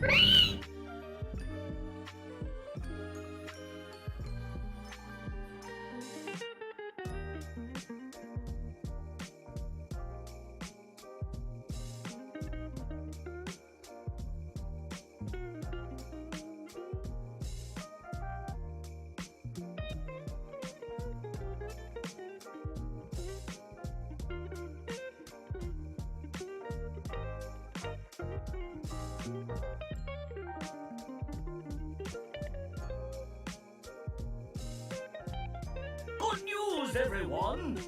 Good news, everyone!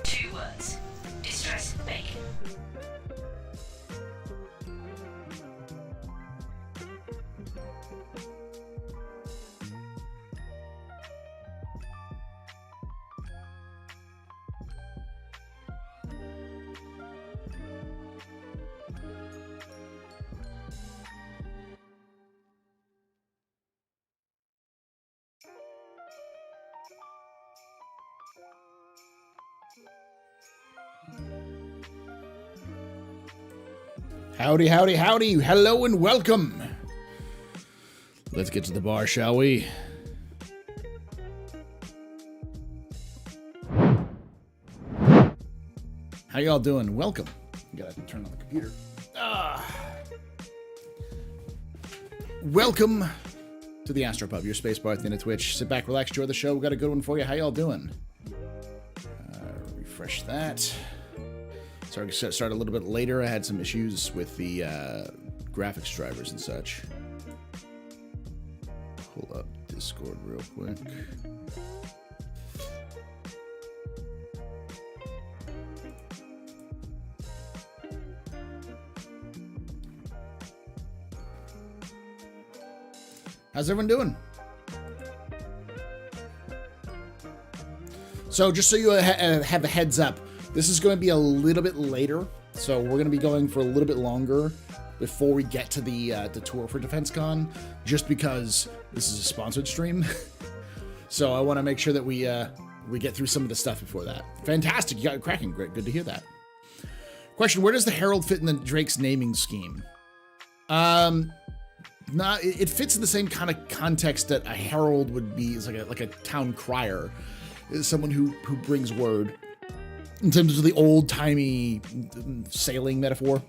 Two words. Distress bacon. Howdy, howdy, howdy. Hello and welcome. Let's get to the bar, shall we? How y'all doing? Welcome. Gotta turn on the computer. Welcome to the AstroPub, your space bar at the end of Twitch. Sit back, relax, enjoy the show. We got a good one for you. How y'all doing? Refresh that. Sorry to start a little bit later. I had some issues with the graphics drivers and such. Pull up Discord real quick. How's everyone doing? So just so you have a heads up, this is going to be a little bit later, so we're going to be going for a little bit longer before we get to the tour for DefenseCon, just because this is a sponsored stream. So I want to make sure that we get through some of the stuff before that. Fantastic, you got it cracking. Great, good to hear that. Question: where does the Herald fit in the Drake's naming scheme? It fits in the same kind of context that a herald would be. Is like a town crier, is someone who brings word. In terms of the old-timey sailing metaphor.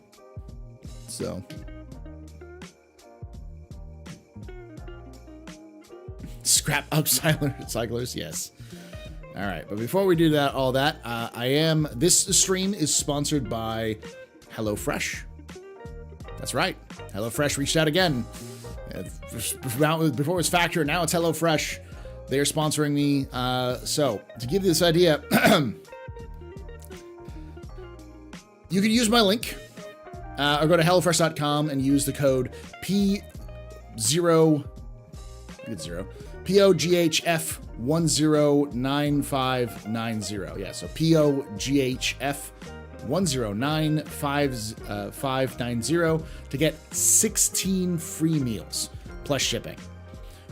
So. Scrap upcyclers, yes. All right, but before we do that, this stream is sponsored by HelloFresh. That's right. HelloFresh reached out again. Before it was Factor, now it's HelloFresh. They're sponsoring me. So, to give you this idea... You can use my link, or go to HelloFresh.com and use the code POGHF109590. Yeah, so POGHF109590 to get 16 free meals plus shipping.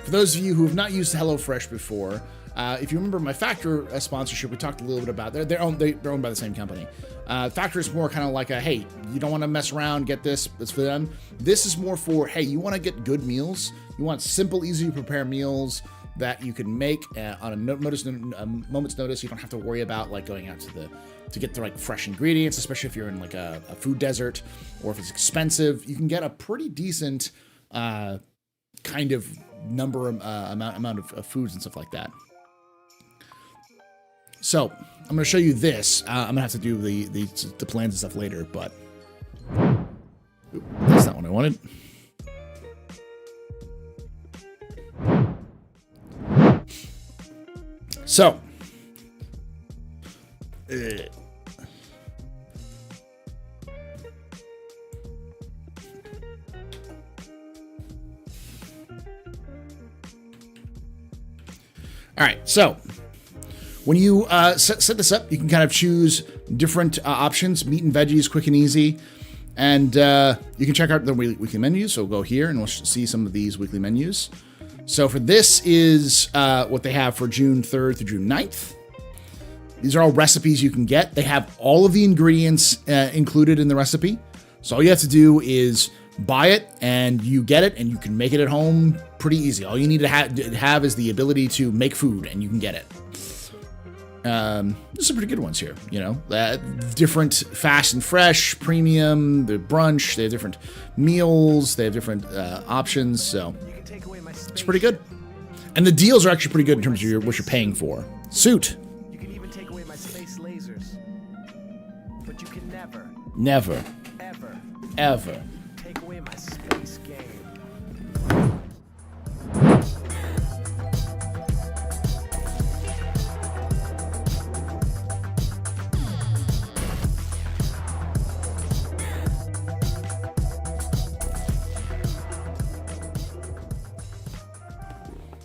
For those of you who have not used HelloFresh before, if you remember my Factor sponsorship, we talked a little bit about they're owned by the same company. Factor is more kind of like hey, you don't want to mess around, get this, it's for them. This is more for, hey, you want to get good meals, you want simple, easy to prepare meals that you can make on a moment's notice. You don't have to worry about like going out to get the fresh ingredients, especially if you're in like a food desert, or if it's expensive. You can get a pretty decent kind of amount of foods and stuff like that. So I'm going to show you this. I'm going to have to do the plans and stuff later, but that's not what I wanted. So All right, so when you set this up, you can kind of choose different options, meat and veggies, quick and easy. And you can check out the weekly menus. So go here and we'll see some of these weekly menus. So for this is what they have for June 3rd through June 9th. These are all recipes you can get. They have all of the ingredients included in the recipe. So all you have to do is buy it and you get it and you can make it at home pretty easy. All you need to have is the ability to make food and you can get it. There's some pretty good ones here, you know, different fast and fresh, premium, the brunch, they have different meals, they have different options. So it's pretty good. And the deals are actually pretty good in terms of what you're paying for. Suit. You can even take away my space lasers. But you can never, ever take away my space game.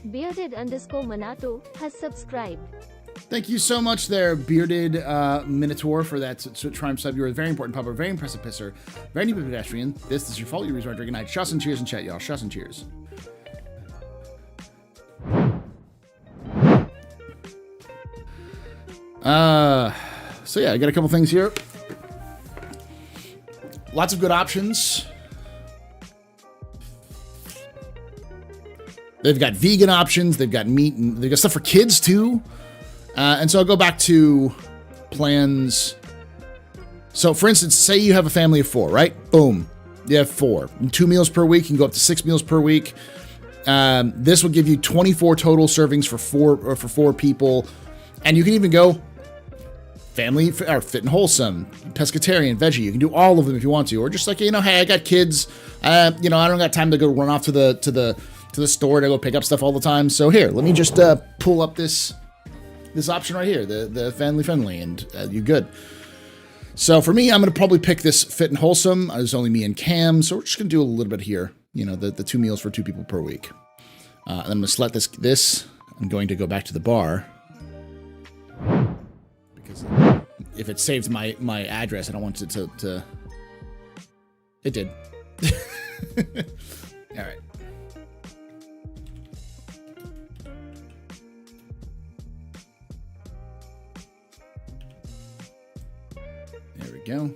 Bearded_Manato has subscribed. Thank you so much there, Bearded Minotaur, for that Triumph sub. You're a very important pupper, very impressive pisser, very new pedestrian. This is your fault. You resort Dragon Knight. Shots and cheers in chat, y'all. Shots and cheers. So yeah, I got a couple things here. Lots of good options. They've got vegan options. They've got meat, and they've got stuff for kids too. And so I'll go back to plans. So for instance, say you have a family of 4, right? Boom. You have 4. 2 meals per week. You can go up to 6 meals per week. This will give you 24 total servings for 4 people. And you can even go family or fit and wholesome, pescatarian, veggie. You can do all of them if you want to. Or just like, you know, hey, I got kids. You know, I don't got time to go run off to the store to go pick up stuff all the time. So here, let me just pull up this option right here, the family friendly, and you're good. So for me, I'm going to probably pick this fit and wholesome. It's only me and Cam, so we're just going to do a little bit here. You know, the 2 meals for 2 people per week. And I'm going to select this. I'm going to go back to the bar. Because if it saves my address, I don't want it to... It did. All right. There we go.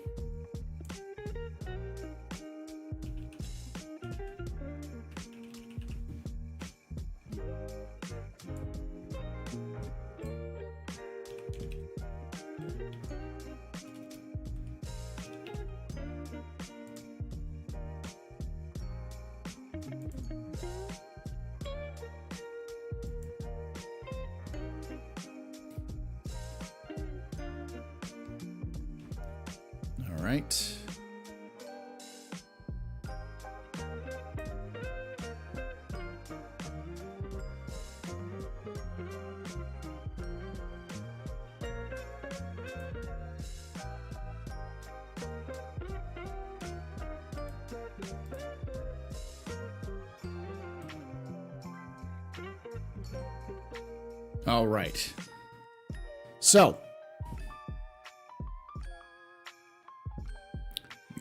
All right. All right. So,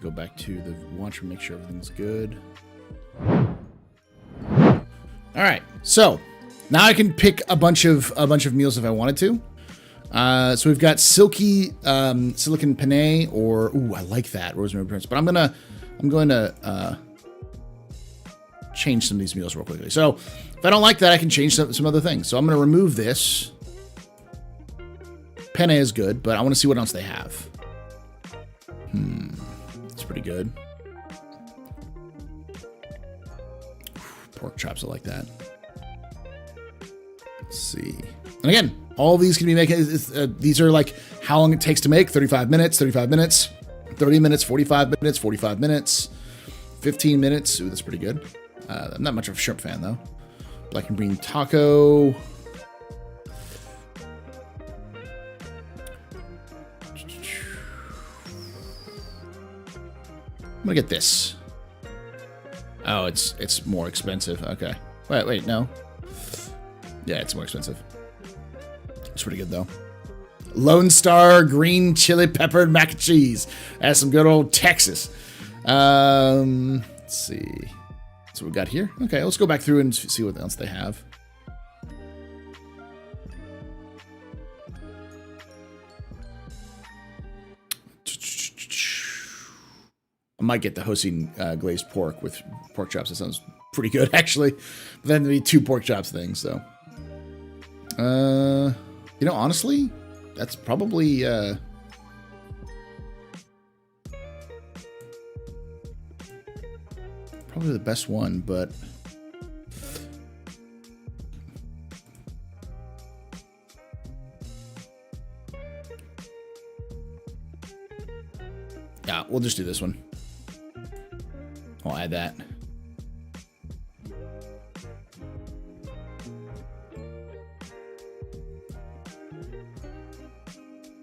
go back to the launcher, make sure everything's good. All right. So, now I can pick a bunch of meals if I wanted to. So we've got silky silicon penne, or ooh, I like that rosemary prince. But I'm going to change some of these meals real quickly. So if I don't like that, I can change some other things. So I'm going to remove this. Penne is good, but I want to see what else they have. It's pretty good. Pork chops, I like that. Let's see. And again, all these can be making. These are like how long it takes to make: 35 minutes, 35 minutes, 30 minutes, 45 minutes, 45 minutes, 15 minutes. Ooh, that's pretty good. I'm not much of a shrimp fan though. Black and green taco. I'm gonna get this. Oh, it's more expensive. Okay. Wait, no. Yeah, it's more expensive. Looks pretty good though. Lone Star green chili peppered mac and cheese. That's some good old Texas. Let's see. That's what we got here. Okay, let's go back through and see what else they have. I might get the Hossein glazed pork with pork chops. That sounds pretty good, actually. But then there'd be 2 pork chops things, so. You know, honestly, that's probably probably the best one, but yeah, we'll just do this one. I'll add that.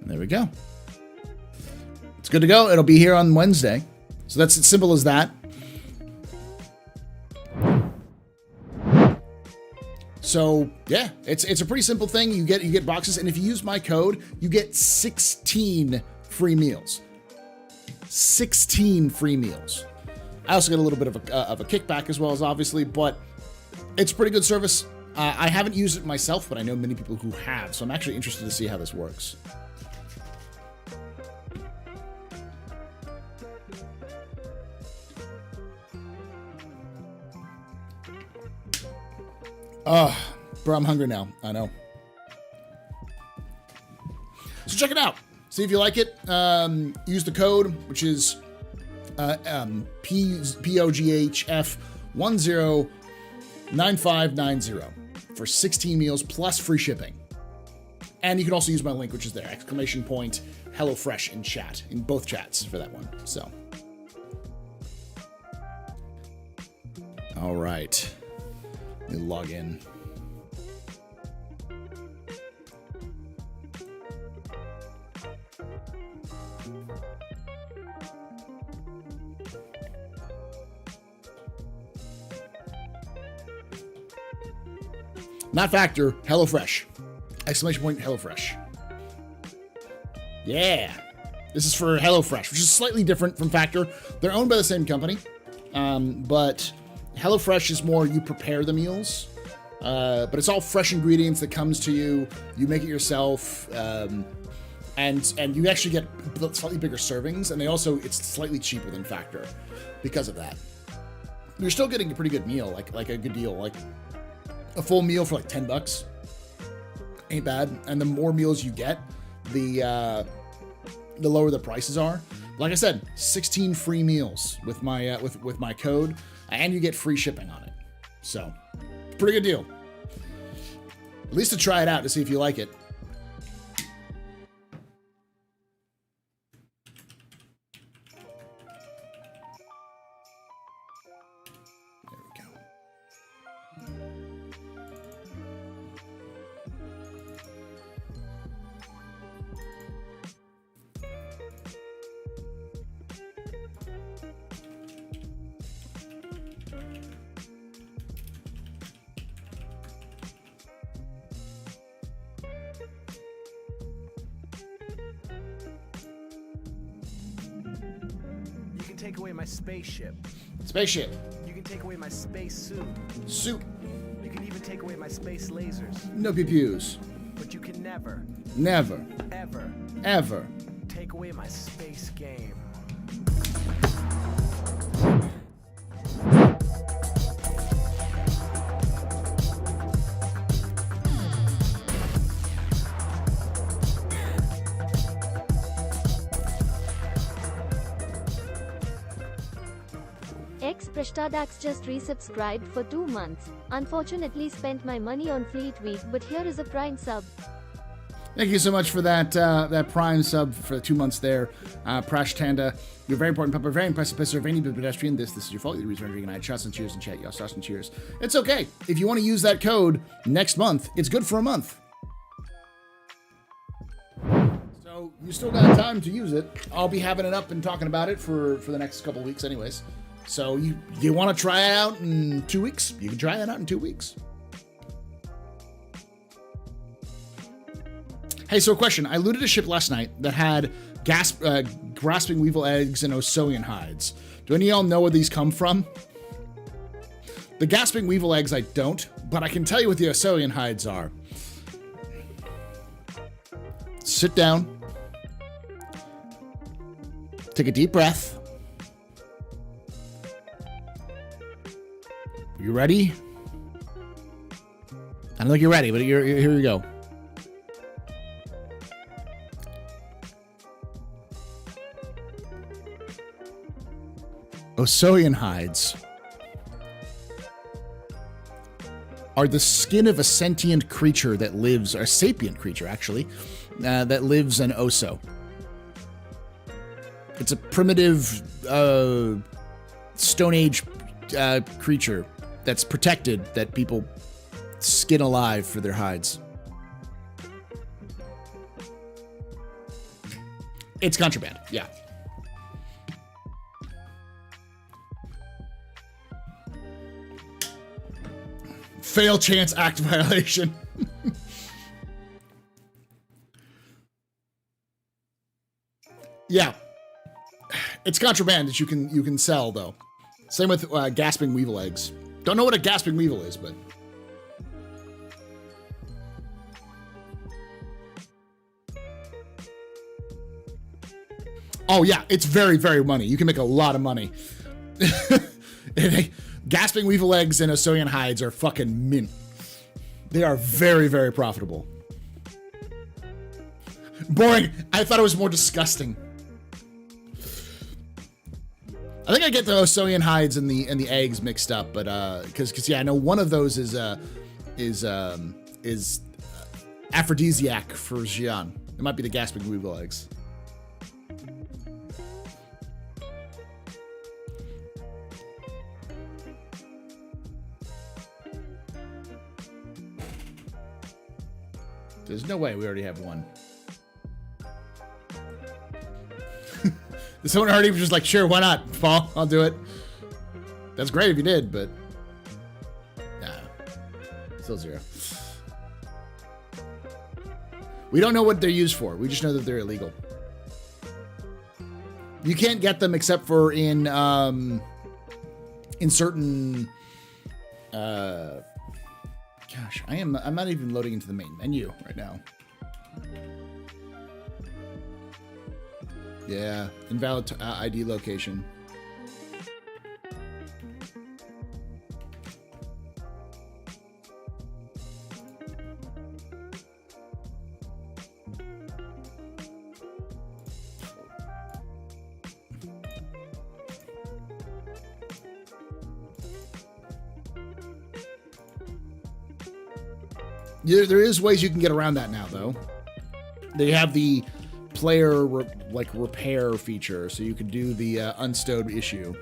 And there we go. It's good to go. It'll be here on Wednesday. So that's as simple as that. So yeah, it's a pretty simple thing. You get boxes, and if you use my code, you get 16 free meals. 16 free meals. I also get a little bit of a kickback as well, as obviously, but it's a pretty good service. I haven't used it myself, but I know many people who have, so I'm actually interested to see how this works. Oh, bro, I'm hungry now. I know. So check it out. See if you like it. Use the code, which is POGHF109590 for 16 meals plus free shipping. And you can also use my link, which is there, ! HelloFresh in chat, in both chats for that one. So, all right. Let me log in. Not Factor, HelloFresh. ! HelloFresh. Yeah. This is for HelloFresh, which is slightly different from Factor. They're owned by the same company, but HelloFresh is more you prepare the meals, but it's all fresh ingredients that comes to you. You make it yourself, and you actually get slightly bigger servings, and it's slightly cheaper than Factor because of that. You're still getting a pretty good meal, like a good deal, like a full meal for like $10 ain't bad. And the more meals you get, the lower the prices are. Like I said, 16 free meals with my with my code, and you get free shipping on it. So, pretty good deal. At least to try it out to see if you like it. There we go. Take away my spaceship. Spaceship. You can take away my space suit. Suit. You can even take away my space lasers. No pew-pews. But you can never, ever take away my space game. Prashtadax just resubscribed for 2 months. Unfortunately spent my money on Fleet Week, but here is a Prime sub. Thank you so much for that that Prime sub for the 2 months there. Prashtanda, you're very important, Papa. Very impressive, Pisser. If any pedestrian, this is your fault. You're the reason drinking. I had shots and cheers and chat. Y'all shots and cheers. It's okay. If you want to use that code next month, it's good for a month. So you still got time to use it. I'll be having it up and talking about it for the next couple weeks anyways. So you want to try it out in 2 weeks? You can try that out in 2 weeks. Hey, so a question. I looted a ship last night that had grasping weevil eggs and Osonian hides. Do any of y'all know where these come from? The gasping weevil eggs I don't, but I can tell you what the Osonian hides are. Sit down. Take a deep breath. You ready? I don't think you're ready, but here you go. Osonian hides are the skin of a sentient creature that lives, or a sapient creature actually, that lives in Oso. It's a primitive Stone Age creature that's protected, that people skin alive for their hides. It's contraband, yeah. Fail chance act violation. Yeah. It's contraband that you can sell though. Same with gasping weevil eggs. Don't know what a gasping weevil is, but oh yeah, it's very, very money. You can make a lot of money. Gasping weevil eggs and Osonian hides are fucking mint. They are very, very profitable. Boring. I thought it was more disgusting. I think I get the Osonian hides and the eggs mixed up, but because yeah, I know one of those is aphrodisiac for Xian. It might be the gasping weevil eggs. There's no way we already have one. Someone already was just like, sure, why not, Paul? I'll do it. That's great if you did, but nah, still 0. We don't know what they're used for. We just know that they're illegal. You can't get them except for in certain. Gosh, I'm not even loading into the main menu right now. Yeah, invalid ID location. Yeah, there is ways you can get around that now, though. They have the player repair feature, so you could do the unstowed issue.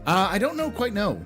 I don't quite know.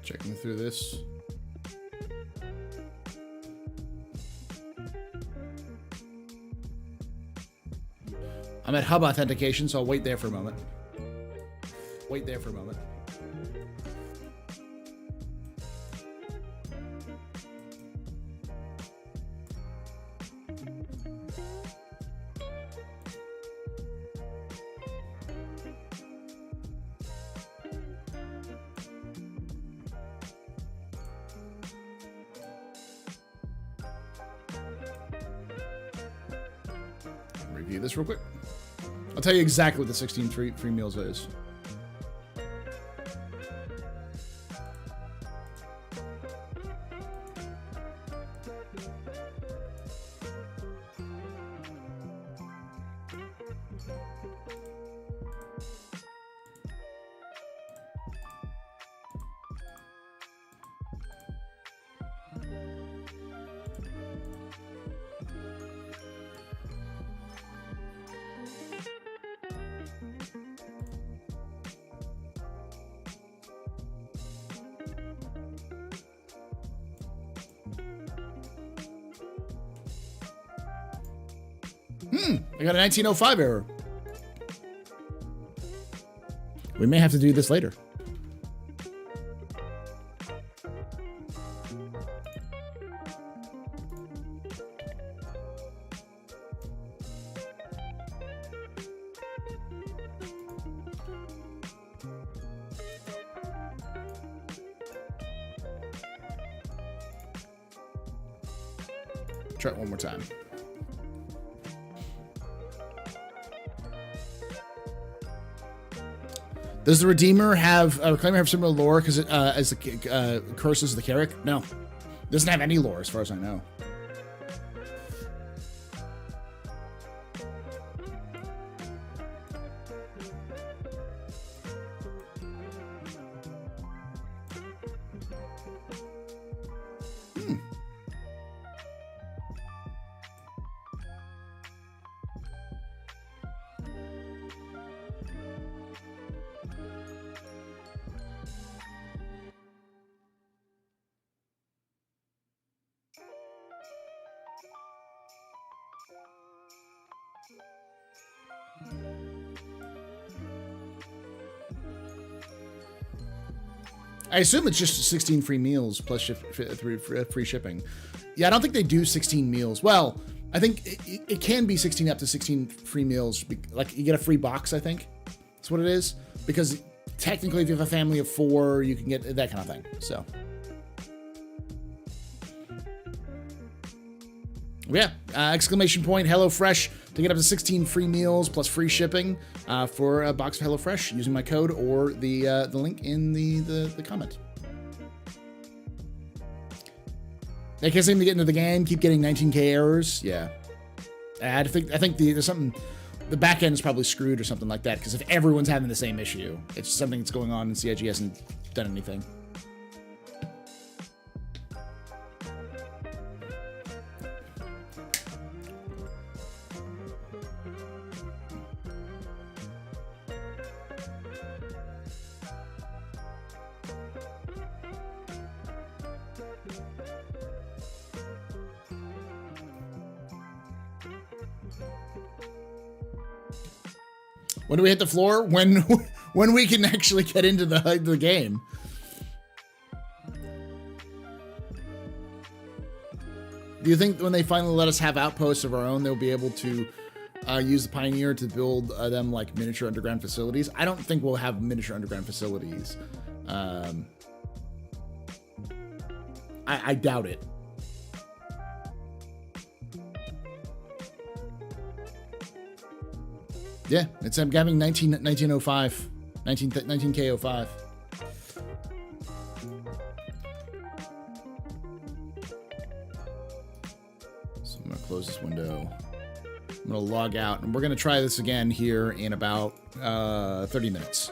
Checking through this. I'm at hub authentication, so I'll wait there for a moment. Wait there for a moment. review this real quick. I'll tell you exactly what the 16 free meals is. I got a 1905 error. We may have to do this later. Try it one more time. Does the Redeemer have Reclaimer have similar lore because it as the curses of the Carrick? No, doesn't have any lore as far as I know. I assume it's just 16 free meals plus free shipping. Yeah, I don't think they do 16 meals. Well, I think it can be 16 up to 16 free meals. Like you get a free box, I think. That's what it is. Because technically, if you have a family of 4, you can get that kind of thing. So, yeah, exclamation point HelloFresh to get up to 16 free meals plus free shipping for a box of HelloFresh using my code or the link in the comment. They can't seem to get into the game. Keep getting 19K errors. Yeah, I think there's something. The back end is probably screwed or something like that. Because if everyone's having the same issue, it's something that's going on and CIG hasn't done anything. When do we hit the floor? When we can actually get into the game. Do you think when they finally let us have outposts of our own, they'll be able to use the Pioneer to build them like miniature underground facilities? I don't think we'll have miniature underground facilities. I doubt it. Yeah, it's I'm having 1905, 19K05. So I'm gonna close this window. I'm gonna log out, and we're gonna try this again here in about 30 minutes.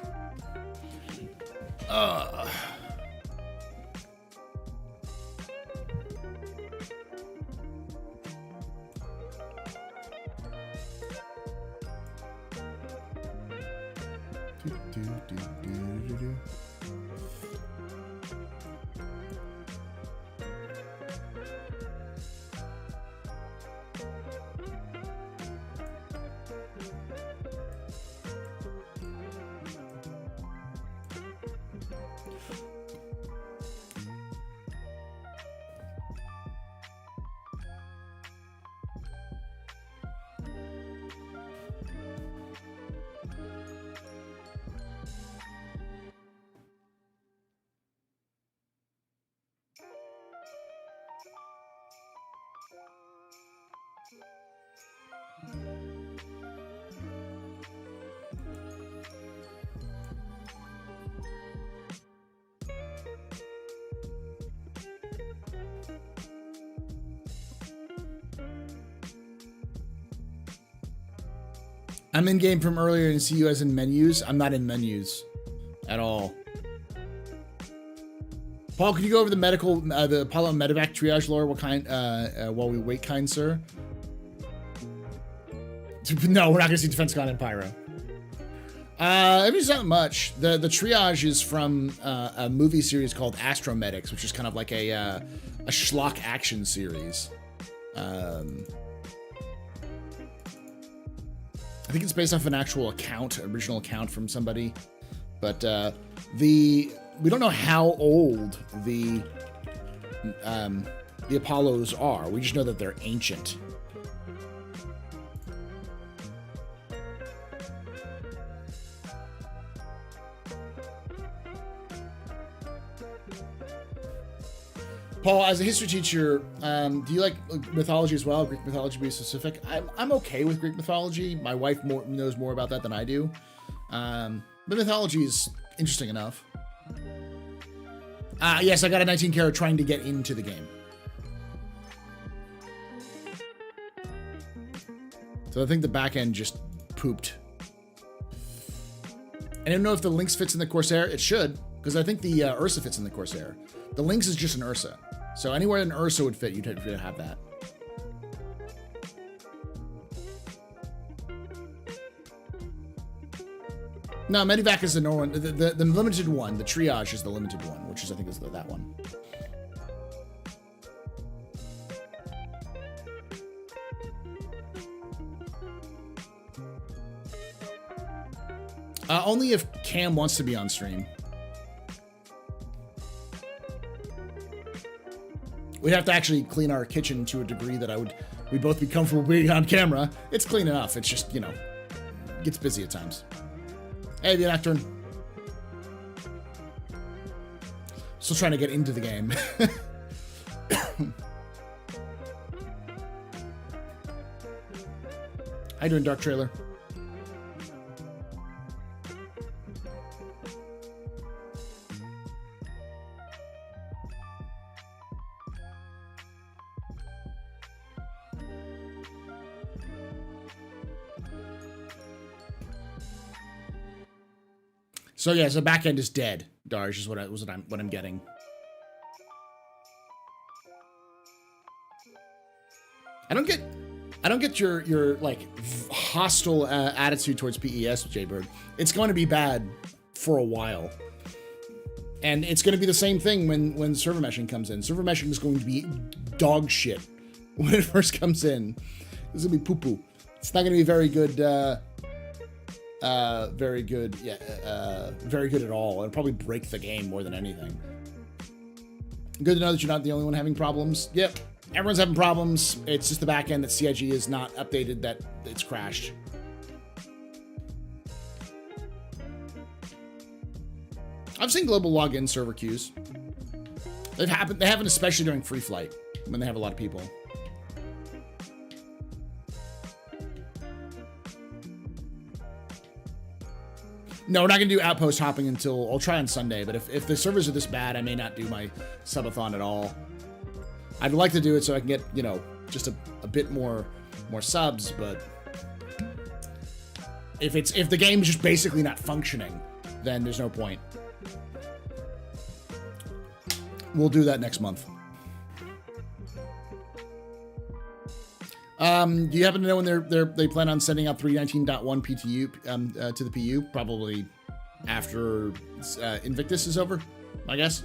I'm in game from earlier and see you as in menus. I'm not in menus at all. Paul, can you go over the the Apollo medevac triage lore? What kind, while we wait, kind sir? No, we're not gonna see DefenseCon and Pyro. I mean, it's not much. The triage is from a movie series called Astro, which is kind of like a schlock action series. I think it's based off an actual original account from somebody, but we don't know how old the Apollos are. We just know that they're ancient. Paul, as a history teacher, do you like mythology as well? Greek mythology, to be specific. I'm okay with Greek mythology. My wife knows more about that than I do. But mythology is interesting enough. Yes, I got a 19 carat trying to get into the game. So I think the back end just pooped. I don't know if the Lynx fits in the Corsair. It should, because I think the Ursa fits in the Corsair. The Lynx is just an Ursa. So anywhere an Ursa would fit, you'd have that. No, Medivac is the normal one. The limited one. The triage is the limited one, which is, I think, is that one. Only if Cam wants to be on stream. We'd have to actually clean our kitchen to a degree that we'd both be comfortable being on camera. It's clean enough. It's just, gets busy at times. Hey, the Nocturne. Still trying to get into the game. How you doing, Dark Trailer? So yeah, so back end is dead. Darj is what I'm getting. I don't get your like hostile attitude towards PES, Jaybird. It's going to be bad for a while, and it's going to be the same thing when server meshing comes in. Server meshing is going to be dog shit when it first comes in. It's gonna be poo poo. It's not going to be very good. Very good at all. It'll probably break the game more than anything. Good to know that you're not the only one having problems. Yep, everyone's having problems. It's just the back end that CIG is not updated, that it's crashed. I've seen global login server queues. They happen especially during free flight when they have a lot of people. No, we're not going to do outpost hopping until... I'll try on Sunday, but if the servers are this bad, I may not do my subathon at all. I'd like to do it so I can get, just a bit more subs, but... If the game's just basically not functioning, then there's no point. We'll do that next month. Do you happen to know when they plan on sending out 319.1 PTU to the PU? Probably after Invictus is over, I guess.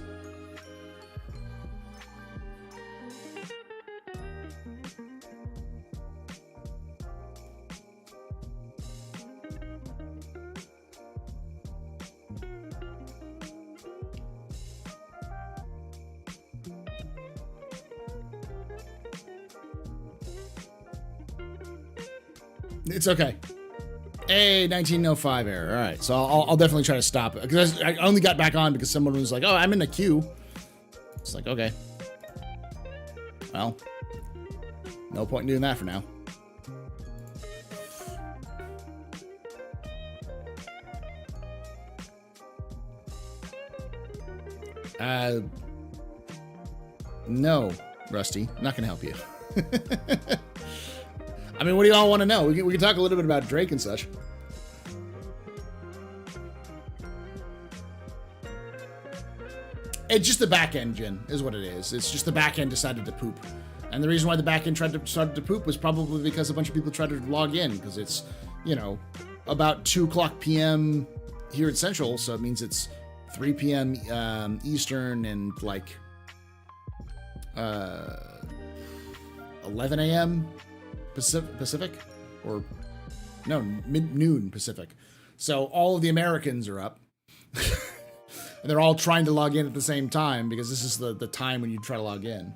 It's okay. Hey, 1905 error. All right, so I'll definitely try to stop it, because I only got back on because someone was like, "Oh, I'm in a queue." It's like, okay, well, no point in doing that for now. No, Rusty, I'm not gonna help you. I mean, what do y'all want to know? We can talk a little bit about Drake and such. It's just the back engine is what it is. It's just the back end decided to poop. And the reason why the back end started to poop was probably because a bunch of people tried to log in, because it's, you know, about 2 o'clock p.m. here at Central, so it means it's 3 p.m. Eastern and like 11 a.m. Pacific, or no, noon Pacific. So all of the Americans are up. And they're all trying to log in at the same time, because this is the time when you try to log in.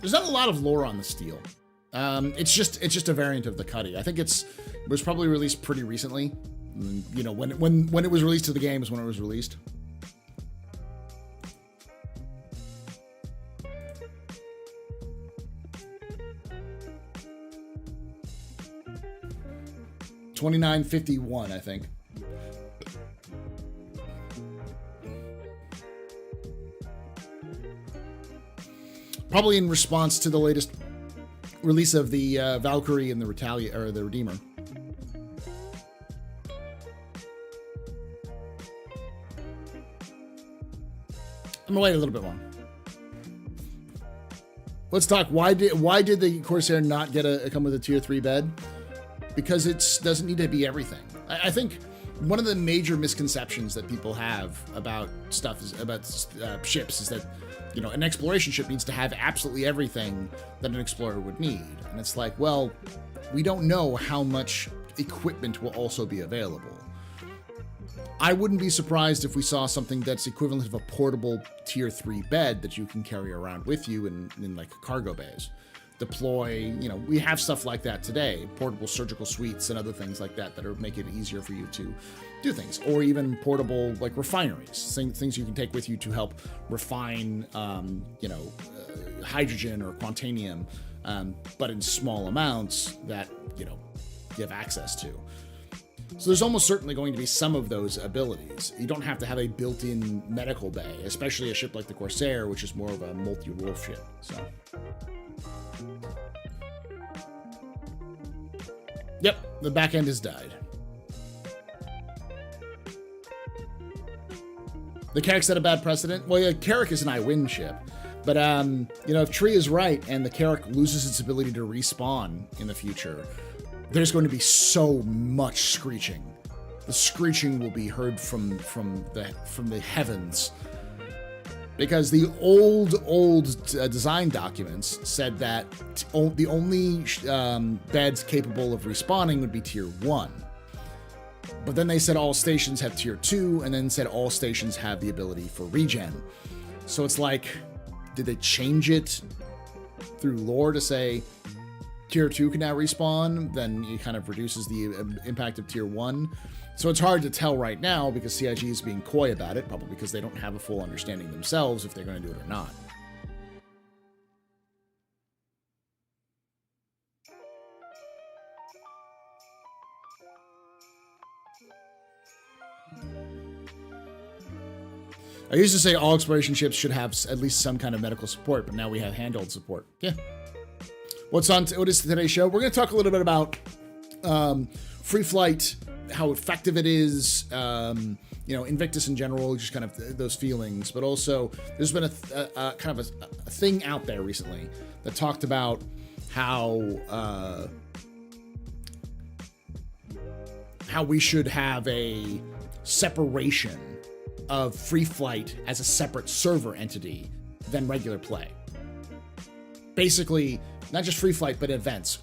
There's not a lot of lore on the steel. It's just a variant of the Cuddy. I think it was probably released pretty recently. You know, when it was released to the game is when it was released. $29.51, I think. Probably in response to the latest release of the Valkyrie and the the Redeemer. I'm gonna wait a little bit more. Let's talk. Why did the Corsair not come with a tier 3 bed? Because it doesn't need to be everything. I think one of the major misconceptions that people have about ships is that, you know, an exploration ship needs to have absolutely everything that an explorer would need. And it's like, well, we don't know how much equipment will also be available. I wouldn't be surprised if we saw something that's equivalent of a portable tier 3 bed that you can carry around with you in like cargo bays. Deploy, you know, we have stuff like that today, portable surgical suites and other things like that are make it easier for you to do things, or even portable like refineries, things you can take with you to help refine, you know, hydrogen or quantanium, but in small amounts that, you know, you have access to. So there's almost certainly going to be some of those abilities. You don't have to have a built-in medical bay, especially a ship like the Corsair, which is more of a multi-role ship. So. Yep, the back end has died. The Carrack set a bad precedent. Well, yeah, Carrack is an I-win ship. But, you know, if Tree is right and the Carrack loses its ability to respawn in the future, there's going to be so much screeching. The screeching will be heard from the heavens. Because the old design documents said that the only beds capable of respawning would be tier 1. But then they said all stations have tier 2, and then said all stations have the ability for regen. So it's like, did they change it through lore to say tier 2 can now respawn? Then it kind of reduces the impact of tier 1. So it's hard to tell right now because CIG is being coy about it, probably because they don't have a full understanding themselves if they're going to do it or not. I used to say all exploration ships should have at least some kind of medical support, but now we have handheld support. Yeah. What is today's show? We're going to talk a little bit about free flight, how effective it is, you know, Invictus in general, just kind of those feelings. But also, there's been a kind of a thing out there recently that talked about how we should have a separation of free flight as a separate server entity than regular play. Basically, not just free flight, but events.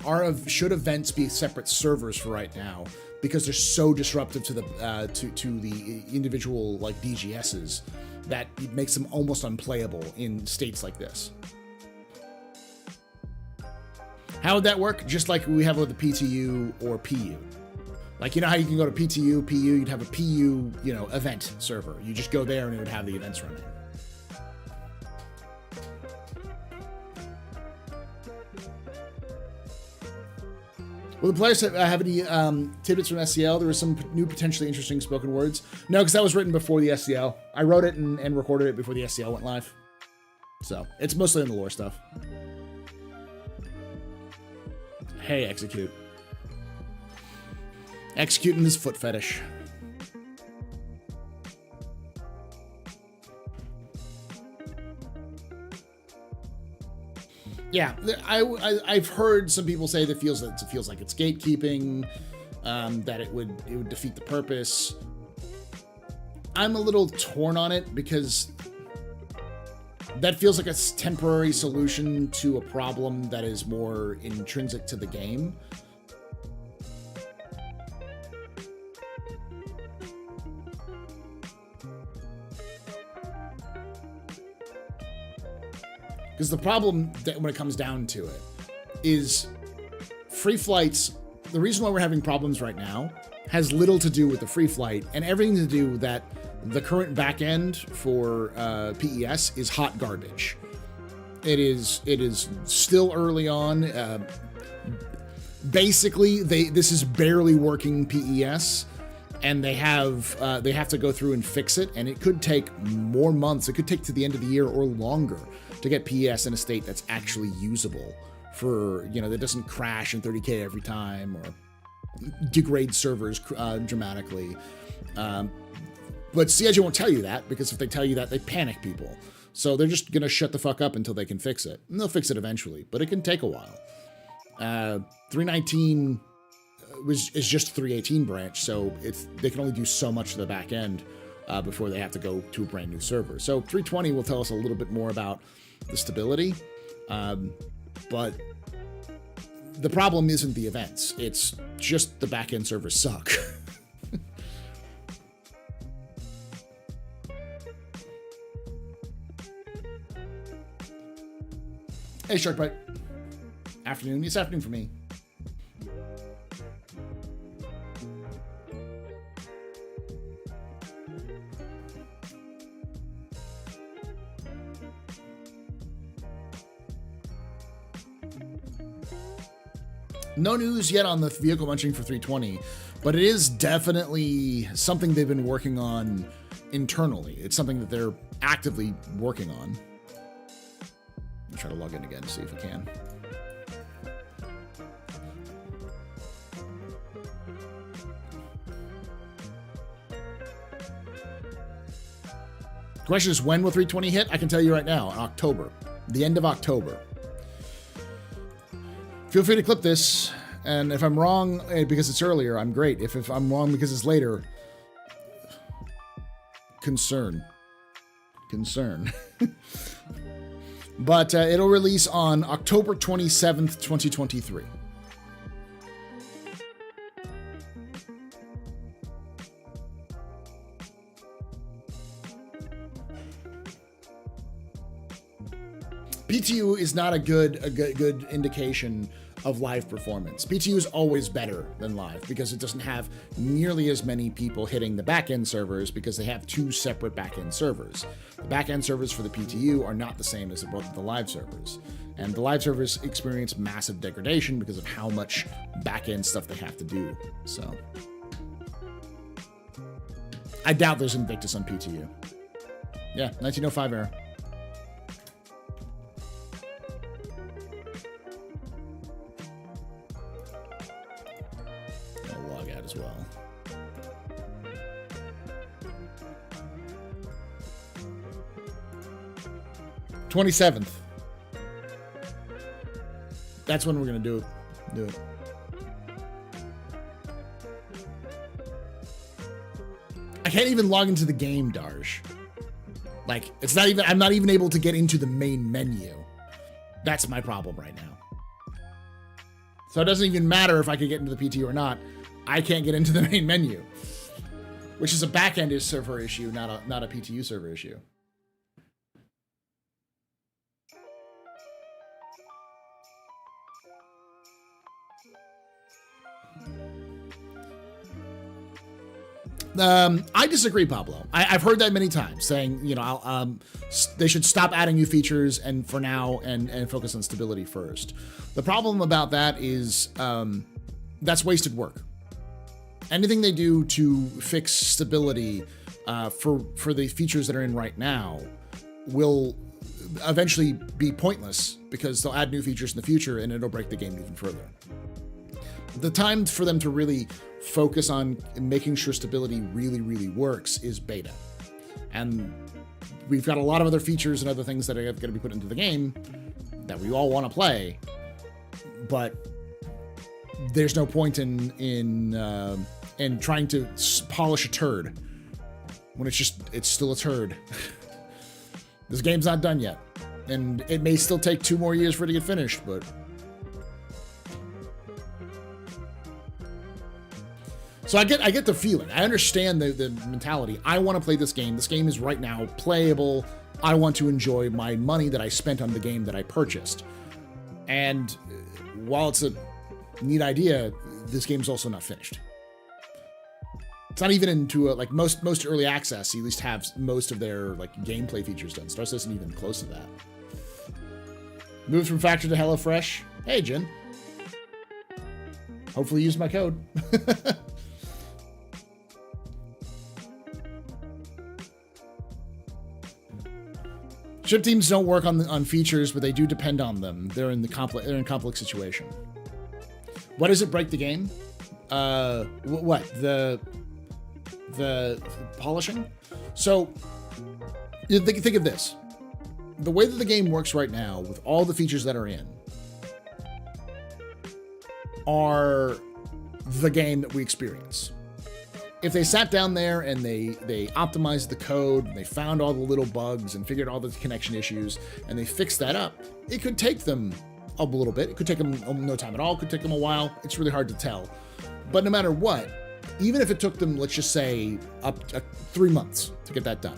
Should events be separate servers for right now? Because they're so disruptive to the individual like DGSs that it makes them almost unplayable in states like this. How would that work? Just like we have with the PTU or PU. Like, you know how you can go to PTU, PU, you'd have a PU, you know, event server. You just go there and it would have the events running. Will the players have any tidbits from SCL? There were some new potentially interesting spoken words. No, because that was written before the SCL. I wrote it and recorded it before the SCL went live. So it's mostly in the lore stuff. Hey, Execute. Executing this foot fetish. Yeah, I've heard some people say that it feels like it's gatekeeping, that it would defeat the purpose. I'm a little torn on it because that feels like a temporary solution to a problem that is more intrinsic to the game. Because the problem that when it comes down to it is free flights. The reason why we're having problems right now has little to do with the free flight and everything to do that the current backend for PES is hot garbage. It is still early on. Basically, this is barely working PES, and they have to go through and fix it, and it could take more months. It could take to the end of the year or longer to get PES in a state that's actually usable for, that doesn't crash in 30K every time or degrade servers dramatically. But CIG won't tell you that, because if they tell you that, they panic people. So they're just going to shut the fuck up until they can fix it. And they'll fix it eventually, but it can take a while. 319 is just 318 branch, so they can only do so much to the back end before they have to go to a brand new server. So 320 will tell us a little bit more about the stability, but the problem isn't the events. It's just the back end servers suck. Hey, Sharkbite. Afternoon. It's afternoon for me. No news yet on the vehicle munching for 320, but it is definitely something they've been working on internally. It's something that they're actively working on. I'll try to log in again to see if I can. The question is, when will 320 hit? I can tell you right now, in October. The end of October. Feel free to clip this, and if I'm wrong because it's earlier, I'm great. If I'm wrong because it's later, concern. But it'll release on October 27th, 2023. PTU is not a good indication of live performance. PTU is always better than live because it doesn't have nearly as many people hitting the backend servers because they have two separate backend servers. The backend servers for the PTU are not the same as the live servers. And the live servers experience massive degradation because of how much backend stuff they have to do. So I doubt there's Invictus on PTU. Yeah, 1905 era. As well. "27th. That's when we're gonna do it. I can't even log into the game, Darsh. Like, I'm not even able to get into the main menu. That's my problem right now. So it doesn't even matter if I can get into the PTU or not. I can't get into the main menu, which is a backend server issue, not a PTU server issue. I disagree, Pablo. I've heard that many times, saying, they should stop adding new features and for now and focus on stability first. The problem about that is that's wasted work. Anything they do to fix stability for the features that are in right now will eventually be pointless because they'll add new features in the future and it'll break the game even further. The time for them to really focus on making sure stability really, really works is beta. And we've got a lot of other features and other things that are going to be put into the game that we all want to play, but there's no point in trying to polish a turd when it's still a turd. This game's not done yet, and it may still take 2 more years for it to get finished, but so I get the feeling. I understand the mentality. I want to play this game. This game is right now playable. I want to enjoy my money that I spent on the game that I purchased. And while it's a neat idea, this game's also not finished. It's not even into like most early access. You at least have most of their like gameplay features done. Star Citizen isn't even close to that. Moved from Factory to HelloFresh. Hey, Jen. Hopefully you use my code. Ship teams don't work on features, but they do depend on them. They're in complex situation. What does it break the game? What the polishing? So you think of this. The way that the game works right now, with all the features that are in, are the game that we experience. If they sat down there and they optimized the code, and they found all the little bugs and figured all the connection issues, and they fixed that up, it could take them a little bit. It could take them no time at all. It could take them a while. It's really hard to tell. But no matter what, even if it took them, let's just say, up to 3 months to get that done,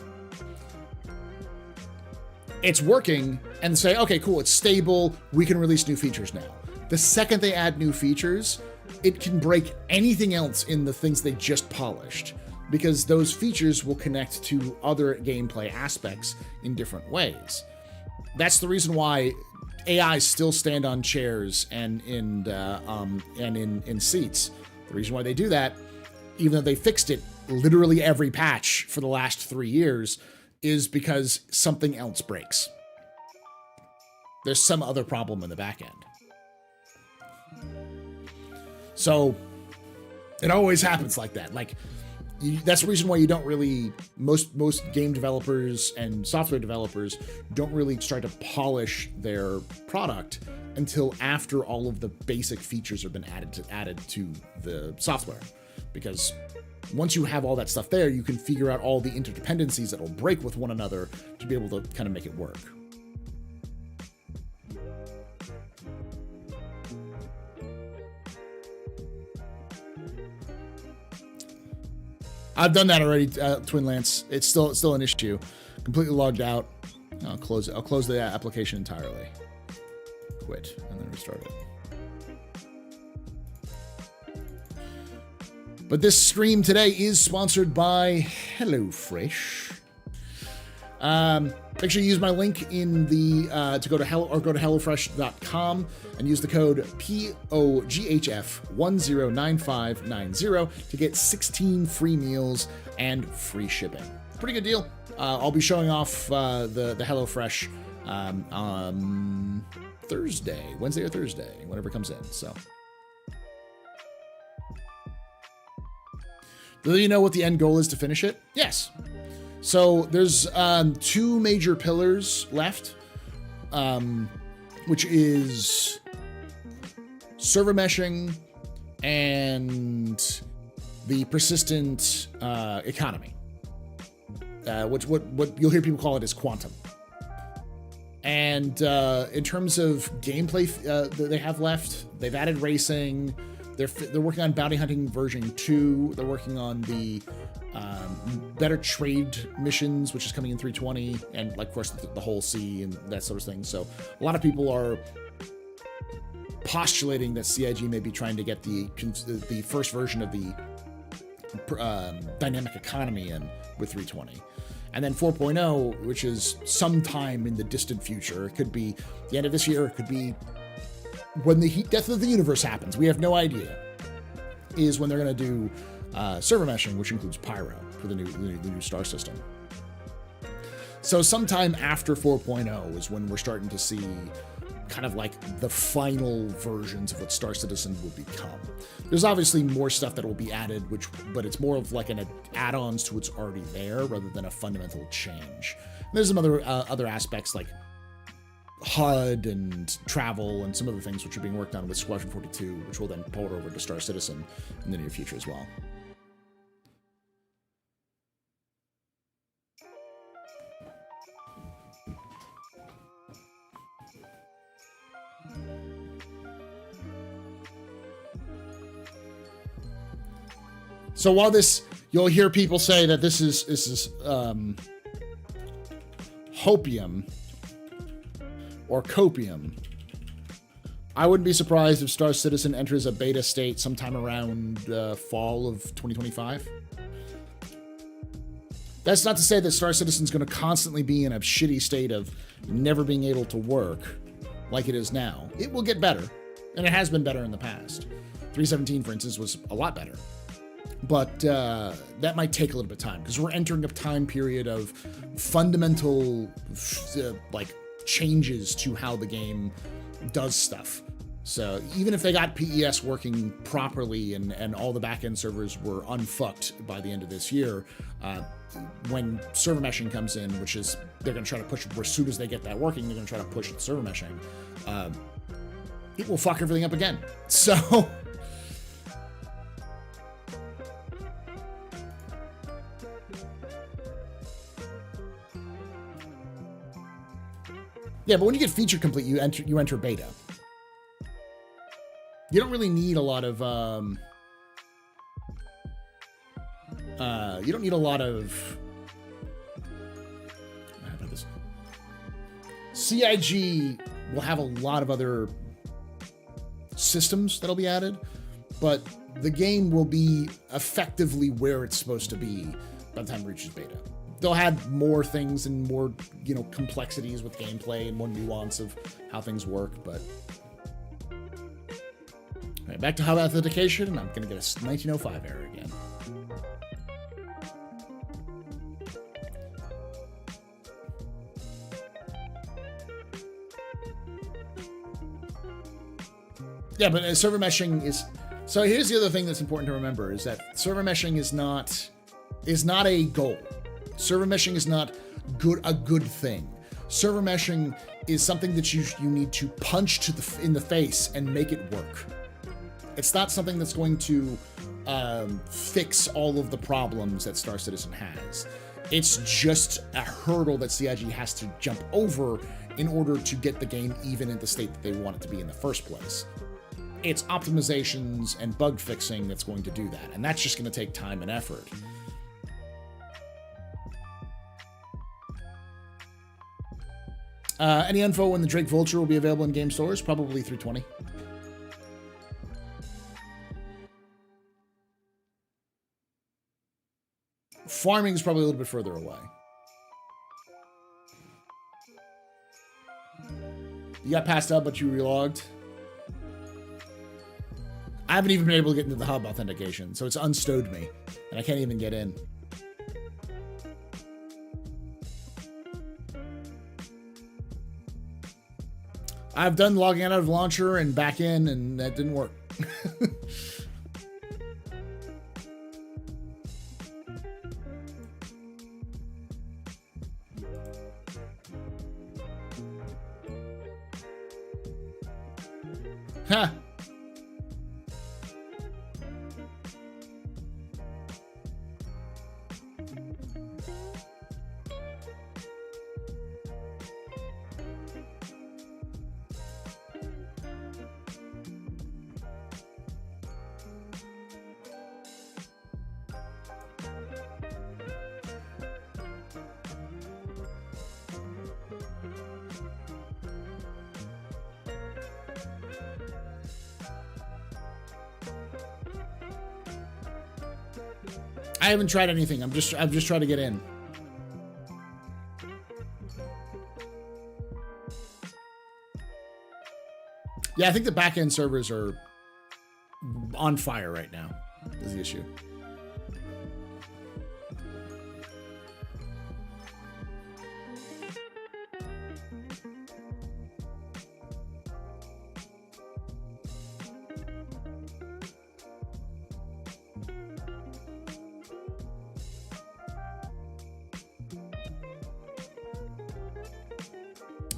it's working, and say, okay, cool, it's stable. We can release new features now. The second they add new features, it can break anything else in the things they just polished, because those features will connect to other gameplay aspects in different ways. That's the reason why AIs still stand on chairs and in seats. The reason why they do that, even though they fixed it literally every patch for the last 3 years, is because something else breaks. There's some other problem in the back end. So it always happens like that. Like that's the reason why you don't really, most game developers and software developers don't really start to polish their product until after all of the basic features have been added to the software. Because once you have all that stuff there, you can figure out all the interdependencies that will break with one another to be able to kind of make it work. I've done that already, Twin Lance. It's still an issue. Completely logged out. I'll close it. I'll close the application entirely. Quit and then restart it. But this stream today is sponsored by HelloFresh. Make sure you use my link in the to go to HelloFresh.com and use the code POGHF109590 to get 16 free meals and free shipping. Pretty good deal. I'll be showing off the HelloFresh Thursday, Wednesday or Thursday, whenever it comes in. So, do you know what the end goal is to finish it? Yes. So there's 2 major pillars left, which is server meshing and the persistent economy. What you'll hear people call it is quantum. And in terms of gameplay that they have left, they've added racing. They're working on bounty hunting version 2. They're working on the better trade missions, which is coming in 3.20, and like, of course, the whole sea and that sort of thing. So a lot of people are postulating that CIG may be trying to get the first version of the dynamic economy in with 3.20. And then 4.0, which is sometime in the distant future. It could be the end of this year. It could be when the heat death of the universe happens. We have no idea. Is when they're going to do server meshing, which includes Pyro for the new star system. So sometime after 4.0 is when we're starting to see kind of like the final versions of what Star Citizen will become. There's obviously more stuff that will be added, but it's more of like an add-ons to what's already there rather than a fundamental change. And there's some other aspects like HUD and travel and some other things which are being worked on with Squadron 42, which will then port over to Star Citizen in the near future as well. So while you'll hear people say that this is hopium or copium, I wouldn't be surprised if Star Citizen enters a beta state sometime around fall of 2025. That's not to say that Star Citizen's going to constantly be in a shitty state of never being able to work like it is now. It will get better, and it has been better in the past. 3.17, for instance, was a lot better. But that might take a little bit of time because we're entering a time period of fundamental like changes to how the game does stuff. So even if they got PES working properly and all the backend servers were unfucked by the end of this year, when server meshing comes in, which is they're going to try to push as soon as they get that working, they're going to try to push the server meshing. It will fuck everything up again. So. Yeah, but when you get feature complete, you enter beta. You don't really need a lot of you don't need a lot of how about this? CIG will have a lot of other systems that'll be added, but the game will be effectively where it's supposed to be by the time it reaches beta. They'll add more things and more, complexities with gameplay and more nuance of how things work, but... All right, back to hub authentication, and I'm going to get a 1905 error again. Yeah, but server meshing is... So here's the other thing that's important to remember, is that server meshing is not a goal. Server meshing is not a good thing. Server meshing is something that you need to punch in the face and make it work. It's not something that's going to fix all of the problems that Star Citizen has. It's just a hurdle that CIG has to jump over in order to get the game even in the state that they want it to be in the first place. It's optimizations and bug fixing that's going to do that, and that's just going to take time and effort. Any info when the Drake Vulture will be available in game stores? Probably 320. Farming is probably a little bit further away. You got passed up, but you relogged. I haven't even been able to get into the hub authentication, so it's unstowed me, and I can't even get in. I've done logging out of launcher and back in, and that didn't work. Huh. I haven't tried anything. I've just tried to get in. Yeah, I think the back-end servers are on fire right now, is the issue.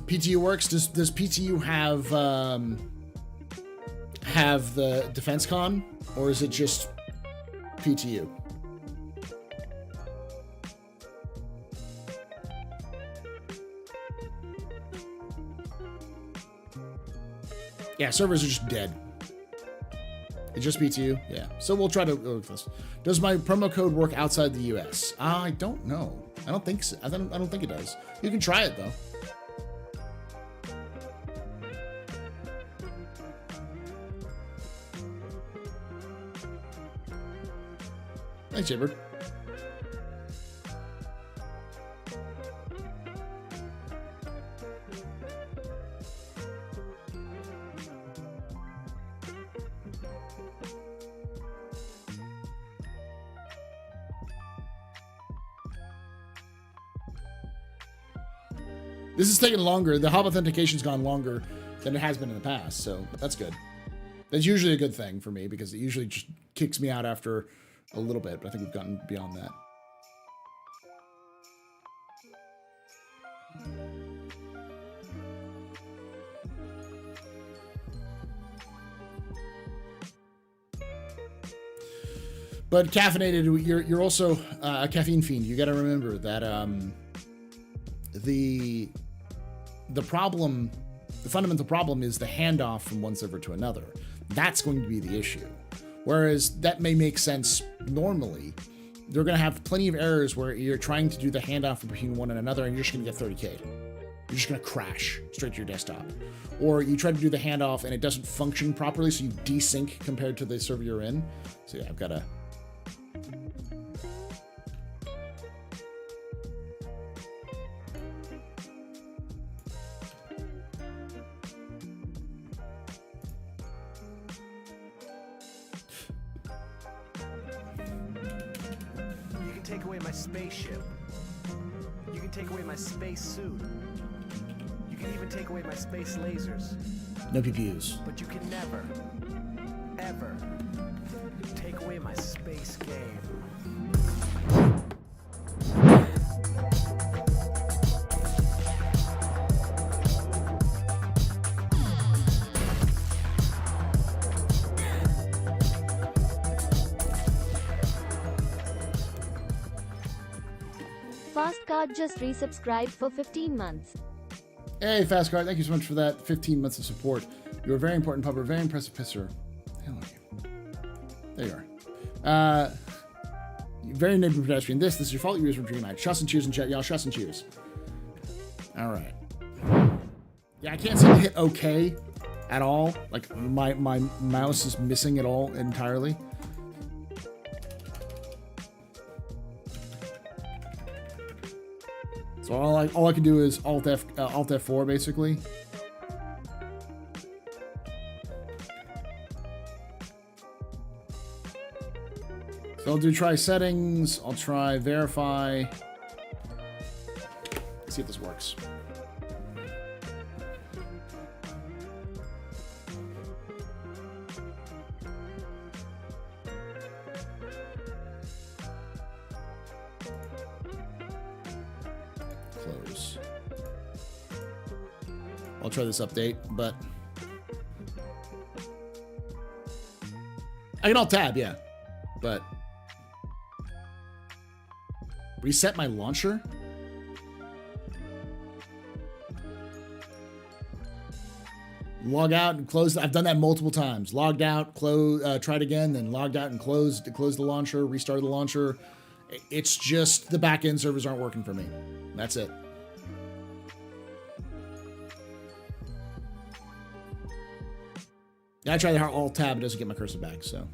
PTU works. Does PTU have the DefenseCon, or is it just PTU? Yeah, servers are just dead. It's just PTU? Yeah. So we'll try to work this. Does my promo code work outside the US? I don't know. I don't think so. I don't think it does. You can try it though. Thanks, Jaybird. This is taking longer. The hub authentication's gone longer than it has been in the past, so that's good. That's usually a good thing for me because it usually just kicks me out after a little bit, but I think we've gotten beyond that. But caffeinated, you're also a caffeine fiend. You got to remember that the problem, the fundamental problem is the handoff from one server to another. That's going to be the issue. Whereas that may make sense normally, they're going to have plenty of errors where you're trying to do the handoff between one and another and you're just going to get 30K. You're just going to crash straight to your desktop. Or you try to do the handoff and it doesn't function properly, so you desync compared to the server you're in. So yeah, I've got to... Take away my spaceship. You can take away my space suit. You can even take away my space lasers. No PPUs. But you can never, ever take away my space game. Fastcard just resubscribed for 15 months. Hey, Fastcard, thank you so much for that 15 months of support. You're a very important pupper, very impressive pisser. Hell are you? There you are. Very neighborhood pedestrian. This is your fault. You're from Dream Night. Shuss and choose in chat, y'all. Shuss and choose. All right. Yeah, I can't seem to hit OK at all. Like my mouse is missing it all entirely. So all I can do is Alt F4 basically. So I'll do try settings. I'll try verify. Let's see if this works. Close. I'll try this update, but I can Alt Tab, yeah, but reset my launcher. Log out and close. I've done that multiple times. Logged out, close, tried again, then logged out and closed the launcher, restarted the launcher. It's just the back-end servers aren't working for me. That's it. I tried the Alt Tab, it doesn't get my cursor back, so.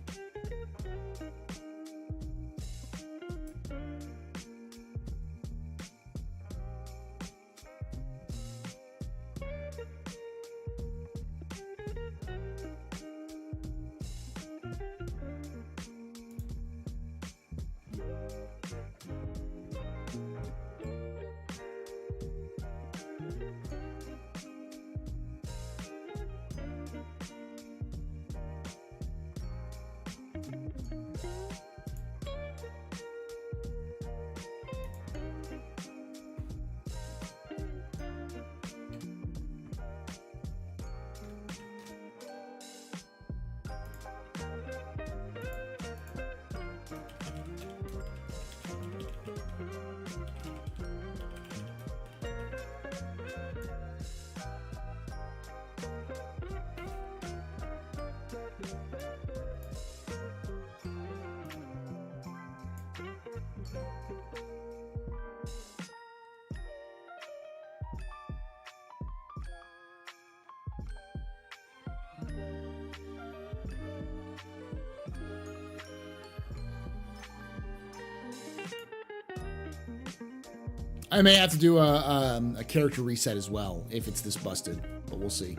I may have to do a character reset as well if it's this busted, but we'll see.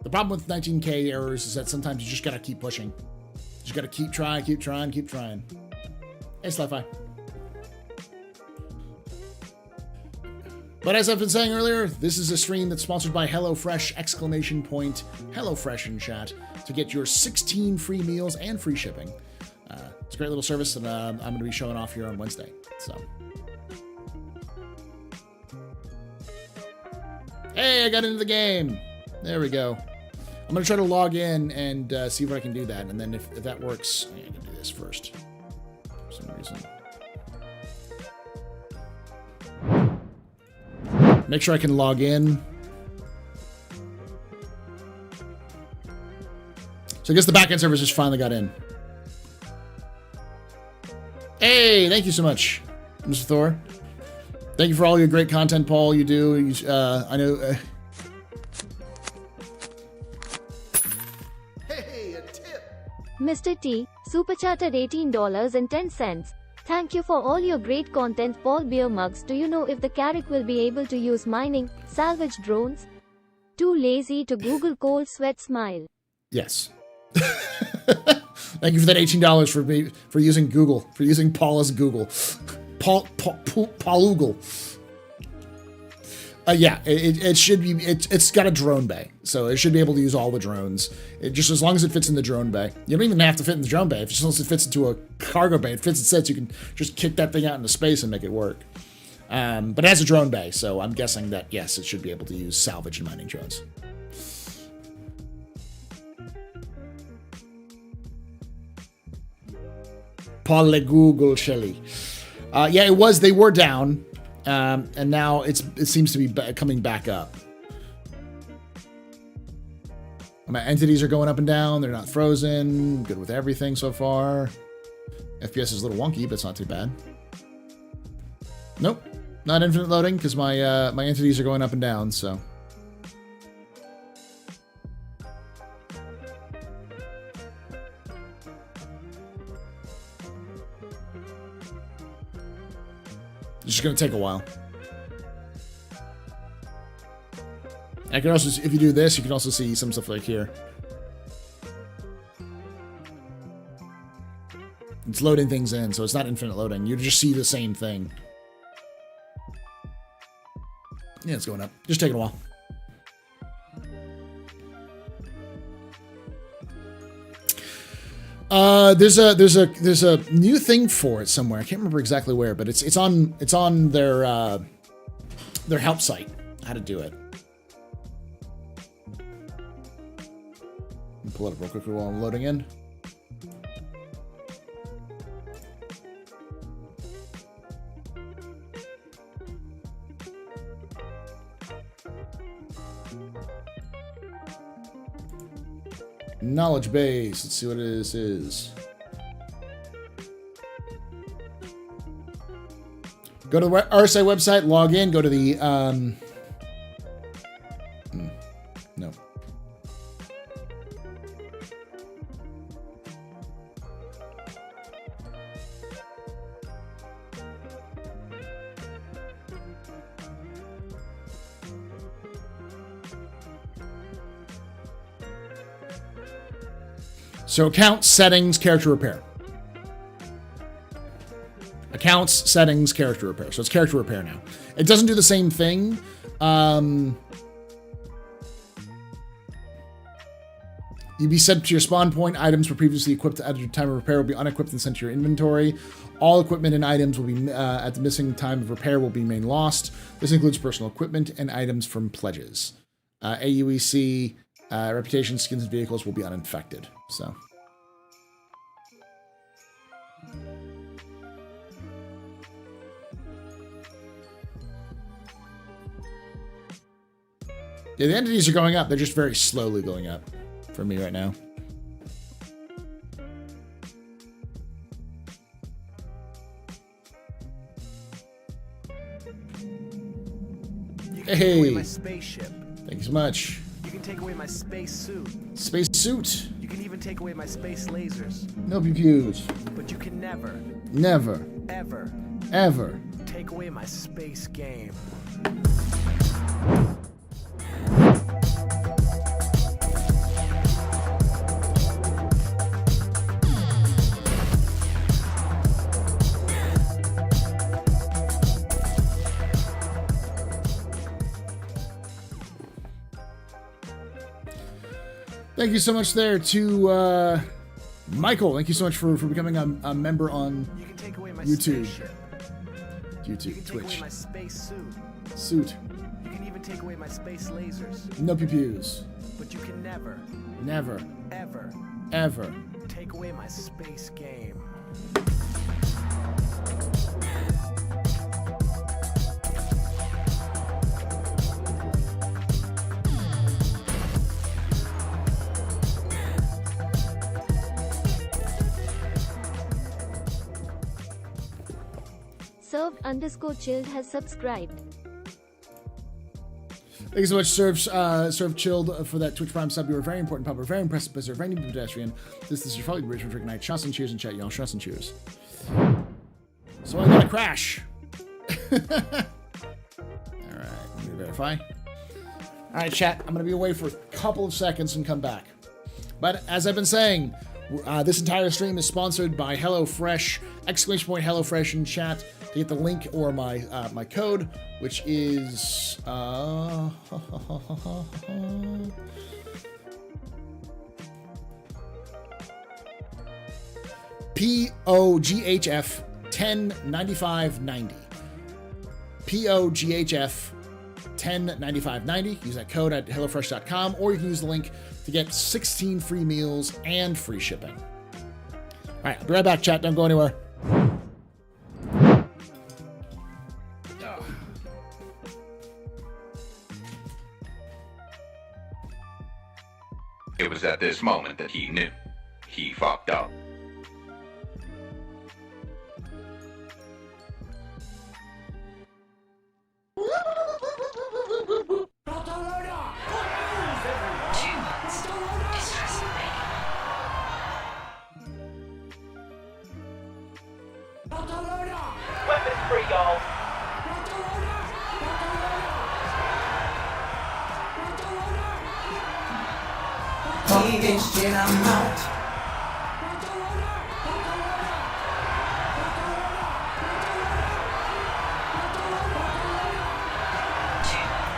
The problem with 19K errors is that sometimes you just gotta keep pushing. You just gotta keep trying, keep trying, keep trying. Hey, Sli-Fi. But as I've been saying earlier, this is a stream that's sponsored by HelloFresh, HelloFresh in chat, to get your 16 free meals and free shipping. It's a great little service that I'm going to be showing off here on Wednesday. So, hey, I got into the game. There we go. I'm going to try to log in and see if I can do that. And then if that works, I'm going to do this first. For some reason. Make sure I can log in. So I guess the backend servers just finally got in. Hey, thank you so much, Mr. Thor. Thank you for all your great content, Paul. You do. I know. Hey, a tip. Mr. T, super chatted $18.10. Thank you for all your great content, Paul Beer Mugs. Do you know if the Carrick will be able to use mining, salvage drones? Too lazy to Google cold sweat smile. Yes. Thank you for that $18 for using Google, for using Paul as Google. Paul-Google. Yeah, it should be. It's got a drone bay, so it should be able to use all the drones. Just as long as it fits in the drone bay. You don't even have to fit in the drone bay. If just as it fits into a cargo bay, it fits and sets. You can just kick that thing out into space and make it work. But it has a drone bay, so I'm guessing that yes, it should be able to use salvage and mining drones. Paul Google Shelly. Yeah, it was. They were down. And now it seems to be coming back up. My entities are going up and down. They're not frozen. Good with everything so far. FPS is a little wonky, but it's not too bad. Nope. Not infinite loading because my my entities are going up and down, so. It's just going to take a while. I can also, if you do this, you can also see some stuff like here. It's loading things in, so it's not infinite loading. You just see the same thing. Yeah, it's going up. Just taking a while. There's a new thing for it somewhere. I can't remember exactly where, but it's on their help site. How to do it. Pull it up real quickly while I'm loading in. Knowledge base. Let's see what this is. Go to the RSA website, log in, go to the no. So accounts, settings, character repair. Accounts, settings, character repair. So it's character repair now. It doesn't do the same thing. You'd be sent to your spawn point. Items were previously equipped at your time of repair will be unequipped and sent to your inventory. All equipment and items will be at the missing time of repair will be remain lost. This includes personal equipment and items from pledges. AUEC, reputation, skins, and vehicles will be uninfected. So. Yeah, the entities are going up. They're just very slowly going up for me right now. You can take away my spaceship. Thank you so much. You can take away my space suit. Space suit. You can even take away my space lasers. No pew-pews. But you can never, Never. ever Ever. take away my space game. Thank you so much there to Michael. Thank you so much for becoming a member on You can take away my YouTube. spaceship. You can take away Twitch. my space suit. Suit. You can even take away my space lasers. No pew-pews. But you can never, Never. ever Ever. take away my space game. Served_chilled has subscribed. Thank you so much, Serve Chilled, for that Twitch Prime sub. You were a very important pub, a very impressive visitor, a very new pedestrian. This is your probably rich for night. Shots and cheers in chat, y'all. Shots and cheers. So I got a crash. All right, let me verify. All right, chat. I'm going to be away for a couple of seconds and come back. But as I've been saying, this entire stream is sponsored by HelloFresh. !HelloFresh in chat to get the link or my my code, which is POGHF 109590. POGHF 109590. Use that code at hellofresh.com, or you can use the link to get 16 free meals and free shipping. All right, I'll be right back, chat. Don't go anywhere. It was at this moment that he knew. He fucked up. Weapons free, y'all.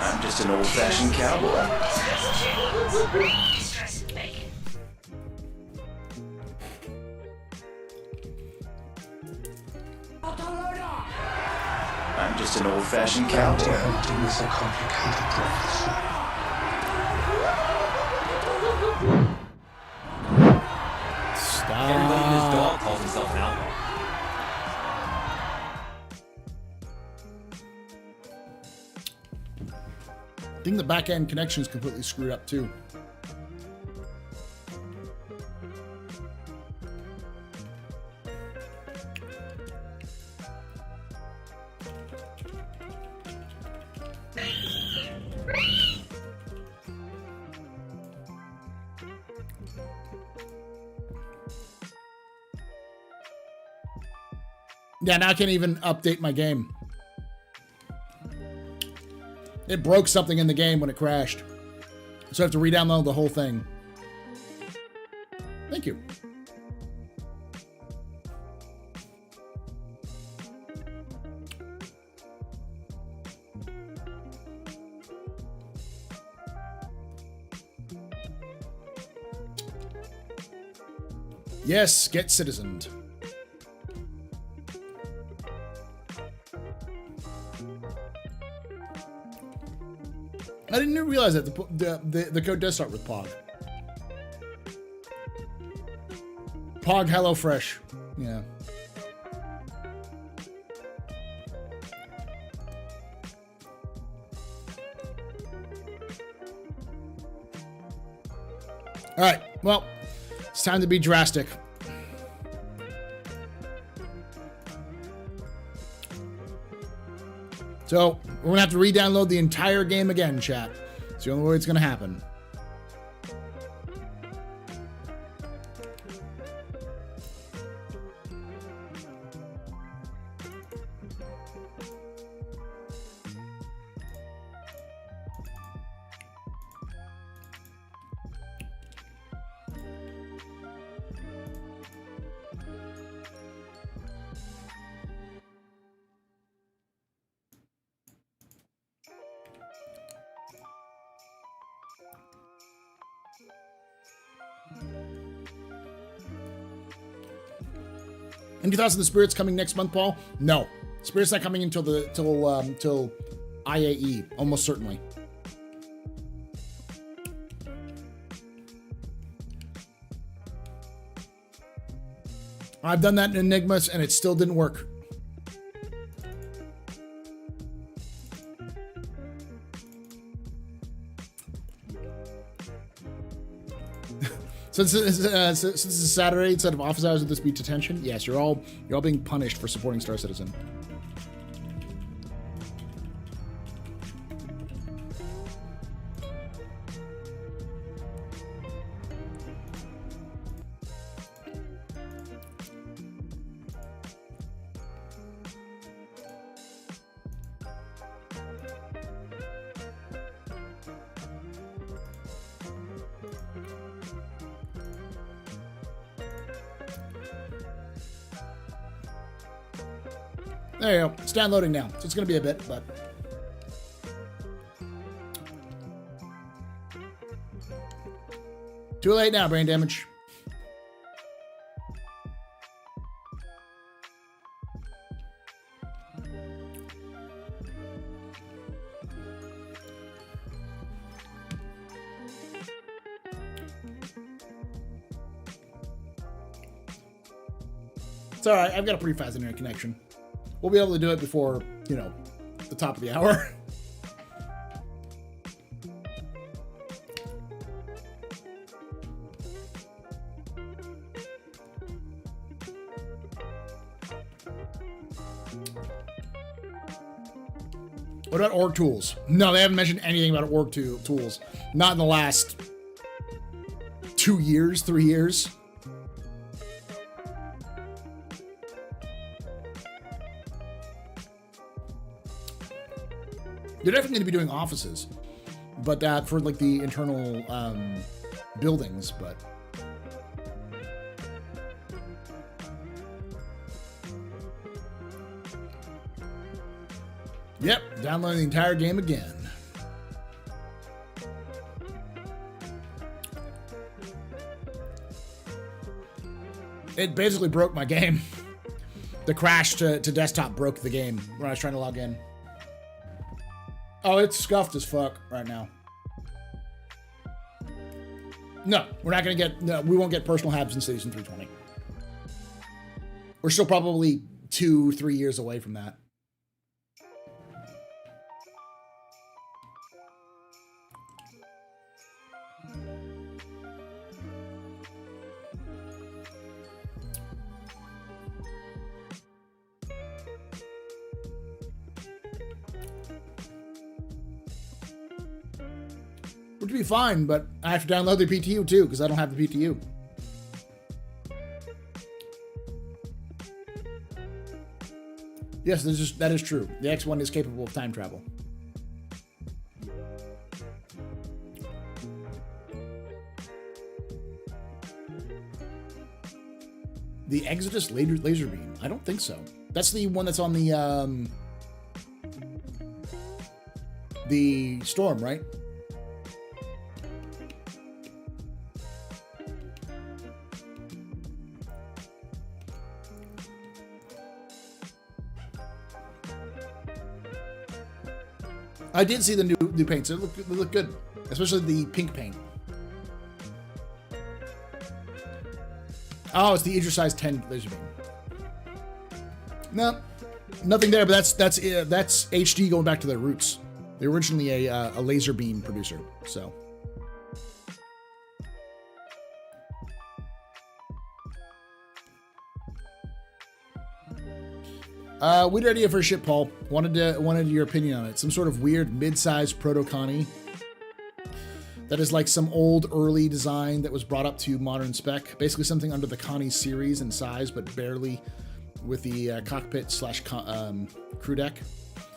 I'm just an old-fashioned cowboy. Distress bacon. I'm just an old-fashioned cowboy. Hunting is a complicated profession. Everybody and his Stop. dog calls himself an outlaw. I think the back end connection is completely screwed up too. Yeah, now I can't even update my game. It broke something in the game when it crashed. So I have to re-download the whole thing. Thank you. Yes, get citizened. I didn't realize that the code does start with POG. POG HelloFresh. Yeah. All right. Well, it's time to be drastic. So we're gonna have to re-download the entire game again, chat. It's the only way it's gonna happen. Any thoughts on the Spirits coming next month, Paul? No. Spirits not coming until till IAE, almost certainly. I've done that in Enigmas and it still didn't work. Since this is Saturday instead of office hours, would this be detention? Yes, you're all being punished for supporting Star Citizen. There you go. It's downloading now, so it's going to be a bit, but... Too late now, brain damage. It's alright, I've got a pretty fast internet connection. We'll be able to do it before, you know, the top of the hour. What about org tools? No, they haven't mentioned anything about org tools. Not in the last 2 years, 3 years. They're definitely going to be doing offices, but that for like the internal buildings, but. Yep, downloading the entire game again. It basically broke my game. The crash to desktop broke the game when I was trying to log in. Oh, it's scuffed as fuck right now. No, we're not gonna get, no, we won't get personal habs in Citizen 320. We're still probably 2-3 years away from that. Which would be fine, but I have to download the PTU too, because I don't have the PTU. Yes, that is true. The X1 is capable of time travel. The Exodus laser beam? I don't think so. That's the one that's on the Storm, right? I did see the new paints. It looked good, especially the pink paint. Oh, it's the Idris size 10 laser beam. No, nothing there. But that's HD going back to their roots. They're originally a laser beam producer. So. Weird idea for a ship, Paul. Wanted your opinion on it. Some sort of weird mid-sized proto-Connie that is like some old early design that was brought up to modern spec. Basically something under the Connie series in size, but barely, with the cockpit slash crew deck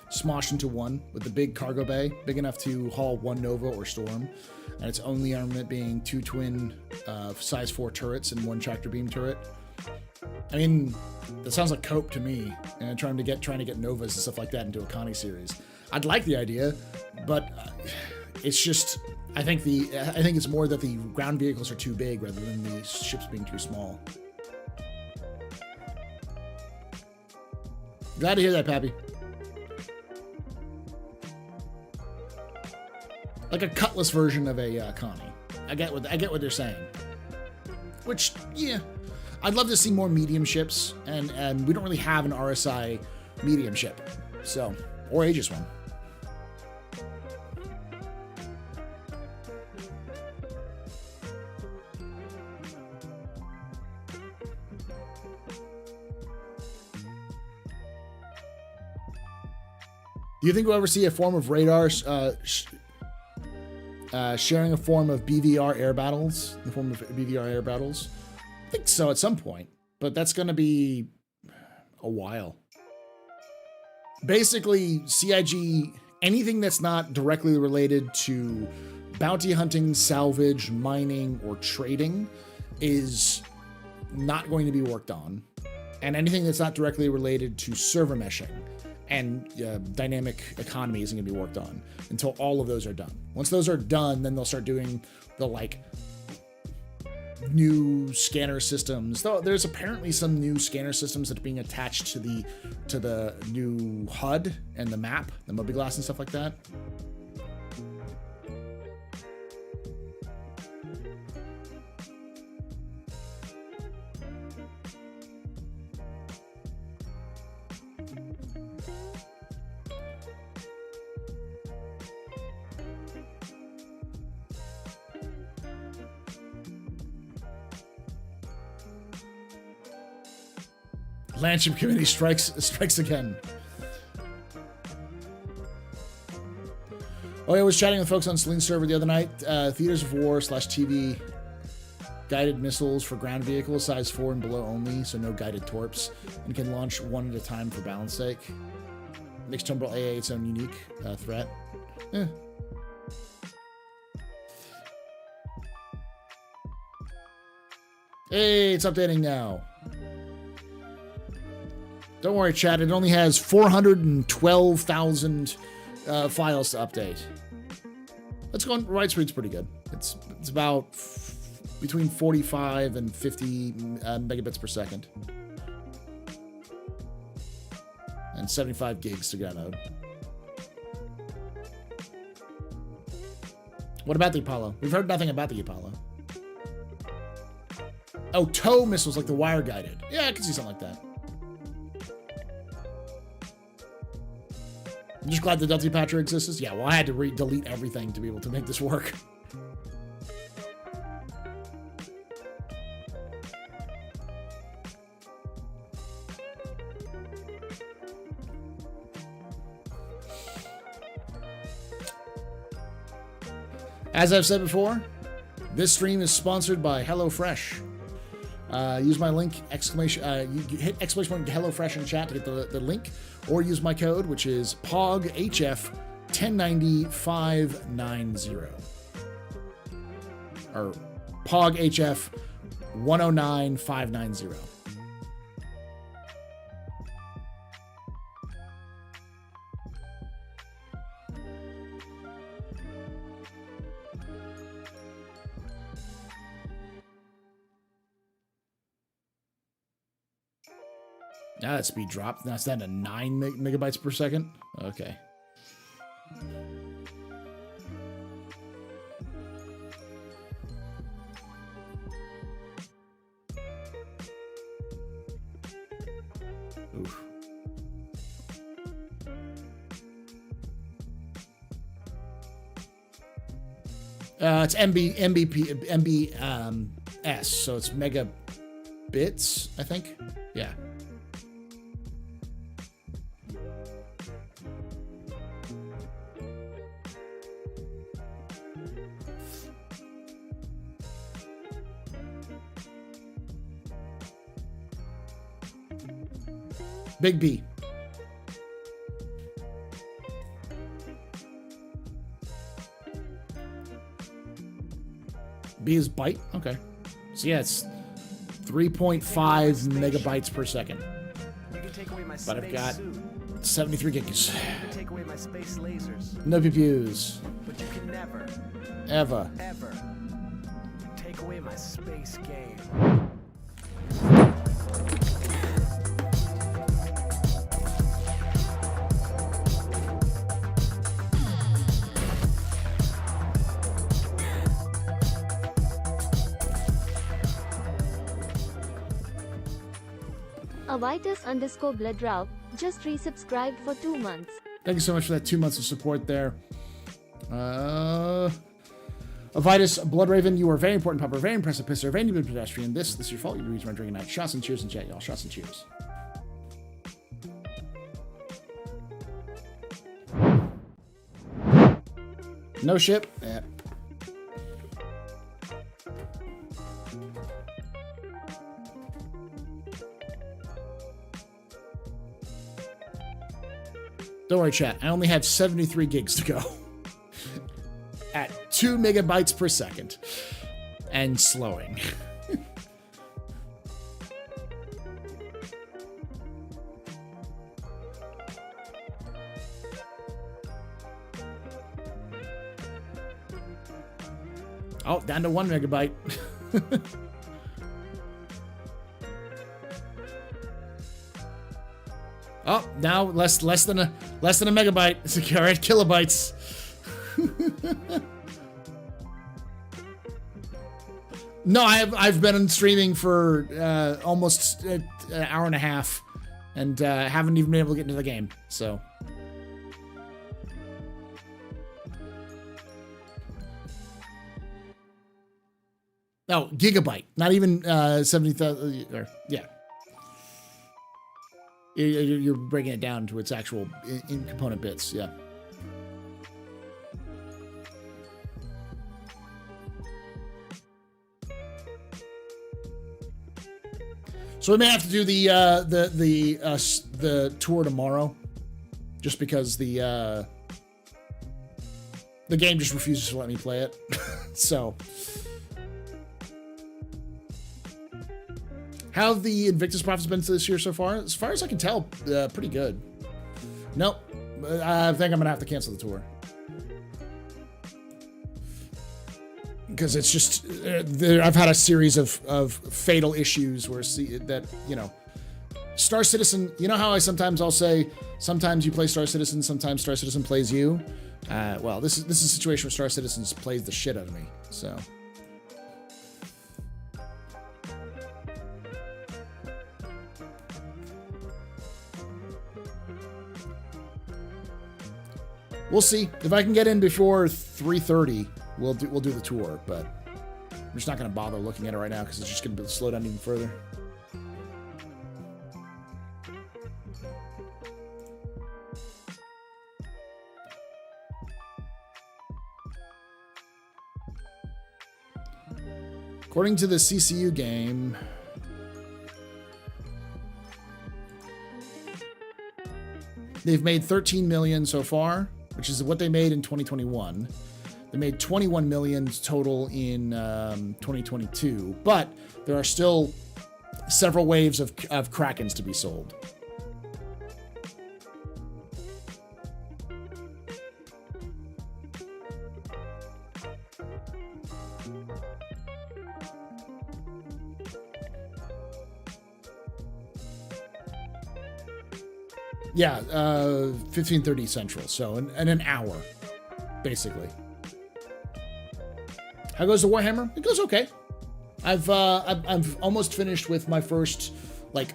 smoshed into one, with the big cargo bay, big enough to haul one Nova or Storm, and its only armament being 2 twin size 4 turrets and 1 tractor beam turret. I mean, that sounds like cope to me, and trying to get Novas and stuff like that into a Connie series. I'd like the idea, but it's just, I think it's more that the ground vehicles are too big rather than the ships being too small. Glad to hear that, Pappy. Like a Cutlass version of a Connie. I get what they're saying. Which, yeah, I'd love to see more medium ships, and we don't really have an RSI medium ship, so, or Aegis one. Do you think we'll ever see a form of radar sharing a form of BVR air battles? The form of BVR air battles? I think so at some point, but that's going to be a while. Basically, CIG, anything that's not directly related to bounty hunting, salvage, mining, or trading is not going to be worked on. And anything that's not directly related to server meshing and dynamic economy isn't going to be worked on until all of those are done. Once those are done, then they'll start doing the like new scanner systems. Though there's apparently some new scanner systems that are being attached to the new HUD and the map, the mobiGlas and stuff like that. Landship committee strikes again. Oh, yeah, I was chatting with folks on Celine's server the other night. Theaters of War / TV guided missiles for ground vehicles, size 4 and below only, so no guided torps, and can launch one at a time for balance sake. Makes Tumble AA its own unique threat. Eh. Hey, it's updating now. Don't worry, chat. It only has 412,000 files to update. Let's go on. Widescreen's pretty good. It's about between 45 and 50 megabits per second, and 75 gigs to download. What about the Apollo? We've heard nothing about the Apollo. Oh, tow missiles like the wire guided. Yeah, I can see something like that. I'm just glad the Delta Patcher exists. Yeah, well, I had to delete everything to be able to make this work. As I've said before, this stream is sponsored by HelloFresh. Use my link, you hit exclamation point HelloFresh in chat to get the link, or use my code, which is POGHF1090-590. Or POGHF109590. Now that speed dropped. Now it's down to 9 megabytes per second. Okay. Oof. It's MBS, so it's megabits, I think. Yeah. Big B. B is byte? Okay. So yeah, it's 3.5 megabytes per second. But I've got 73 gigs. Take away my space lasers. No PPUs. But you can never ever. ever take away my space game. Avitus_Bloodrau just resubscribed for 2 months. Thank you so much for that 2 months of support there. Avitus Bloodraven, you are very important, Pupper, very impressive pisser, very good pedestrian. This is your fault. You're the reason I'm drinking night. Shots and cheers in chat, y'all. Shots and cheers. No ship. Yeah. Don't worry, chat. I only have 73 gigs to go. At 2 megabytes per second. And slowing. Oh, down to 1 megabyte. Oh, now less than a megabyte. It's all right, kilobytes. No, I've been streaming for almost an hour and a half, and haven't even been able to get into the game. So. Oh, gigabyte, not even 70,000. Yeah. You're breaking it down to its actual in component bits, yeah. So we may have to do the tour tomorrow, just because the game just refuses to let me play it. So. How have the Invictus profits been this year so far? As far as I can tell, pretty good. Nope. I think I'm going to have to cancel the tour. Because it's just... I've had a series of fatal issues where, Star Citizen... You know how I'll say, sometimes you play Star Citizen, sometimes Star Citizen plays you? Well, this is a situation where Star Citizen plays the shit out of me, so... We'll see. If I can get in before 3:30, we'll do the tour, but I'm just not going to bother looking at it right now because it's just going to slow down even further. According to the CCU game, they've made 13 million so far, which is what they made in 2021. They made 21 million total in 2022, but there are still several waves of Krakens to be sold. Yeah, 15:30 Central, so in an hour, basically. How goes the Warhammer? It goes okay. I've almost finished with my first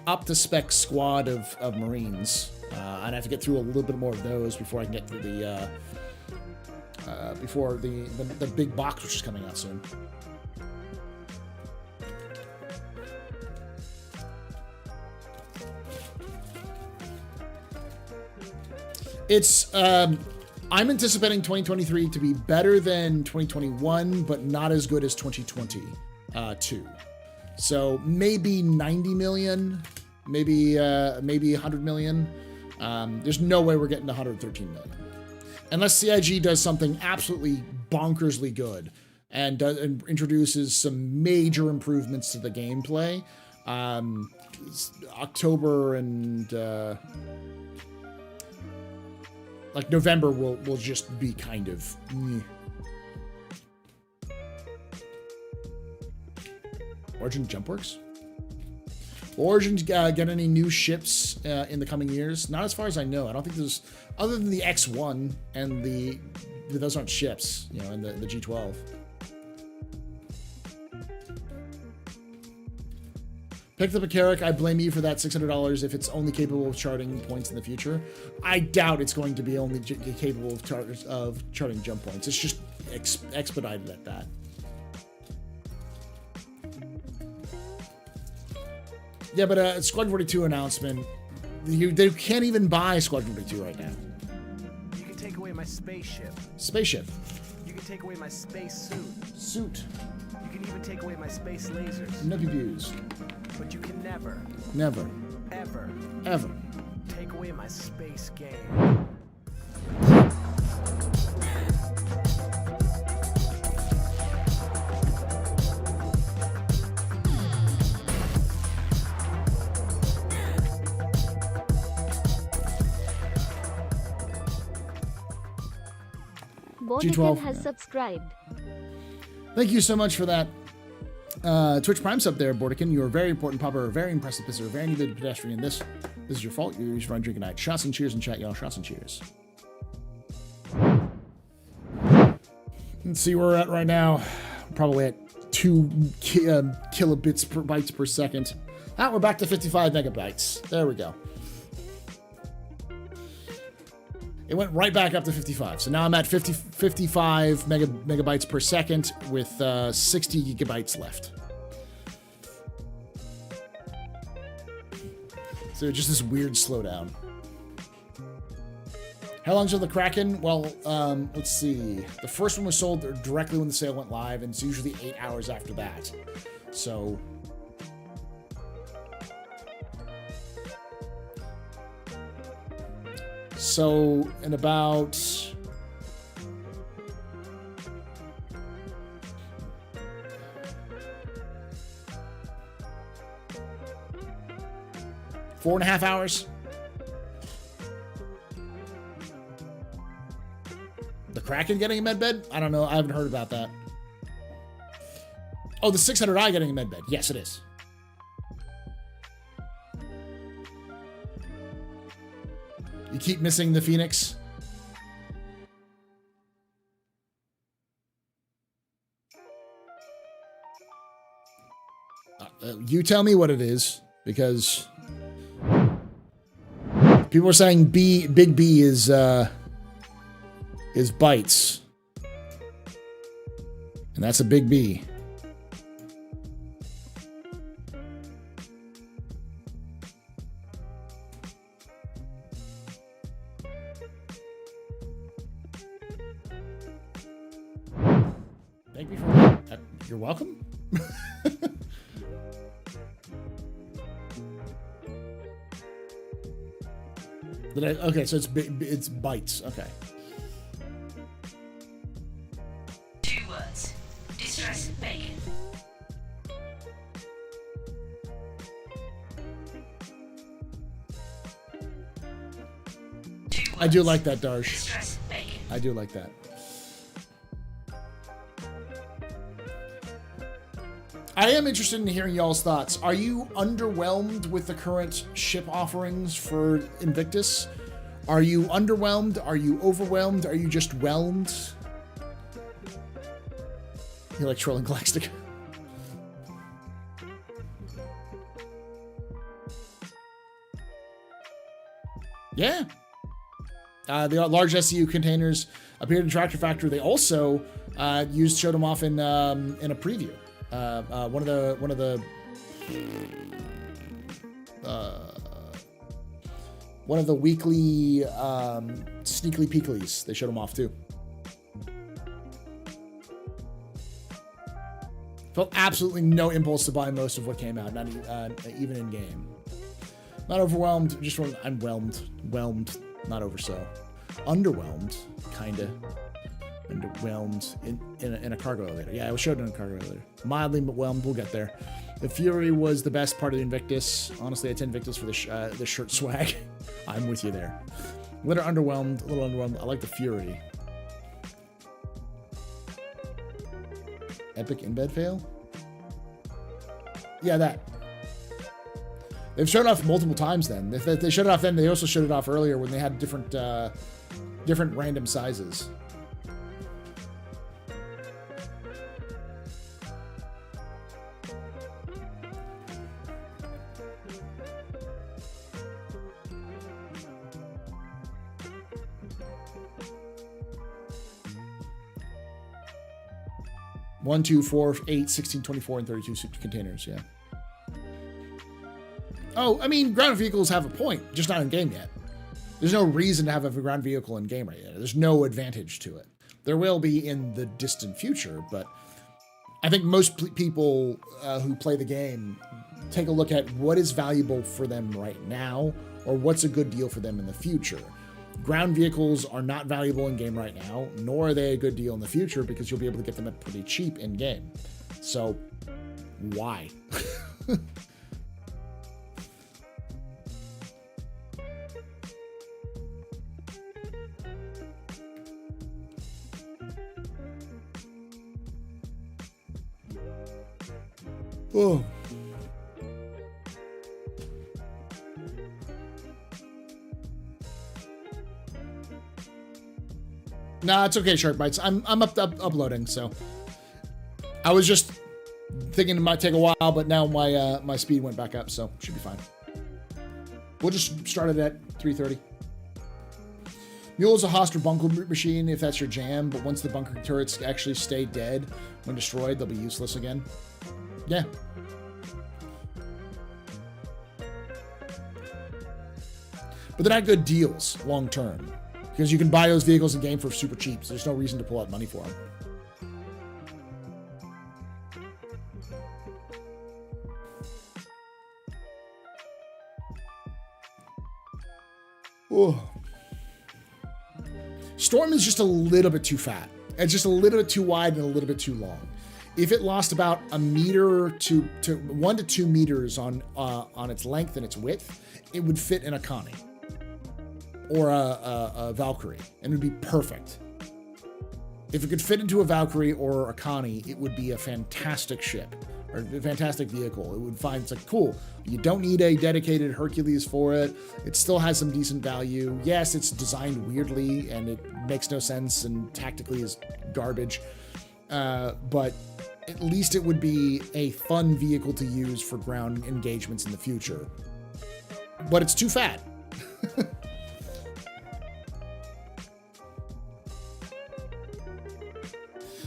up to spec squad of Marines. I'd have to get through a little bit more of those before I can get to the before the big box, which is coming out soon. It's, I'm anticipating 2023 to be better than 2021, but not as good as 2022. So maybe 90 million, maybe 100 million. There's no way we're getting to 113 million. Unless CIG does something absolutely bonkersly good and introduces some major improvements to the gameplay. October and... November will just be kind of... Origin Jumpworks? Will Origin get any new ships in the coming years? Not as far as I know. I don't think there's, other than the X1 and those aren't ships, you know, and the G12. Picked up a Carrack. I blame you for that $600 if it's only capable of charting points in the future. I doubt it's going to be only capable of charting jump points. It's just expedited at that. Yeah, but Squadron 42 announcement, they can't even buy Squadron 42 right now. You can take away my spaceship. Spaceship. You can take away my space suit. Suit. You can even take away my space lasers. No abused. But you can never, ever take away my space game. Borderkin has subscribed. Thank you so much for that. Twitch Prime sub there, Borderkin. You're a very important popper, a very impressive pisser, a very needed pedestrian. This is your fault. You should run drinking night. Shots and cheers in chat, y'all. Shots and cheers. Let's see where we're at right now. Probably at 2 kilobits per bytes per second. Ah, we're back to 55 megabytes. There we go. It went right back up to 55. So now I'm at 55 megabytes per second with 60 gigabytes left. So just this weird slowdown. How long until the Kraken? Well, let's see. The first one was sold directly when the sale went live, and it's usually 8 hours after that. So... in about 4.5 hours. The Kraken getting a med bed? I don't know. I haven't heard about that. Oh, the 600i getting a med bed. Yes, it is. You keep missing the Phoenix. You tell me what it is, because people are saying Big B is bytes, and that's a big B. Thank you for that. You're welcome. Okay, so it's bytes. Okay. 2 words. Distress bacon. I do like that, Darsh. Distress bacon. I do like that. I am interested in hearing y'all's thoughts. Are you underwhelmed with the current ship offerings for Invictus? Are you underwhelmed? Are you overwhelmed? Are you just whelmed? You like trolling Galactic? Yeah. The large SCU containers appeared in Tractor Factory. They also showed them off in a preview. One of the weekly sneakly peeklies. They showed them off too. Felt absolutely no impulse to buy most of what came out, not even in game. Not overwhelmed, just I'm whelmed, not over so. Underwhelmed, kinda. Underwhelmed in a cargo elevator. Yeah, I was showed in a cargo elevator. Mildly whelmed, we'll get there. The Fury was the best part of the Invictus. Honestly, it's Invictus for the shirt swag. I'm with you there. A little underwhelmed. I like the Fury. Epic in-bed fail? Yeah, that. They've shown it off multiple times then. If they showed it off then, they also showed it off earlier when they had different different random sizes. One, 2, 4, 8, 16, 24, and 32 containers, yeah. Oh, I mean, ground vehicles have a point, just not in game yet. There's no reason to have a ground vehicle in game right yet. There's no advantage to it. There will be in the distant future, but I think most people who play the game take a look at what is valuable for them right now, or what's a good deal for them in the future. Ground vehicles are not valuable in game right now, nor are they a good deal in the future because you'll be able to get them at pretty cheap in game. So, why? Oh. Nah, it's okay, Shark Bites. I'm uploading, so I was just thinking it might take a while, but now my speed went back up, so should be fine. We'll just start it at 3:30. Mule is a hostile bunker machine if that's your jam, but once the bunker turrets actually stay dead when destroyed, they'll be useless again. Yeah. But they're not good deals long term. Because you can buy those vehicles in game for super cheap, so there's no reason to pull out money for them. Oh. Storm is just a little bit too fat. It's just a little bit too wide and a little bit too long. If it lost about a meter to 1 to 2 meters on its length and its width, it would fit in a Connie. Or a Valkyrie, and it would be perfect. If it could fit into a Valkyrie or a Connie, it would be a fantastic ship, or a fantastic vehicle. It would find, it's like, cool, you don't need a dedicated Hercules for it. It still has some decent value. Yes, it's designed weirdly, and it makes no sense, and tactically is garbage. But at least it would be a fun vehicle to use for ground engagements in the future. But it's too fat.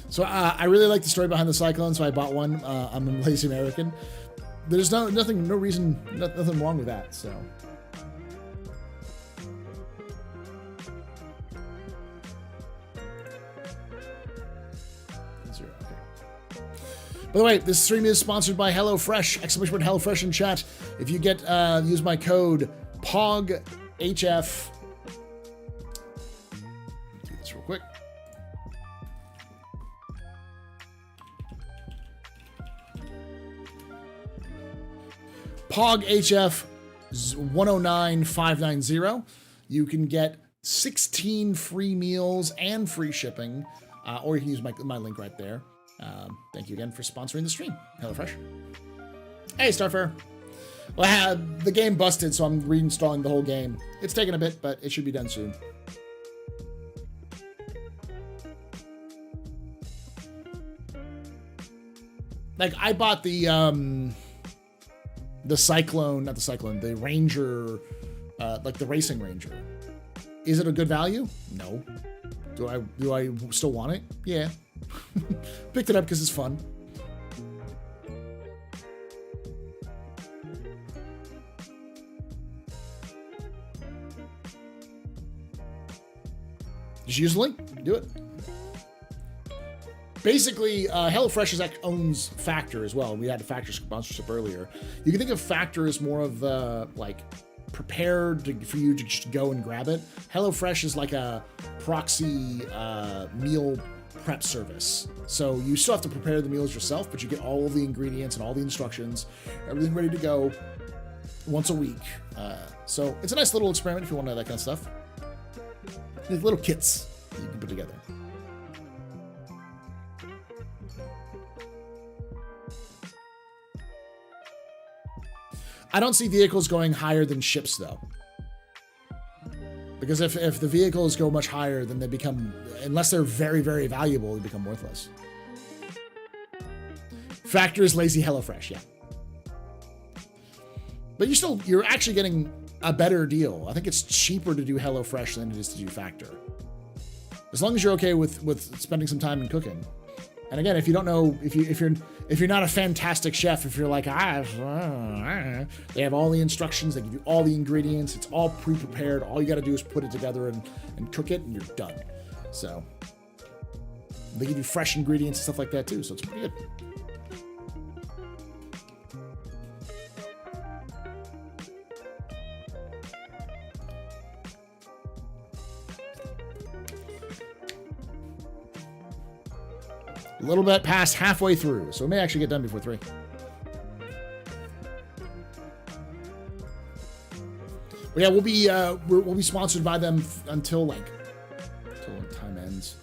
So I really like the story behind the Cyclone, so I bought one. I'm a lazy American. There's nothing wrong with that. So. Okay. By the way, this stream is sponsored by HelloFresh. Exclamation word HelloFresh in chat. If you get use my code POGHF. Do this real quick. POGHF 109590. You can get 16 free meals and free shipping, or you can use my link right there. Thank you again for sponsoring the stream. HelloFresh. Hey, Starfare. Well, the game busted, so I'm reinstalling the whole game. It's taking a bit, but it should be done soon. Like, I bought the Cyclone, not the Cyclone, the Ranger, like the Racing Ranger. Is it a good value? No. Do I still want it? Yeah. Picked it up because it's fun. Just use the link. Do it. Basically, HelloFresh owns Factor as well. We had a Factor sponsorship earlier. You can think of Factor as more of the, like, prepared for you to just go and grab it. HelloFresh is like a proxy meal prep service. So you still have to prepare the meals yourself, but you get all of the ingredients and all the instructions, everything ready to go once a week. So it's a nice little experiment if you want to know that kind of stuff. There's little kits that you can put together. I don't see vehicles going higher than ships, though. Because if the vehicles go much higher, then they become, unless they're very, very valuable, they become worthless. Factor is lazy HelloFresh, yeah. But you're actually getting a better deal. I think it's cheaper to do HelloFresh than it is to do Factor. As long as you're okay with spending some time in cooking. And again, if you don't know, if you're not a fantastic chef, if you're like, they have all the instructions, they give you all the ingredients, it's all pre-prepared. All you got to do is put it together and cook it, and you're done. So they give you fresh ingredients and stuff like that too. So it's pretty good. A little bit past halfway through, so we may actually get done before 3. But yeah, we'll be sponsored by them until time ends,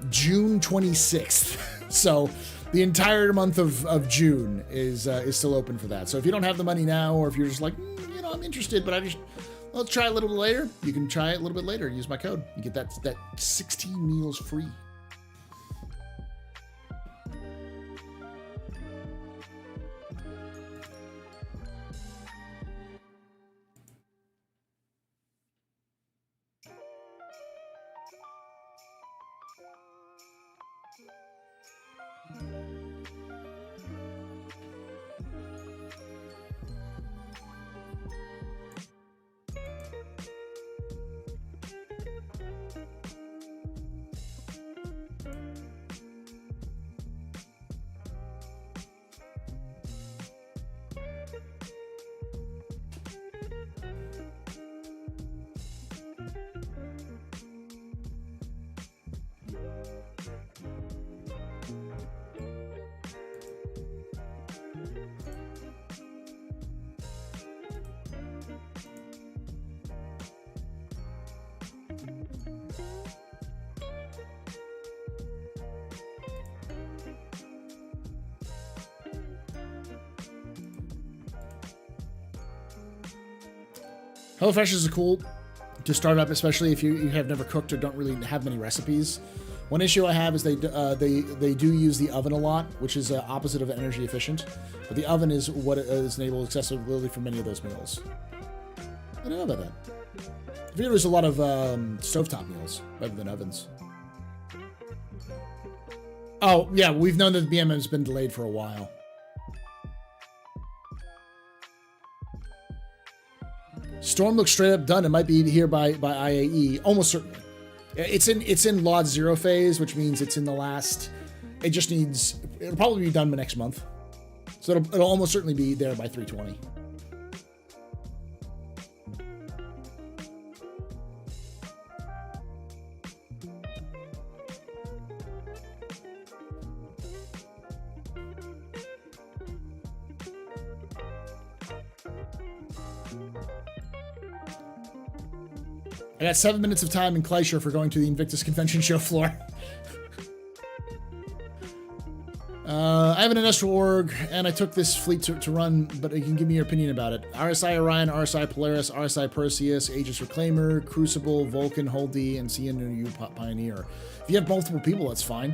June 26th. So the entire month of June is still open for that. So if you don't have the money now, or if you're just like, I'm interested, but I'll try a little bit later. You can try it a little bit later. Use my code. You get that 16 meals free. HelloFresh is cool to start up, especially if you have never cooked or don't really have many recipes. One issue I have is they do use the oven a lot, which is opposite of energy efficient. But the oven is what is enabled accessibility for many of those meals. I don't know about that. I figure there's a lot of stovetop meals rather than ovens. Oh, yeah, we've known that the BM has been delayed for a while. Storm looks straight up done. It might be here by IAE, almost certainly. It's in Lot 0 phase, which means it's in the last. It'll probably be done by next month, so it'll almost certainly be there by 320. I got 7 minutes of time in Kleischer for going to the Invictus convention show floor. I have an industrial org, and I took this fleet to run, but you can give me your opinion about it. RSI Orion, RSI Polaris, RSI Perseus, Aegis Reclaimer, Crucible, Vulcan, Holdy, and CNU Pioneer. If you have multiple people, that's fine.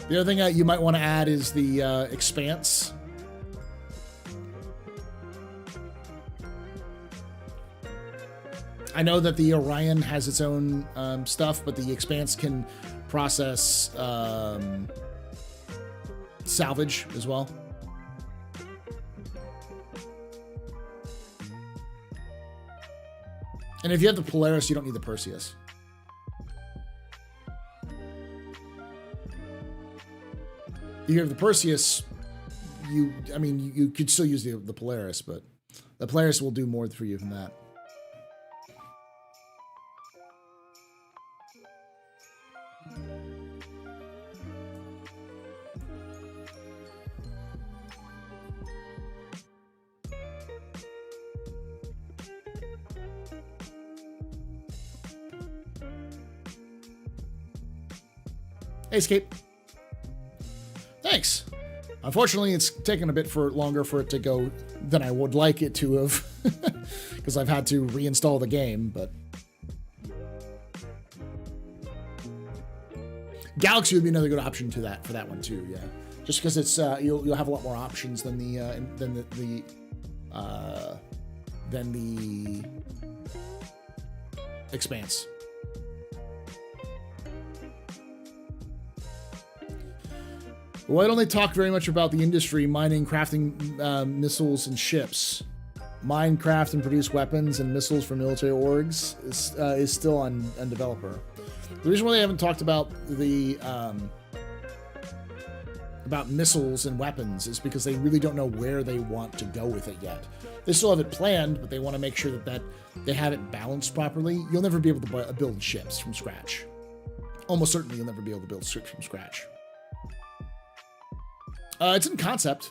The other thing you might want to add is the Expanse. I know that the Orion has its own stuff, but the Expanse can process salvage as well. And if you have the Polaris, you don't need the Perseus. If you have the Perseus, you could still use the Polaris, but the Polaris will do more for you than that. Hey, Escape. Thanks. Unfortunately, it's taken a bit longer for it to go than I would like it to have, because I've had to reinstall the game, but Galaxy would be another good option for that one too, yeah. Just because it's you'll have a lot more options than the Expanse. Well, I don't talk very much about the industry mining, crafting missiles and ships. Mine, craft, and produce weapons and missiles for military orgs is still on developer. The reason why they haven't talked about the about missiles and weapons is because they really don't know where they want to go with it yet. They still have it planned, but they want to make sure that they have it balanced properly. You'll never be able to build ships from scratch. Almost certainly you'll never be able to build ships from scratch. It's in concept.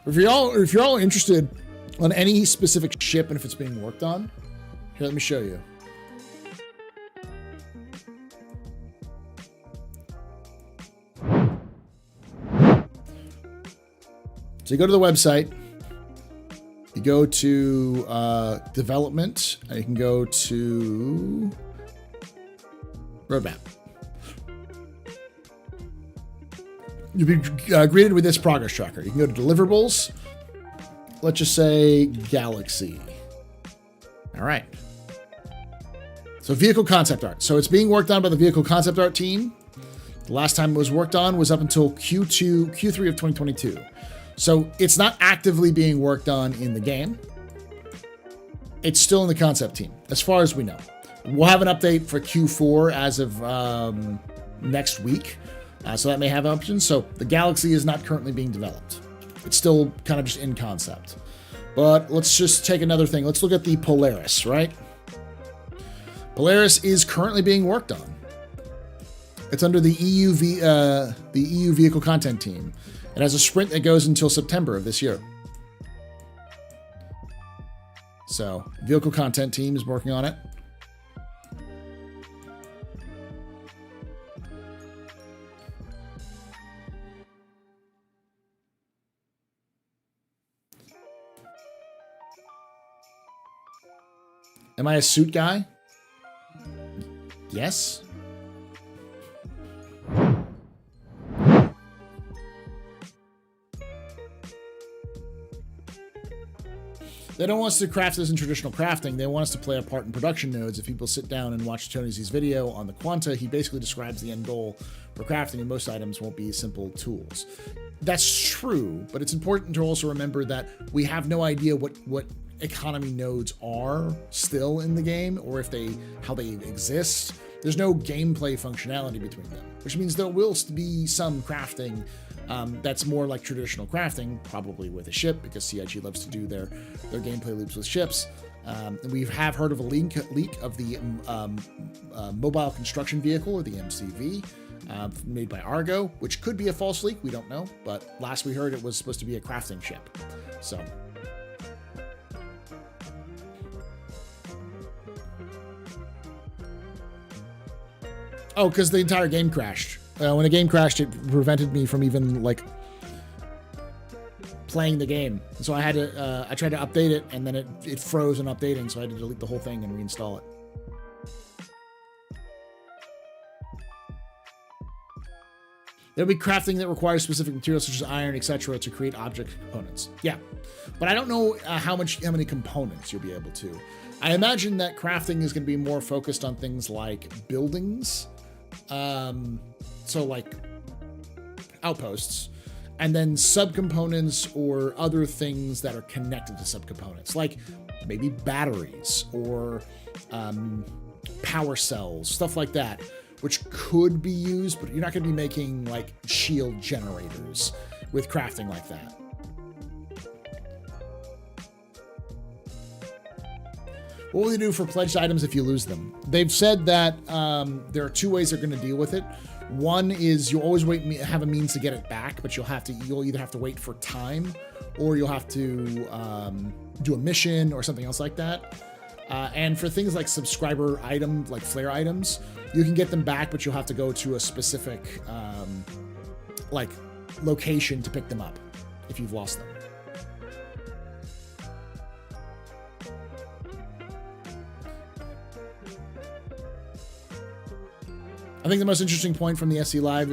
If you're all interested on any specific ship and if it's being worked on, here, let me show you. So you go to the website, you go to development, and you can go to roadmap. You'll be greeted with this progress tracker. You can go to deliverables. Let's just say Galaxy. All right. So vehicle concept art. So it's being worked on by the vehicle concept art team. The last time it was worked on was up until Q3 of 2022. So it's not actively being worked on in the game. It's still in the concept team, as far as we know. We'll have an update for Q4 as of next week. So that may have options. So the Galaxy is not currently being developed. It's still kind of just in concept. But let's just take another thing. Let's look at the Polaris, right? Polaris is currently being worked on. It's under the EU vehicle content team. It has a sprint that goes until September of this year. So, vehicle content team is working on it. Am I a suit guy? Yes. They don't want us to craft this in traditional crafting. They want us to play a part in production nodes. If people sit down and watch Tony Z's video on the Quanta, he basically describes the end goal for crafting, and most items won't be simple tools. That's true, but it's important to also remember that we have no idea what economy nodes are still in the game, or how they exist. There's no gameplay functionality between them, which means there will be some crafting that's more like traditional crafting, probably with a ship, because CIG loves to do their gameplay loops with ships. And we have heard of a leak of the mobile construction vehicle, or the MCV, made by Argo, which could be a false leak. We don't know, but last we heard it was supposed to be a crafting ship. So. Oh, because the entire game crashed. When the game crashed, it prevented me from even playing the game. And so I had to. I tried to update it, and then it froze in updating. So I had to delete the whole thing and reinstall it. There'll be crafting that requires specific materials such as iron, etc., to create object components. Yeah, but I don't know how many components you'll be able to. I imagine that crafting is going to be more focused on things like buildings. So like outposts, and then subcomponents or other things that are connected to subcomponents, like maybe batteries or power cells, stuff like that, which could be used, but you're not going to be making like shield generators with crafting like that. What will they do for pledged items if you lose them? They've said that there are two ways they're going to deal with it. One is you'll always have a means to get it back, but you'll either have to wait for time, or you'll have to do a mission or something else like that. And for things like subscriber items, like flare items, you can get them back, but you'll have to go to a specific location to pick them up if you've lost them. I think the most interesting point from the SC Live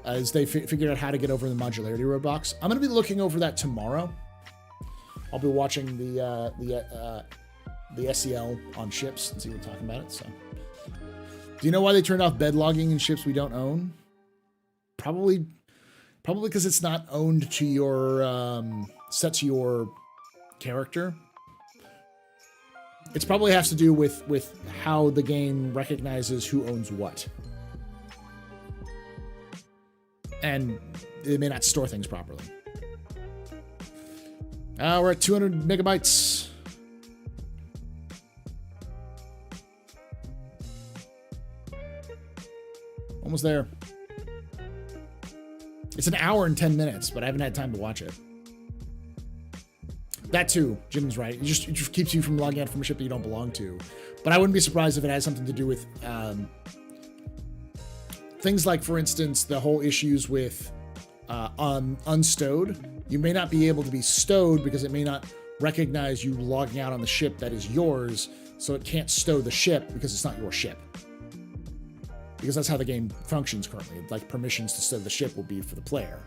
is they figured out how to get over the modularity roadblocks. I'm going to be looking over that tomorrow. I'll be watching the SCL on ships and see what we're talking about it. So, do you know why they turned off bed logging in ships we don't own? Probably because it's not owned to your set to your character. It's probably has to do with how the game recognizes who owns what. And it may not store things properly. We're at 200 megabytes. Almost there. It's an hour and 10 minutes, but I haven't had time to watch it. That too, Jim's right. It just keeps you from logging out from a ship that you don't belong to. But I wouldn't be surprised if it has something to do with things like, for instance, the whole issues with unstowed. You may not be able to be stowed because it may not recognize you logging out on the ship that is yours, so it can't stow the ship because it's not your ship. Because that's how the game functions currently. Like, permissions to stow the ship will be for the player.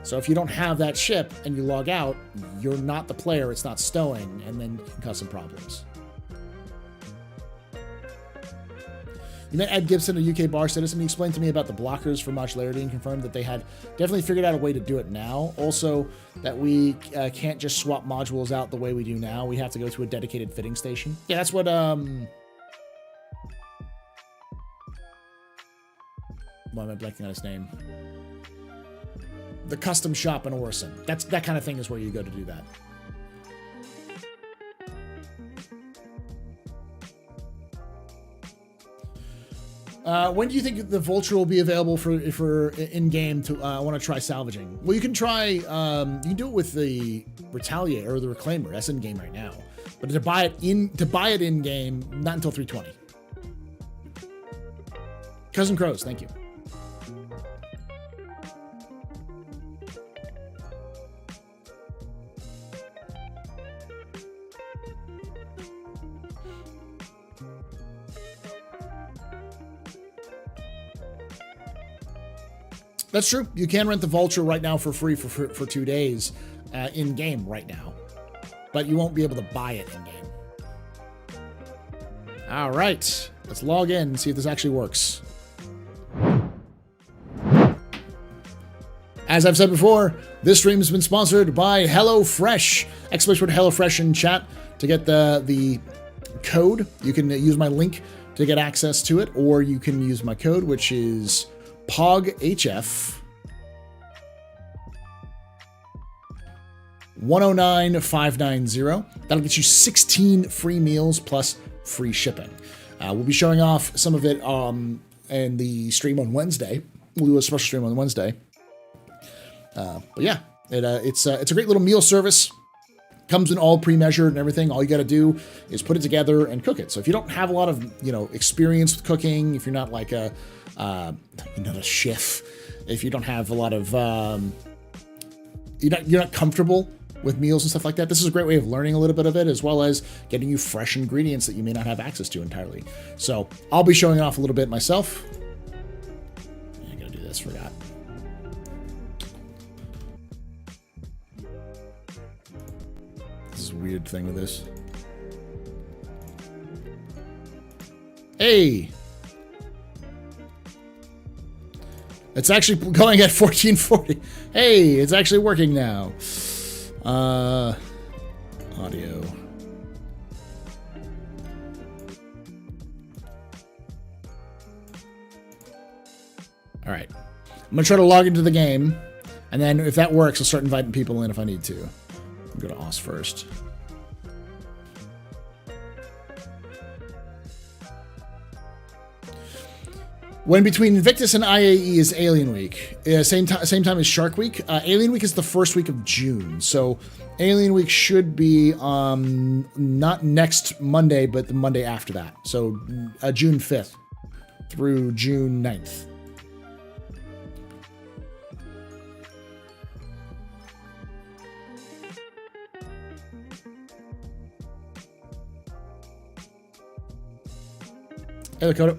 So if you don't have that ship and you log out, you're not the player, it's not stowing, and then it can cause some problems. You met Ed Gibson, a UK bar citizen. He explained to me about the blockers for modularity and confirmed that they had definitely figured out a way to do it now. Also, that we can't just swap modules out the way we do now. We have to go to a dedicated fitting station. Yeah, that's what... Why am I blanking on his name? The custom shop in Orison. That kind of thing is where you go to do that. When do you think the Vulture will be available for in game to want to try salvaging? Well, you can try. You can do it with the Retaliator or the Reclaimer. That's in game right now. But to buy it in game, not until 320. Cousin Crows, thank you. That's true. You can rent the Vulture right now for free for 2 days in game right now, but you won't be able to buy it in game. All right, let's log in and see if this actually works. As I've said before, this stream has been sponsored by HelloFresh. Exclamation word HelloFresh in chat to get the code. You can use my link to get access to it, or you can use my code, which is POGHF 109590. That'll get you 16 free meals plus free shipping. We'll be showing off some of it in the stream on Wednesday. We'll do a special stream on Wednesday. But yeah, it's a great little meal service. Comes in all pre-measured and everything. All you got to do is put it together and cook it. So if you don't have a lot of experience with cooking, if you're not like a chef, if you don't have a lot of you're not comfortable with meals and stuff like that, this is a great way of learning a little bit of it, as well as getting you fresh ingredients that you may not have access to entirely. So I'll be showing off a little bit myself. I gotta do this. Forgot. This is a weird thing with this. Hey. It's actually going at 1440. Hey, it's actually working now. Audio. All right. I'm going to try to log into the game, and then if that works, I'll start inviting people in if I need to. I'll go to OS first. When between Invictus and IAE is Alien Week. Same time as Shark Week. Alien Week is the first week of June. So Alien Week should be not next Monday, but the Monday after that. So June 5th through June 9th. Hey, Lakota.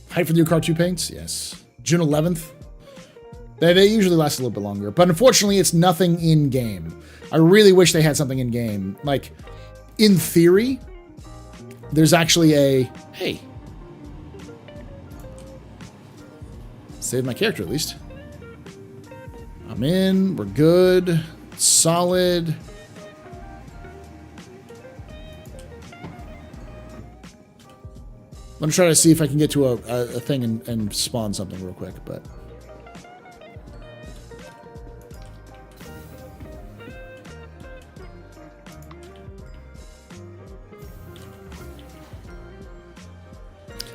Hype for the new car 2 paints? Yes. June 11th. They usually last a little bit longer, but unfortunately, it's nothing in game. I really wish they had something in game. Like, in theory, there's actually a hey. Save my character at least. I'm in. We're good. Solid. I'm gonna try to see if I can get to a thing and spawn something real quick, but.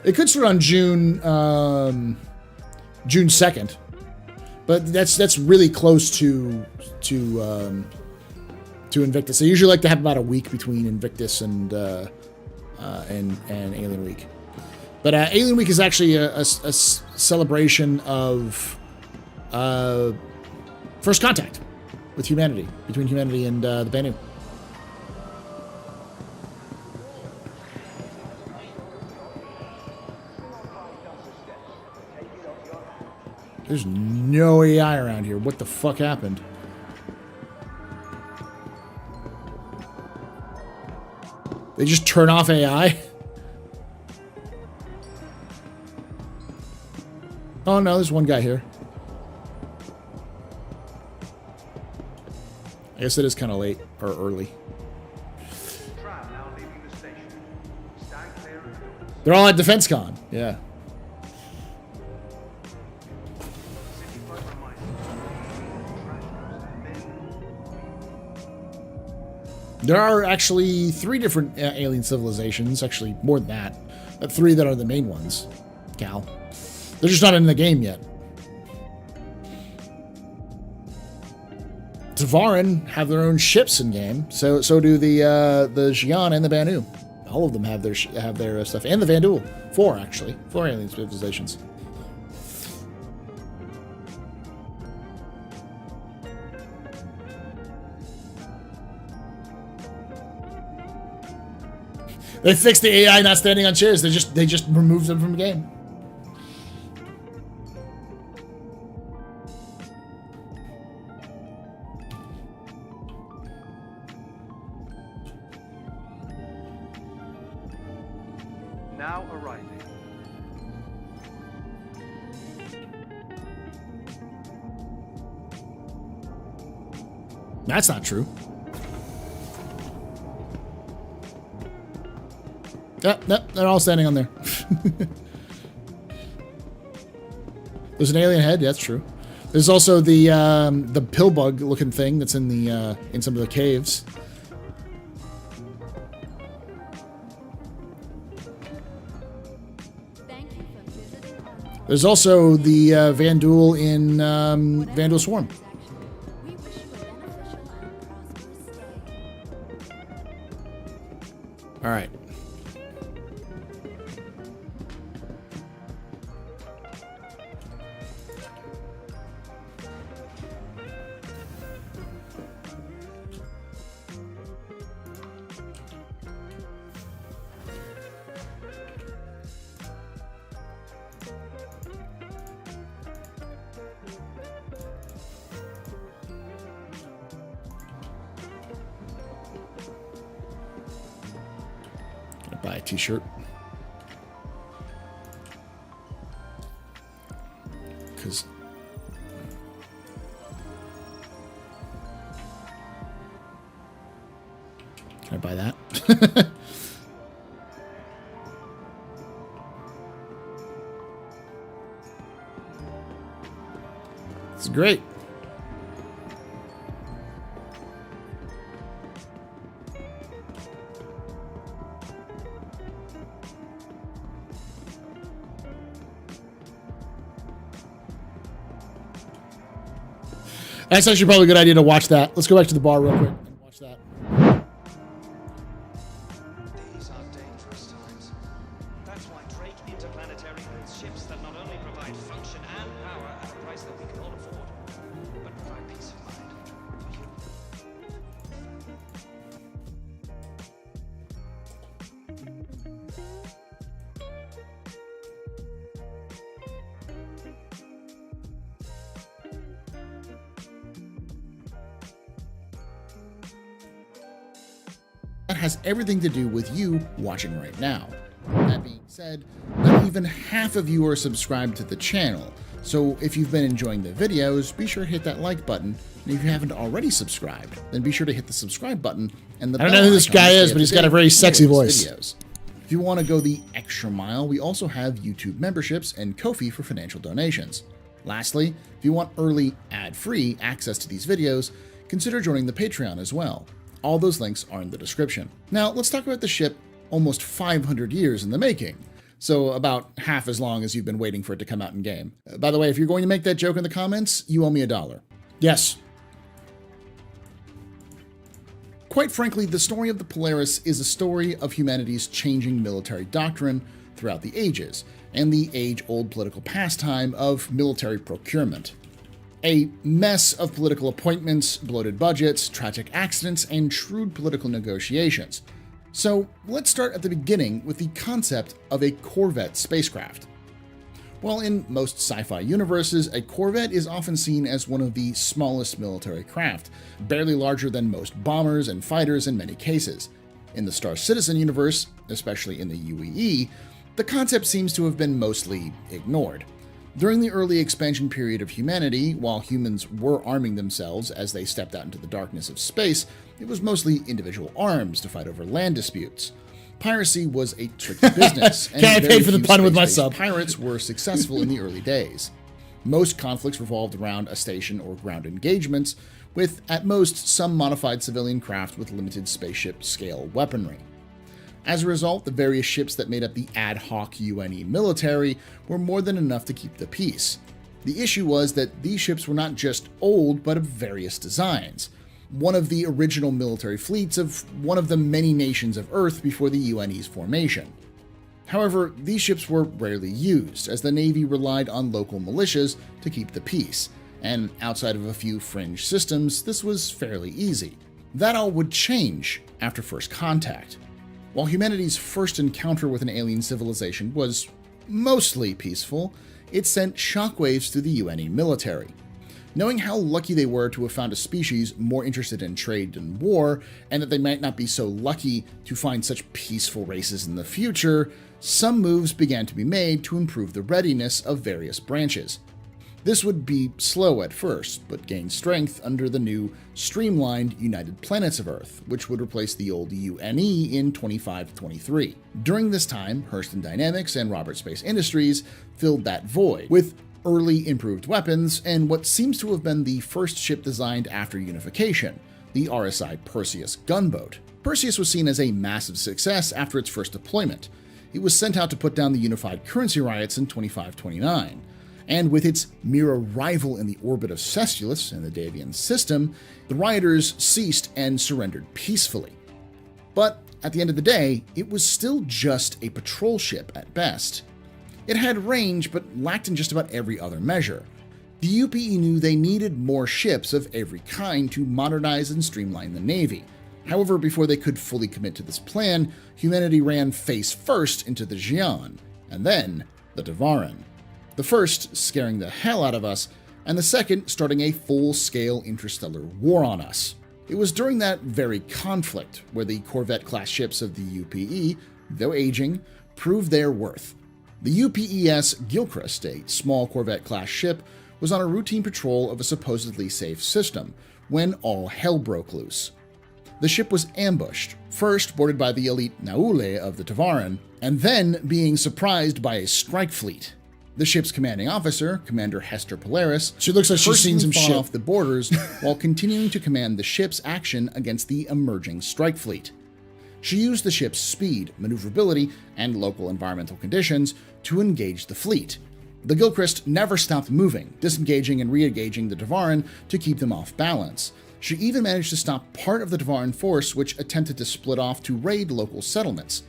It could start on June 2nd, but that's really close to Invictus. I usually like to have about a week between Invictus and Alien Week. But Alien Week is actually a celebration of first contact with humanity, between humanity and the Banu. There's no AI around here. What the fuck happened? They just turn off AI? Oh no, there's one guy here. I guess it is kind of late or early. They're all at DefenseCon. Yeah. There are actually 3 different alien civilizations. Actually, more than that. 3 that are the main ones. Cal. They're just not in the game yet. Tavarin have their own ships in game. So do the Xi'an and the Banu. All of them have their stuff, and the Vandul. 4 actually. 4 alien civilizations. They fixed the AI not standing on chairs. They just removed them from the game. Now arriving. That's not true. Yep, they're all standing on there. There's an alien head. Yeah, that's true. There's also the pill bug looking thing that's in the in some of the caves. There's also the Vandul in Vandul Swarm. All right. Buy a t-shirt. Because can I buy that? It's great. That's actually probably a good idea to watch that. Let's go back to the bar real quick and watch that. These are dangerous times. That's why Drake Interplanetary builds ships that not only provide function and power at a price that we can all afford, but provide peace of mind for you. has everything to do with you watching right now. That being said, not even half of you are subscribed to the channel, so if you've been enjoying the videos, be sure to hit that like button, and if you haven't already subscribed, then be sure to hit the subscribe button and the I don't know who this guy is, but he's got a very sexy voice. Videos. If you want to go the extra mile, we also have YouTube memberships and Ko-fi for financial donations. Lastly, if you want early, ad-free access to these videos, consider joining the Patreon as well. All those links are in the description. Now, let's talk about the ship almost 500 years in the making. So about half as long as you've been waiting for it to come out in game. By the way, if you're going to make that joke in the comments, you owe me $1. Yes. Quite frankly, the story of the Polaris is a story of humanity's changing military doctrine throughout the ages, and the age-old political pastime of military procurement. A mess of political appointments, bloated budgets, tragic accidents, and shrewd political negotiations. So let's start at the beginning with the concept of a corvette spacecraft. Well, in most sci-fi universes, a corvette is often seen as one of the smallest military craft, barely larger than most bombers and fighters in many cases. In the Star Citizen universe, especially in the UEE, the concept seems to have been mostly ignored. During the early expansion period of humanity, while humans were arming themselves as they stepped out into the darkness of space, it was mostly individual arms to fight over land disputes. Piracy was a tricky business, and I paid for the few pun with my space-based sub. pirates were successful in the early days. Most conflicts revolved around a station or ground engagements, with at most some modified civilian craft with limited spaceship-scale weaponry. As a result, the various ships that made up the ad hoc UNE military were more than enough to keep the peace. The issue was that these ships were not just old, but of various designs. One of the original military fleets of one of the many nations of Earth before the UNE's formation. However, these ships were rarely used, as the Navy relied on local militias to keep the peace, and outside of a few fringe systems, this was fairly easy. That all would change after First Contact. While humanity's first encounter with an alien civilization was mostly peaceful, it sent shockwaves through the UNE military. Knowing how lucky they were to have found a species more interested in trade than war, and that they might not be so lucky to find such peaceful races in the future, some moves began to be made to improve the readiness of various branches. This would be slow at first, but gain strength under the new, streamlined United Planets of Earth, which would replace the old UNE in 2523. During this time, Hurston Dynamics and Robert Space Industries filled that void, with early improved weapons and what seems to have been the first ship designed after unification, the RSI Perseus gunboat. Perseus was seen as a massive success after its first deployment. It was sent out to put down the unified currency riots in 2529. And with its mere arrival in the orbit of Cestulus and the Davian system, the rioters ceased and surrendered peacefully. But at the end of the day, it was still just a patrol ship at best. It had range, but lacked in just about every other measure. The UPE knew they needed more ships of every kind to modernize and streamline the Navy. However, before they could fully commit to this plan, humanity ran face first into the Xi'an, and then the Devarin. The first scaring the hell out of us, and the second starting a full-scale interstellar war on us. It was during that very conflict where the Corvette-class ships of the UPE, though aging, proved their worth. The UPES Gilchrist, a small Corvette-class ship, was on a routine patrol of a supposedly safe system when all hell broke loose. The ship was ambushed, first boarded by the elite Naule of the Tevarin, and then being surprised by a strike fleet. The ship's commanding officer, Commander Hester Polaris, She looks like she's seen some fought shit. off the borders while continuing to command the ship's action against the emerging strike fleet. She used the ship's speed, maneuverability, and local environmental conditions to engage the fleet. The Gilchrist never stopped moving, disengaging and re-engaging the Tevarin to keep them off balance. She even managed to stop part of the Tevarin force which attempted to split off to raid local settlements,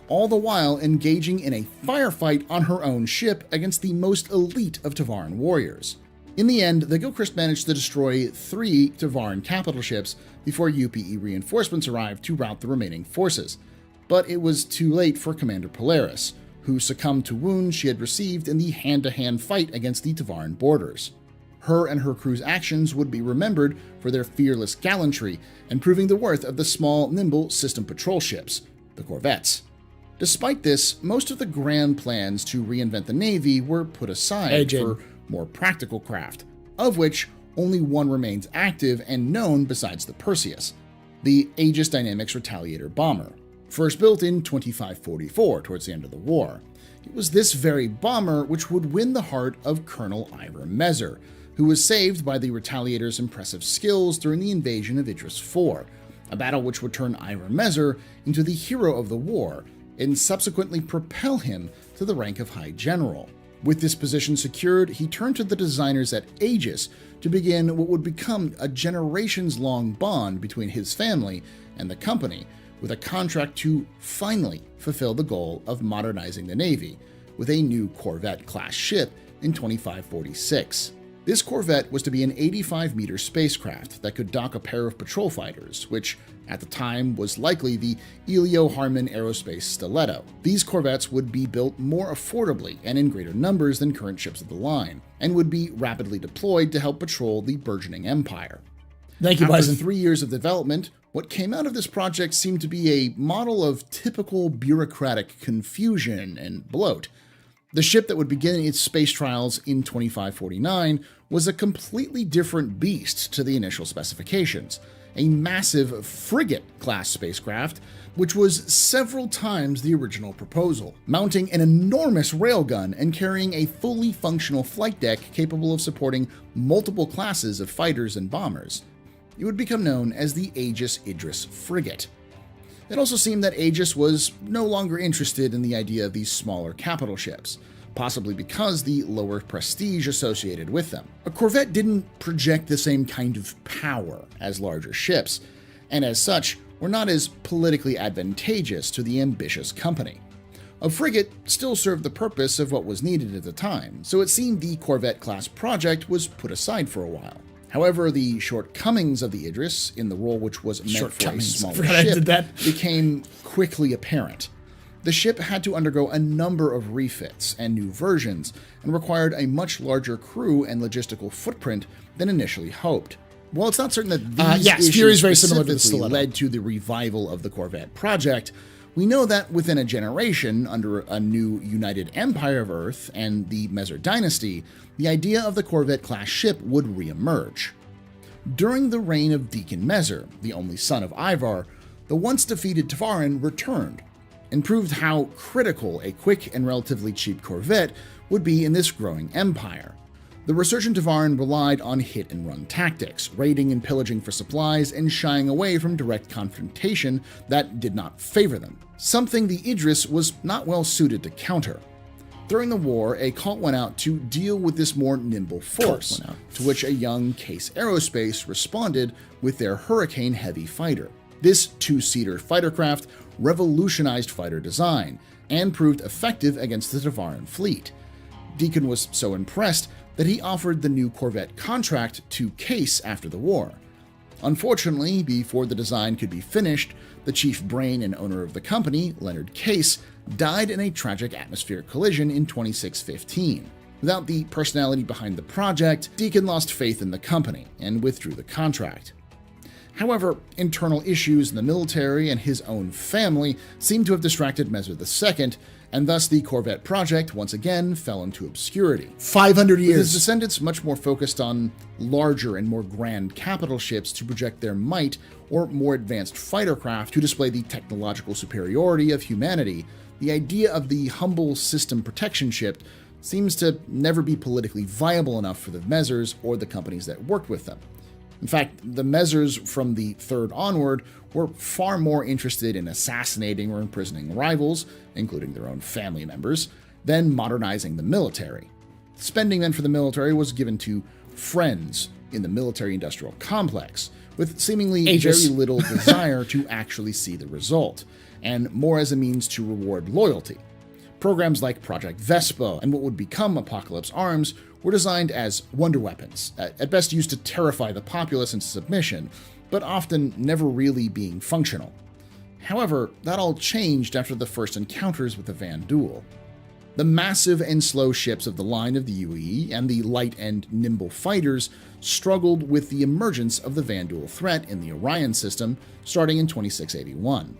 all the while engaging in a firefight on her own ship against the most elite of Tevarin warriors. In the end, the Gilchrist managed to destroy 3 Tevarin capital ships before UPE reinforcements arrived to rout the remaining forces. But it was too late for Commander Polaris, who succumbed to wounds she had received in the hand-to-hand fight against the Tevarin boarders. Her and her crew's actions would be remembered for their fearless gallantry and proving the worth of the small, nimble system patrol ships, the corvettes. Despite this, most of the grand plans to reinvent the Navy were put aside for more practical craft, of which only one remains active and known besides the Perseus, the Aegis Dynamics Retaliator bomber, first built in 2544 towards the end of the war. It was this very bomber which would win the heart of Colonel Ira Mezer, who was saved by the Retaliator's impressive skills during the invasion of Idris IV, a battle which would turn Ira Mezer into the hero of the war and subsequently propel him to the rank of High General. With this position secured, he turned to the designers at Aegis to begin what would become a generations-long bond between his family and the company, with a contract to finally fulfill the goal of modernizing the Navy with a new Corvette-class ship in 2546. This Corvette was to be an 85-meter spacecraft that could dock a pair of patrol fighters, which at the time was likely the Elio Harmon Aerospace Stiletto. These Corvettes would be built more affordably and in greater numbers than current ships of the line, and would be rapidly deployed to help patrol the burgeoning empire. Thank you, After Bison. 3 years of development, what came out of this project seemed to be a model of typical bureaucratic confusion and bloat. The ship that would begin its space trials in 2549 was a completely different beast to the initial specifications, a massive frigate-class spacecraft, which was several times the original proposal, mounting an enormous railgun and carrying a fully functional flight deck capable of supporting multiple classes of fighters and bombers. It would become known as the Aegis Idris frigate. It also seemed that Aegis was no longer interested in the idea of these smaller capital ships, possibly because the lower prestige associated with them. A Corvette didn't project the same kind of power as larger ships, and as such, were not as politically advantageous to the ambitious company. A frigate still served the purpose of what was needed at the time, so it seemed the Corvette-class project was put aside for a while. However, the shortcomings of the Idris, in the role which was meant for a smaller ship, became quickly apparent. The ship had to undergo a number of refits and new versions, and required a much larger crew and logistical footprint than initially hoped. While it's not certain that these issues very similar to the specifically Stiletto. led to the revival of the Corvette project, we know that within a generation, under a new United Empire of Earth and the Mezer Dynasty, the idea of the Corvette-class ship would reemerge. During the reign of Deacon Mezer, the only son of Ivar, the once-defeated Tavaran returned, and proved how critical a quick and relatively cheap Corvette would be in this growing empire. The resurgent Tavaran relied on hit-and-run tactics, raiding and pillaging for supplies and shying away from direct confrontation that did not favor them, something the Idris was not well suited to counter. During the war, a call went out to deal with this more nimble force, to which a young Case Aerospace responded with their Hurricane Heavy fighter. This two-seater fighter craft revolutionized fighter design and proved effective against the Tavaran fleet. Deacon was so impressed that he offered the new Corvette contract to Case after the war. Unfortunately, before the design could be finished, the chief brain and owner of the company, Leonard Case, died in a tragic atmospheric collision in 2615. Without the personality behind the project, Deacon lost faith in the company and withdrew the contract. However, internal issues in the military and his own family seem to have distracted Mezer II, and thus the Corvette project once again fell into obscurity. 500 years. With his descendants much more focused on larger and more grand capital ships to project their might, or more advanced fighter craft to display the technological superiority of humanity, the idea of the humble system protection ship seems to never be politically viable enough for the Mezers or the companies that worked with them. In fact, the Mezers from the third onward were far more interested in assassinating or imprisoning rivals, including their own family members, than modernizing the military. Spending then for the military was given to friends in the military-industrial complex, with seemingly very little desire to actually see the result, and more as a means to reward loyalty. Programs like Project Vespa and what would become Apocalypse Arms were designed as wonder weapons, at best used to terrify the populace into submission, but often never really being functional. However, that all changed after the first encounters with the Van Duel. The massive and slow ships of the line of the UE and the light and nimble fighters struggled with the emergence of the Vanduul threat in the Orion system starting in 2681.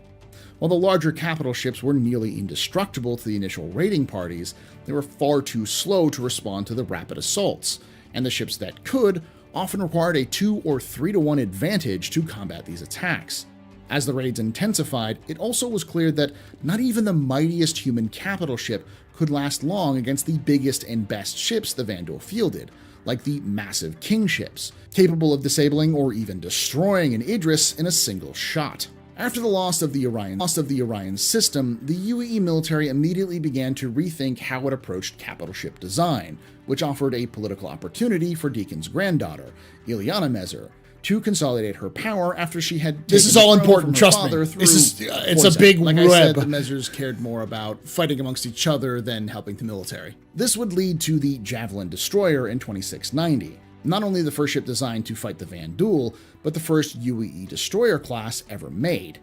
While the larger capital ships were nearly indestructible to the initial raiding parties, they were far too slow to respond to the rapid assaults, and the ships that could often required a 2 or 3 to 1 advantage to combat these attacks. As the raids intensified, it also was clear that not even the mightiest human capital ship could last long against the biggest and best ships the Vanduul fielded, like the massive king ships, capable of disabling or even destroying an Idris in a single shot. After the loss of the Orion system, the UE military immediately began to rethink how it approached capital ship design, which offered a political opportunity for Deacon's granddaughter, Ileana Mezer, to consolidate her power after she had This is all important, trust me. It's a big like web. I said, the Mezers cared more about fighting amongst each other than helping the military. This would lead to the Javelin destroyer in 2690. Not only the first ship designed to fight the Vanduul, but the first UE destroyer class ever made.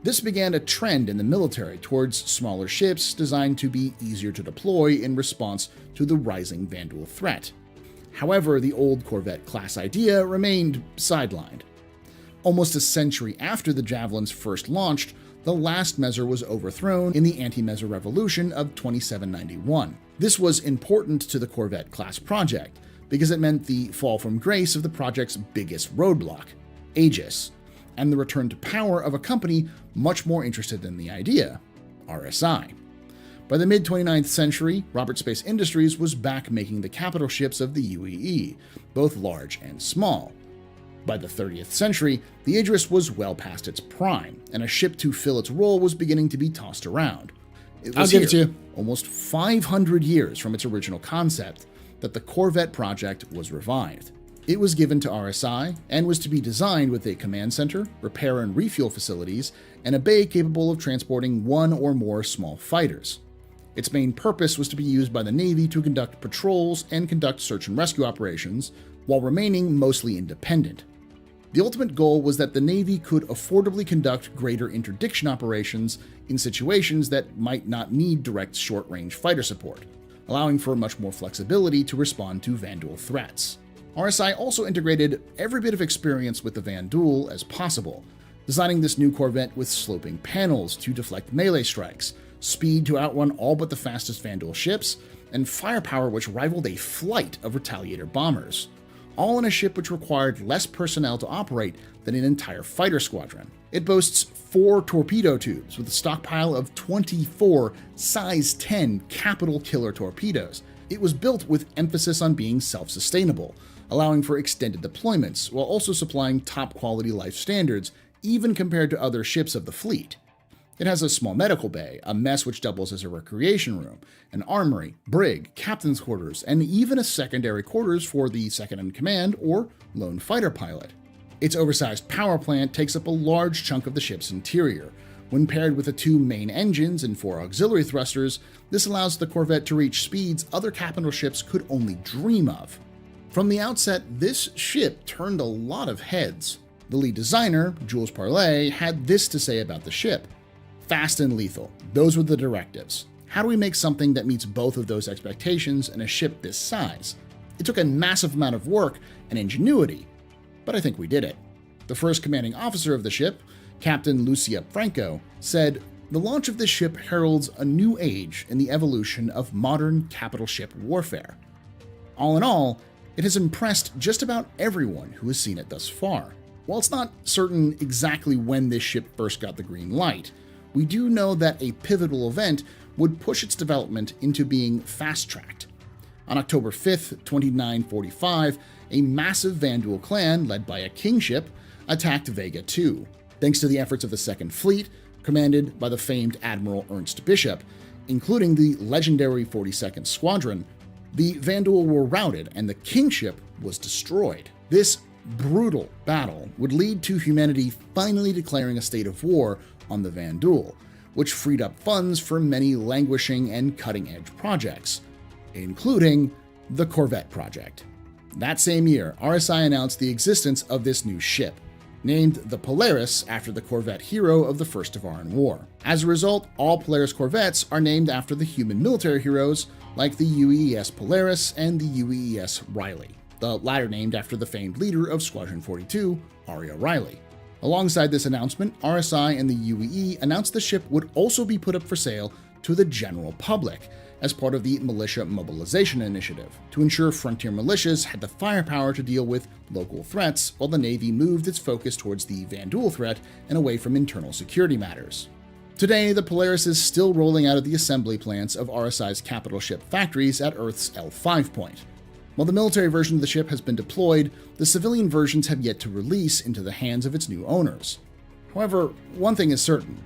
This began a trend in the military towards smaller ships designed to be easier to deploy in response to the rising Vanduul threat. However, the old Corvette class idea remained sidelined. Almost a century after the Javelins first launched, the last Mezer was overthrown in the Anti-Mezer Revolution of 2791. This was important to the Corvette class project, because it meant the fall from grace of the project's biggest roadblock, Aegis, and the return to power of a company much more interested in the idea, RSI. By the mid-29th century, Robert Space Industries was back making the capital ships of the UEE, both large and small. By the 30th century, the Idris was well past its prime, and a ship to fill its role was beginning to be tossed around. I'll give it to you. Almost 500 years from its original concept, that the Corvette project was revived. It was given to RSI and was to be designed with a command center, repair and refuel facilities, and a bay capable of transporting 1 or more small fighters. Its main purpose was to be used by the Navy to conduct patrols and conduct search and rescue operations, while remaining mostly independent. The ultimate goal was that the Navy could affordably conduct greater interdiction operations in situations that might not need direct short-range fighter support, allowing for much more flexibility to respond to Vanduul threats. RSI also integrated every bit of experience with the Vanduul as possible, designing this new Corvette with sloping panels to deflect melee strikes, speed to outrun all but the fastest Vanduul ships, and firepower which rivaled a flight of Retaliator bombers, all in a ship which required less personnel to operate than an entire fighter squadron. It boasts 4 torpedo tubes with a stockpile of 24 size 10 capital killer torpedoes. It was built with emphasis on being self-sustainable, allowing for extended deployments, while also supplying top-quality life standards, even compared to other ships of the fleet. It has a small medical bay, a mess which doubles as a recreation room, an armory, brig, captain's quarters, and even a secondary quarters for the second-in-command or lone fighter pilot. Its oversized power plant takes up a large chunk of the ship's interior. When paired with the 2 main engines and 4 auxiliary thrusters, this allows the Corvette to reach speeds other capital ships could only dream of. From the outset, this ship turned a lot of heads. The lead designer, Jules Parley, had this to say about the ship. Fast and lethal, those were the directives. How do we make something that meets both of those expectations in a ship this size? It took a massive amount of work and ingenuity, but I think we did it. The first commanding officer of the ship, Captain Lucia Franco, said, "The launch of this ship heralds a new age in the evolution of modern capital ship warfare." All in all, it has impressed just about everyone who has seen it thus far. While it's not certain exactly when this ship first got the green light, we do know that a pivotal event would push its development into being fast-tracked. On October 5th, 2945, a massive Vanduul clan, led by a kingship, attacked Vega II. Thanks to the efforts of the Second Fleet, commanded by the famed Admiral Ernst Bishop, including the legendary 42nd Squadron, the Vanduul were routed and the kingship was destroyed. This brutal battle would lead to humanity finally declaring a state of war on the Vanduul, which freed up funds for many languishing and cutting-edge projects, including the Corvette project. That same year, RSI announced the existence of this new ship, named the Polaris after the corvette hero of the First Tevarin War. As a result, all Polaris corvettes are named after the human military heroes like the UES Polaris and the UES Riley, the latter named after the famed leader of Squadron 42, Aria Riley. Alongside this announcement, RSI and the UEE announced the ship would also be put up for sale to the general public as part of the Militia Mobilization Initiative, to ensure frontier militias had the firepower to deal with local threats while the Navy moved its focus towards the Vanduul threat and away from internal security matters. Today, the Polaris is still rolling out of the assembly plants of RSI's capital ship factories at Earth's L5 point. While the military version of the ship has been deployed, the civilian versions have yet to release into the hands of its new owners. However, one thing is certain.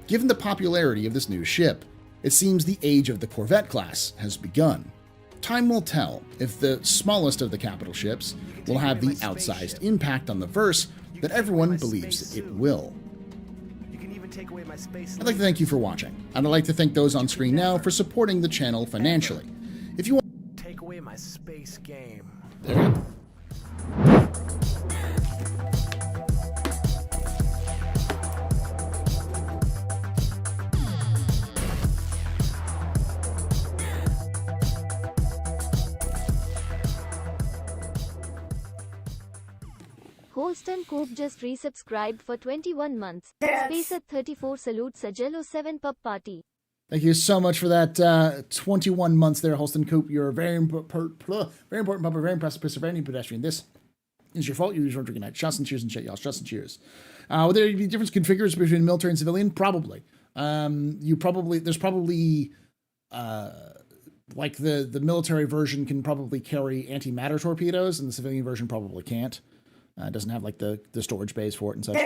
Given the popularity of this new ship, it seems the age of the Corvette class has begun. Time will tell if the smallest of the capital ships will have the outsized impact on the verse that everyone believes it will. I'd like to thank you for watching, and I'd like to thank those on screen now for supporting the channel financially. If you want to take away my space game. There you go. Holston Coop just resubscribed for 21 months. Space at 34 salutes a Jello 7 pub party. Thank you so much for that 21 months there, Holston Coop. You're a very important pub, very impressive person, very pedestrian. This is your fault. You usually drinking night. Shots and cheers and shit, y'all. Shots and cheers. Would there be different configures between military and civilian? Probably. There's probably like the military version can probably carry antimatter torpedoes, and the civilian version probably can't. It doesn't have like the storage bays for it and such.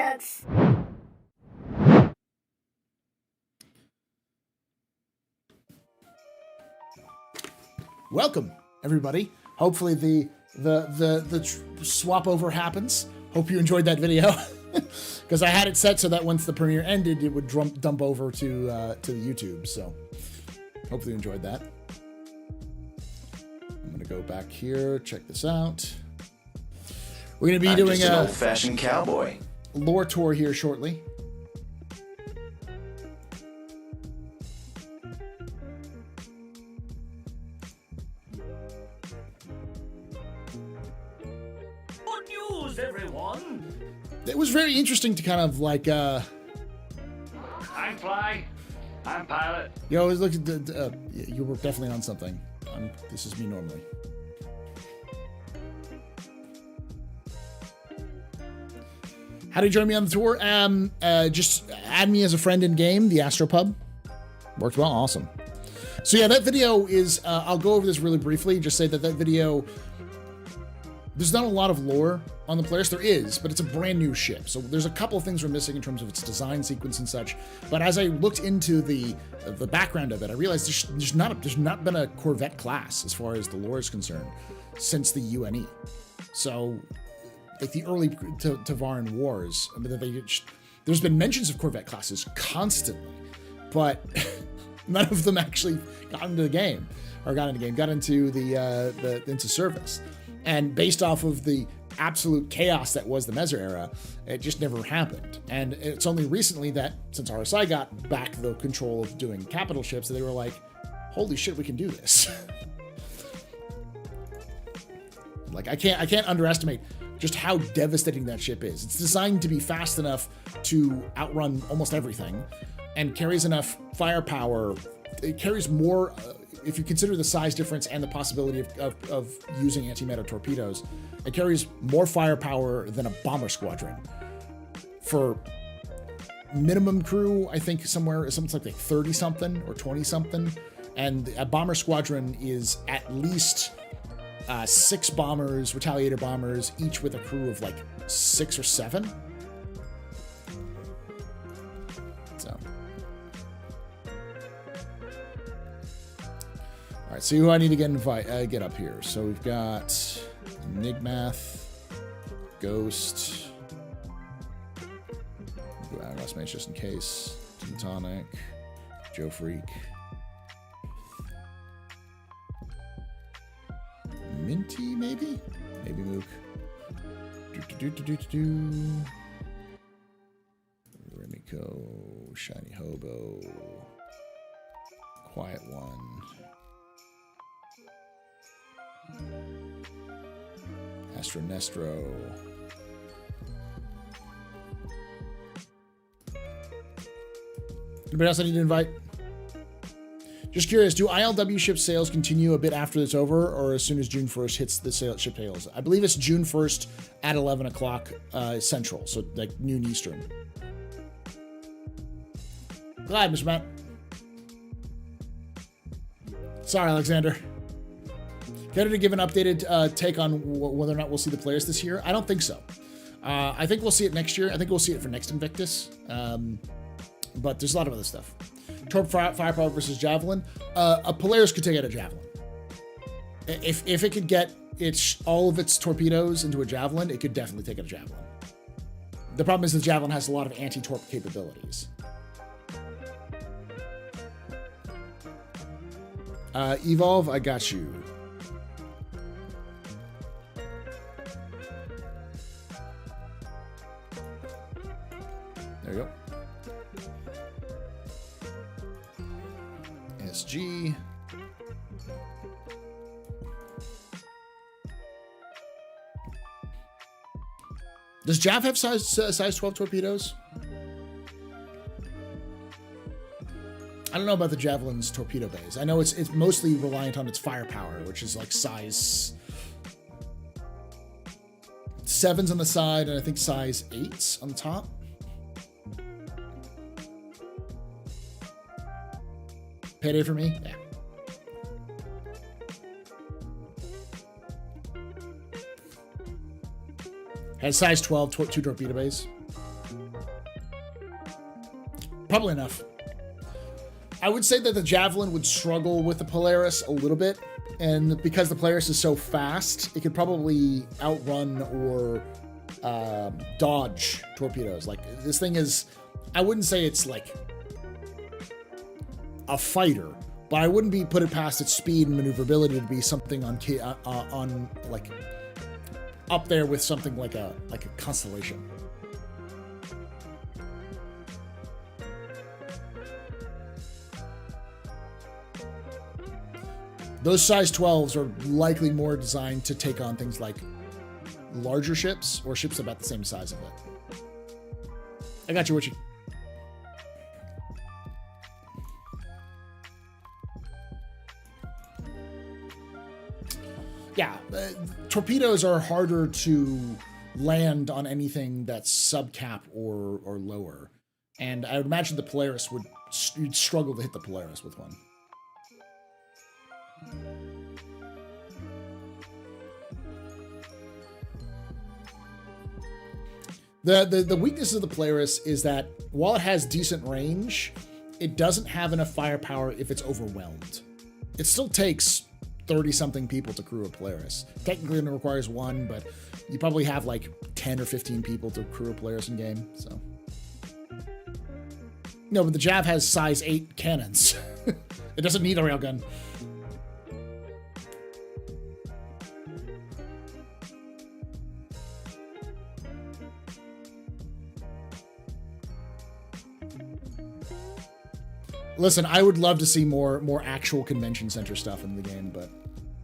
Welcome, everybody. Hopefully the swap over happens. Hope you enjoyed that video, because I had it set so that once the premiere ended, it would dump over to the YouTube. So hopefully you enjoyed that. I'm gonna go back here, check this out. We're going to be doing an old-fashioned cowboy lore tour here shortly. Good news, everyone! It was very interesting to kind of like I'm fly. I'm pilot. You always look at the you were definitely on something. This is me normally. How do you join me on the tour? Just add me as a friend in game, TheAstroPub. Worked well, awesome. So yeah, that video is, I'll go over this really briefly, just say that video, there's not a lot of lore on the Polaris. There is, but it's a brand new ship. So there's a couple of things we're missing in terms of its design sequence and such. But as I looked into the background of it, I realized there's not been a Corvette class as far as the lore is concerned since the UNE. So like the early Tevarin wars, I mean, there's been mentions of Corvette classes constantly, but none of them actually got into the game, or got into into service. And based off of the absolute chaos that was the Mezzer era, it just never happened. And it's only recently that, since RSI got back the control of doing capital ships, that they were like, holy shit, we can do this. Like, I can't underestimate just how devastating that ship is. It's designed to be fast enough to outrun almost everything, and carries enough firepower. It carries more, if you consider the size difference and the possibility of using antimatter torpedoes, it carries more firepower than a bomber squadron. For minimum crew, I think something like 30 something or 20 something, and a bomber squadron is at least 6 bombers, Retaliator bombers, each with a crew of like 6 or 7. So, all right. So who I need to get up here? So we've got Enigmath, Ghost. Last match just in case. Teutonic, Joe Freak. Minty, maybe? Maybe Mook. Nico, Shiny Hobo, Quiet One, Astro Nestro. Anybody else I need to invite? Just curious, do ILW ship sales continue a bit after it's over, or as soon as June 1st hits the ship sales? I believe it's June 1st at 11 o'clock Central, so like noon Eastern. Glad, Mr. Matt. Sorry, Alexander. Get her to give an updated take on whether or not we'll see the players this year. I don't think so. I think we'll see it next year. I think we'll see it for next Invictus. But there's a lot of other stuff. Torp Firepower versus Javelin. A Polaris could take out a Javelin. If it could get all of its torpedoes into a Javelin, it could definitely take out a Javelin. The problem is the Javelin has a lot of anti-torp capabilities. Evolve, I got you. There you go. SG. Does Jav have size 12 torpedoes? I don't know about the Javelin's torpedo bays. I know it's mostly reliant on its firepower, which is like size 7s on the side, and I think size 8s on the top. Payday for me? Yeah. Has size 12, 2 torpedo bays. Probably enough. I would say that the Javelin would struggle with the Polaris a little bit, and because the Polaris is so fast, it could probably outrun or dodge torpedoes. Like, this thing is, I wouldn't say it's like a fighter, but I wouldn't put it past its speed and maneuverability to be something on like up there with something like a Constellation. Those size 12s are likely more designed to take on things like larger ships or ships about the same size of it. I got you, Witchy. Yeah, torpedoes are harder to land on anything that's subcap or lower. And I would imagine the Polaris you'd struggle to hit the Polaris with one. The weakness of the Polaris is that while it has decent range, it doesn't have enough firepower if it's overwhelmed. It still takes 30-something people to crew a Polaris. Technically it requires 1, but you probably have like 10 or 15 people to crew a Polaris in game, so. No, but the Jav has size 8 cannons. It doesn't need a railgun. Listen, I would love to see more actual convention center stuff in the game, but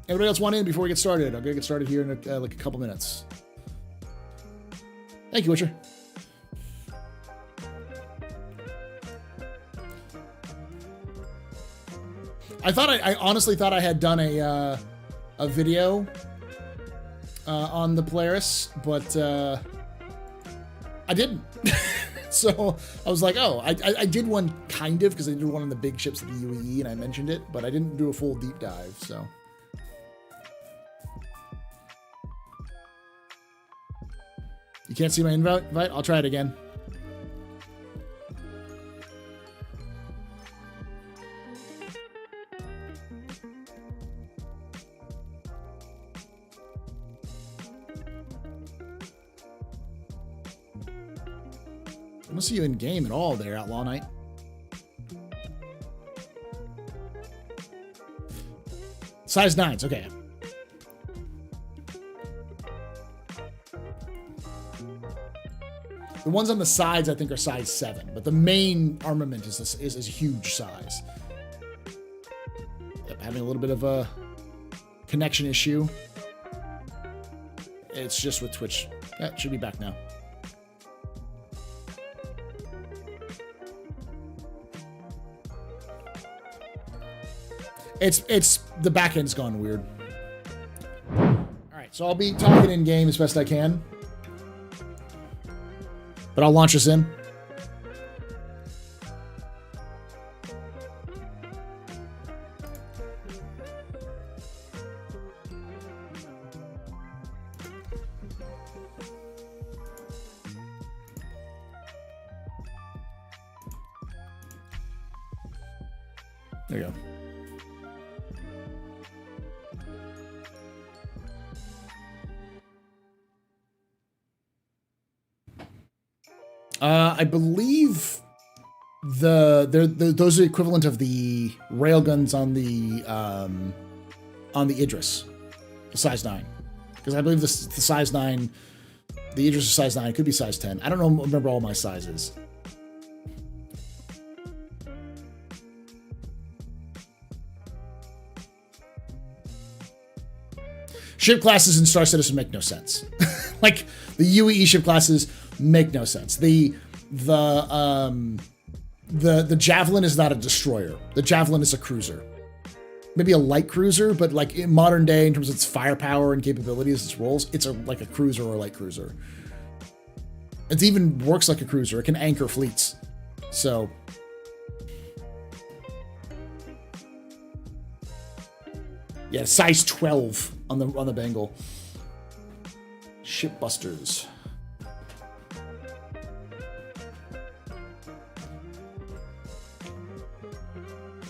anybody else want in before we get started? I'm gonna get started here in like a couple minutes. Thank you, Witcher. I honestly thought I had done a video on the Polaris, but I didn't. So I was like, oh, I did one kind of, because I did one on the big ships of the UEE and I mentioned it, but I didn't do a full deep dive, so. You can't see my invite? I'll try it again. I don't see you in game at all there, Outlaw Knight. Size 9s, okay. The ones on the sides, I think, are size 7, but the main armament is a huge size. Yep, having a little bit of a connection issue. It's just with Twitch. That should be back now. It's the back end's gone weird. All right, so I'll be talking in game as best I can. But I'll launch us in. There you go. I believe those are the equivalent of the railguns on the Idris, the size 9, because I believe the size 9, the Idris is size 9. It could be size 10. I don't know. Remember all my sizes. Ship classes in Star Citizen make no sense. Like the UEE ship classes make no sense. The Javelin is not a destroyer. The Javelin is a cruiser. Maybe a light cruiser, but like in modern day, in terms of its firepower and capabilities, its roles, it's like a cruiser or a light cruiser. It even works like a cruiser. It can anchor fleets. So yeah, size 12 on the Bengal. Shipbusters.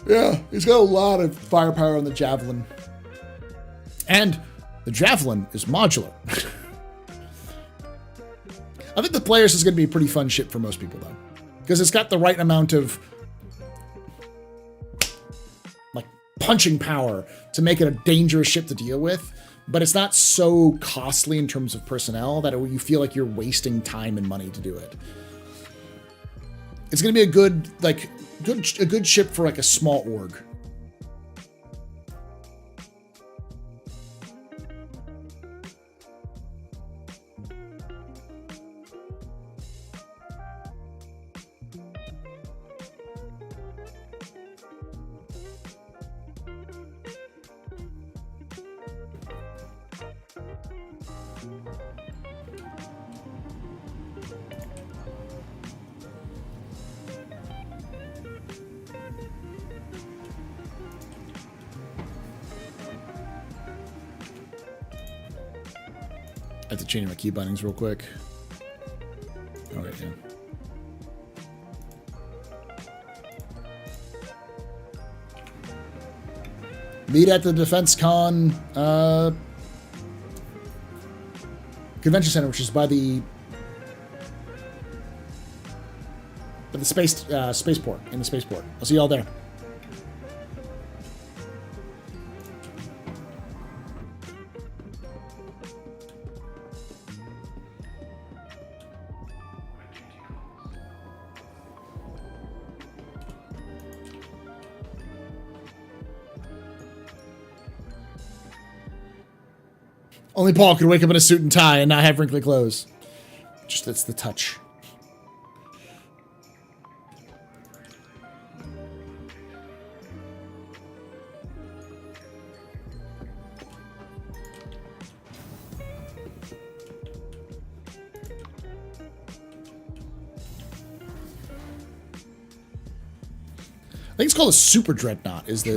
Yeah, he's got a lot of firepower on the Javelin. And the Javelin is modular. I think the Players is going to be a pretty fun ship for most people, though. Because it's got the right amount of like punching power to make it a dangerous ship to deal with. But it's not so costly in terms of personnel that you feel like you're wasting time and money to do it. It's going to be a good ship for like a small org. I have to change my key bindings real quick. All right, yeah. Meet at the DefenseCon convention center, which is by the spaceport, in the spaceport. I'll see you all there. Only Paul could wake up in a suit and tie and not have wrinkly clothes. Just that's the touch. I think it's called a super dreadnought. Is the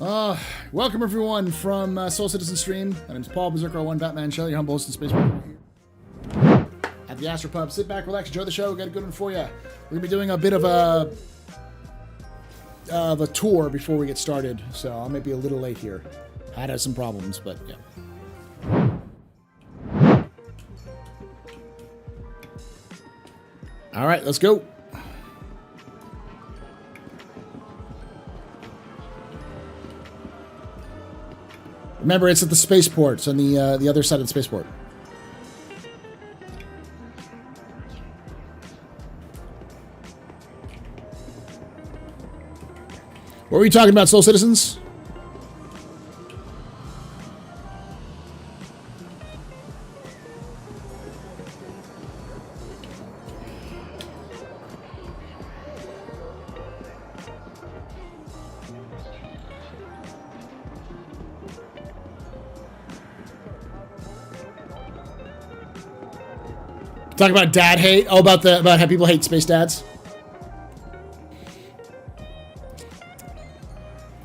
Welcome everyone from Soul Citizen Stream. My name's Paul Berserker1 Batman Shelley, your humble host in space at the AstroPub. Sit back, relax, enjoy the show. Got a good one for you. We're gonna be doing a bit of a tour before we get started, so I might be a little late here. Had some problems, but yeah. All right, let's go. Remember, it's at the spaceport. It's on the other side of the spaceport. What were you talking about, Soul Citizens? Talk about dad hate. Oh, about how people hate space dads.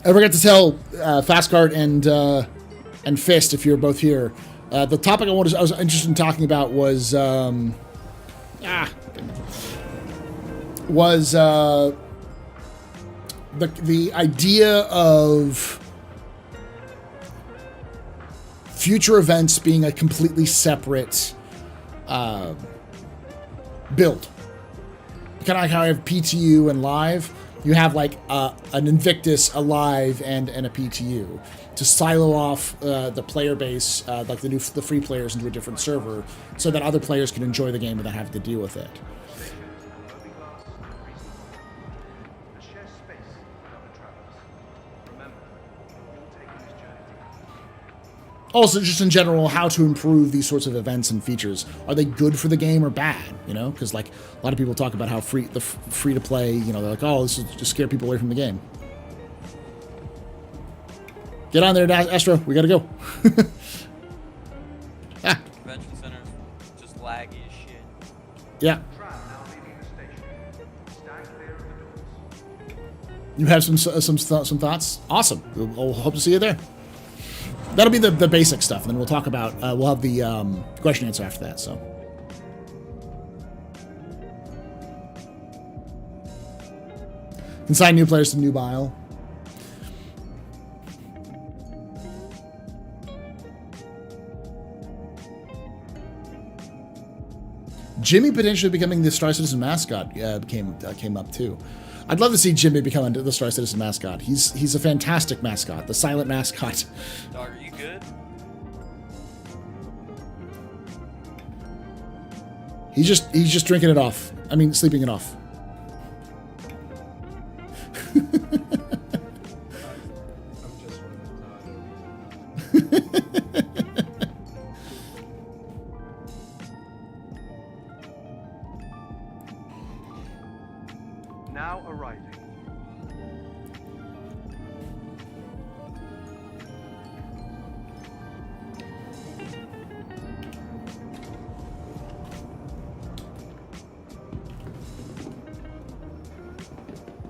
I forgot to tell Fastcart and Fist, if you're both here, the topic I was interested in talking about was the idea of future events being a completely separate build. Kind of like how I have PTU and live. You have like an Invictus, a live, and a PTU to silo off the player base, like the free players, into a different server, so that other players can enjoy the game without having to deal with it. Also, just in general, how to improve these sorts of events and features. Are they good for the game or bad? You know, because like a lot of people talk about how free to play. You know, they're like, oh, this is just scare people away from the game. Get on there, Astro. We gotta go. Convention center, just laggy as shit. Yeah. You have some thoughts? Awesome. We'll hope to see you there. That'll be the basic stuff, and then we'll talk about, we'll have the question answer after that, so. Consign new players to new bile. Jimmy potentially becoming the Star Citizen mascot came up too. I'd love to see Jimmy become the Star Citizen mascot. He's a fantastic mascot, the silent mascot. Dog, are you good? He's just drinking it off. I mean, sleeping it off. Now arriving.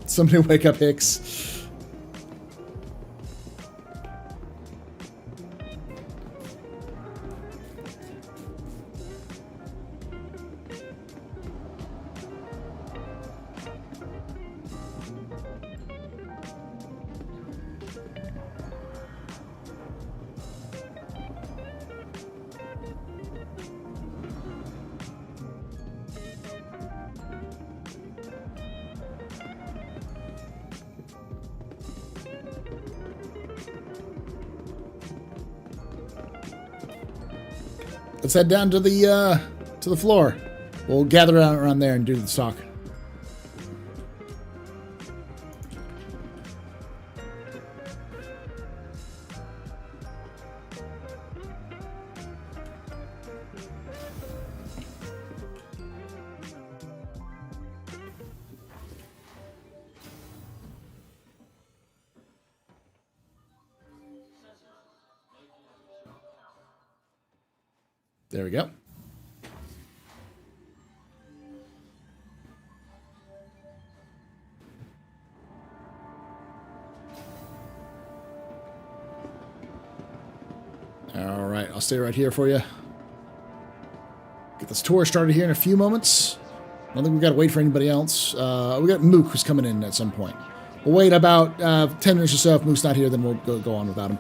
Somebody wake up Hicks. Let's head down to the floor. We'll gather around there and do the talk. There we go. All right, I'll stay right here for you. Get this tour started here in a few moments. I don't think we've got to wait for anybody else. We got Mook who's coming in at some point. We'll wait about 10 minutes or so. If Mook's not here, then we'll go on without him.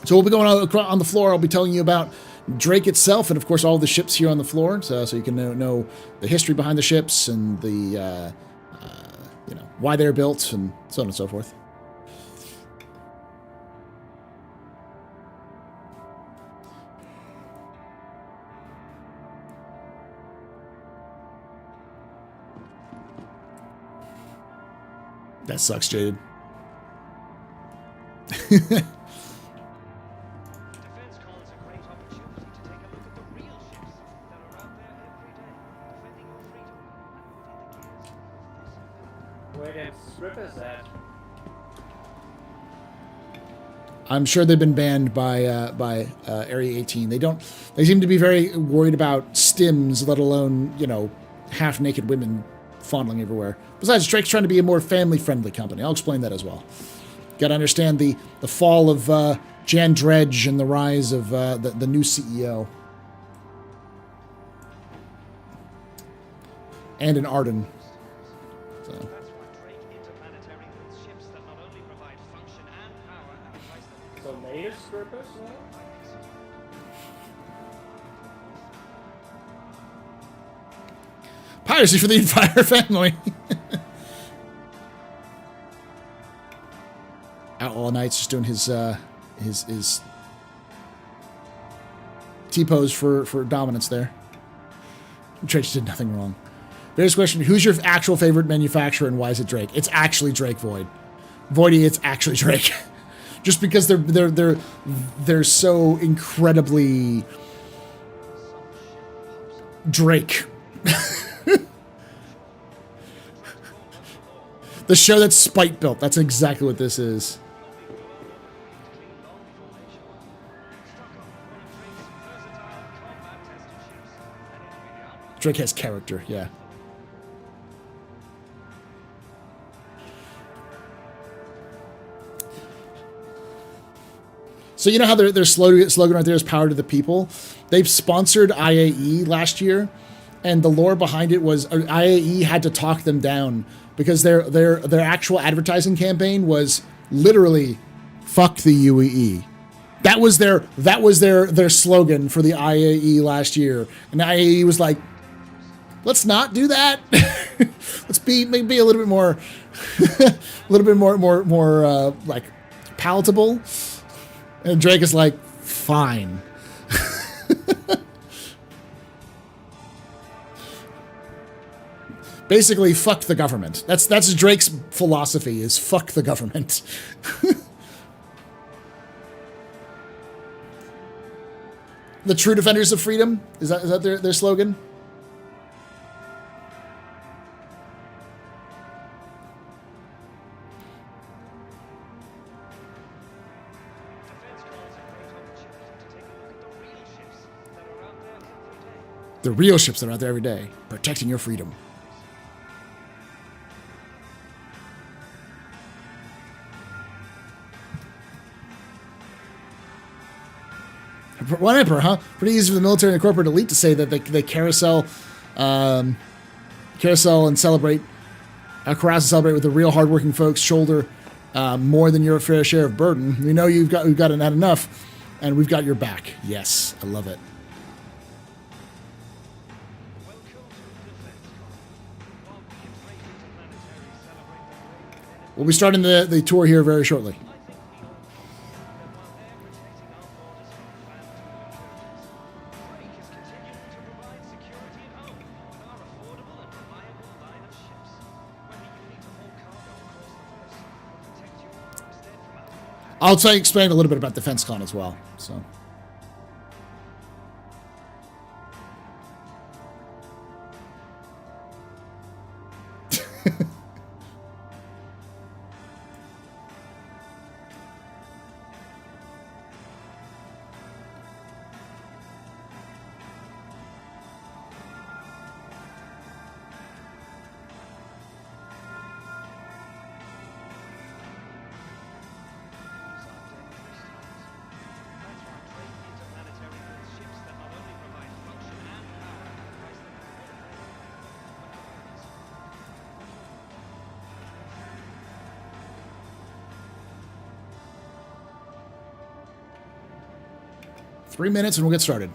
So we'll be going on the floor. I'll be telling you about Drake itself and, of course, all the ships here on the floor, so you can know the history behind the ships and the why they're built and so on and so forth. That sucks, Jaded. DefenseCon is a great opportunity to take a look at the real ships that are out there every day, defending your freedom and putting the gears. Where the strippers at? I'm sure they've been banned by Area 18. They seem to be very worried about stims, let alone, half-naked women fondling everywhere. Besides, Drake's trying to be a more family-friendly company. I'll explain that as well. Got to understand the fall of Jan Dredge and the rise of the new CEO. And an Arden. So. That's why Drake Interplanetary builds ships that not only provide function and power at a price that So later strippers now? Piracy for the entire family. Outlaw Knight's just doing his T-pose for dominance there. Drake did nothing wrong. Various question: who's your actual favorite manufacturer and why is it Drake? It's actually Drake Void. Voidy, it's actually Drake. Just because they're so incredibly Drake. The show that Spite built. That's exactly what this is. Drake has character, yeah. So you know how their slogan right there is "Power to the People." They've sponsored IAE last year, and the lore behind it was IAE had to talk them down because their actual advertising campaign was literally "fuck the UEE." That was their slogan for the IAE last year, and IAE was like, "Let's not do that. Let's be maybe a little bit more, more like palatable." And Drake is like, "Fine." Basically, fuck the government. That's Drake's philosophy: is fuck the government. The true defenders of freedom, is that their slogan? The real ships that are out there every day, protecting your freedom. One emperor, huh? Pretty easy for the military and the corporate elite to say that they carousel and celebrate, carouse and celebrate with the real hardworking folks shoulder more than your fair share of burden. We know we've got not enough, and we've got your back. Yes, I love it. We'll be starting the tour here very shortly. I'll explain a little bit about DefenseCon as well. So. 3 minutes and we'll get started.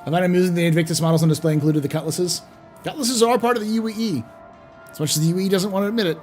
I find I'm using the Invictus models on display included the cutlasses. Cutlasses are part of the UEE, as much as the UEE doesn't want to admit it.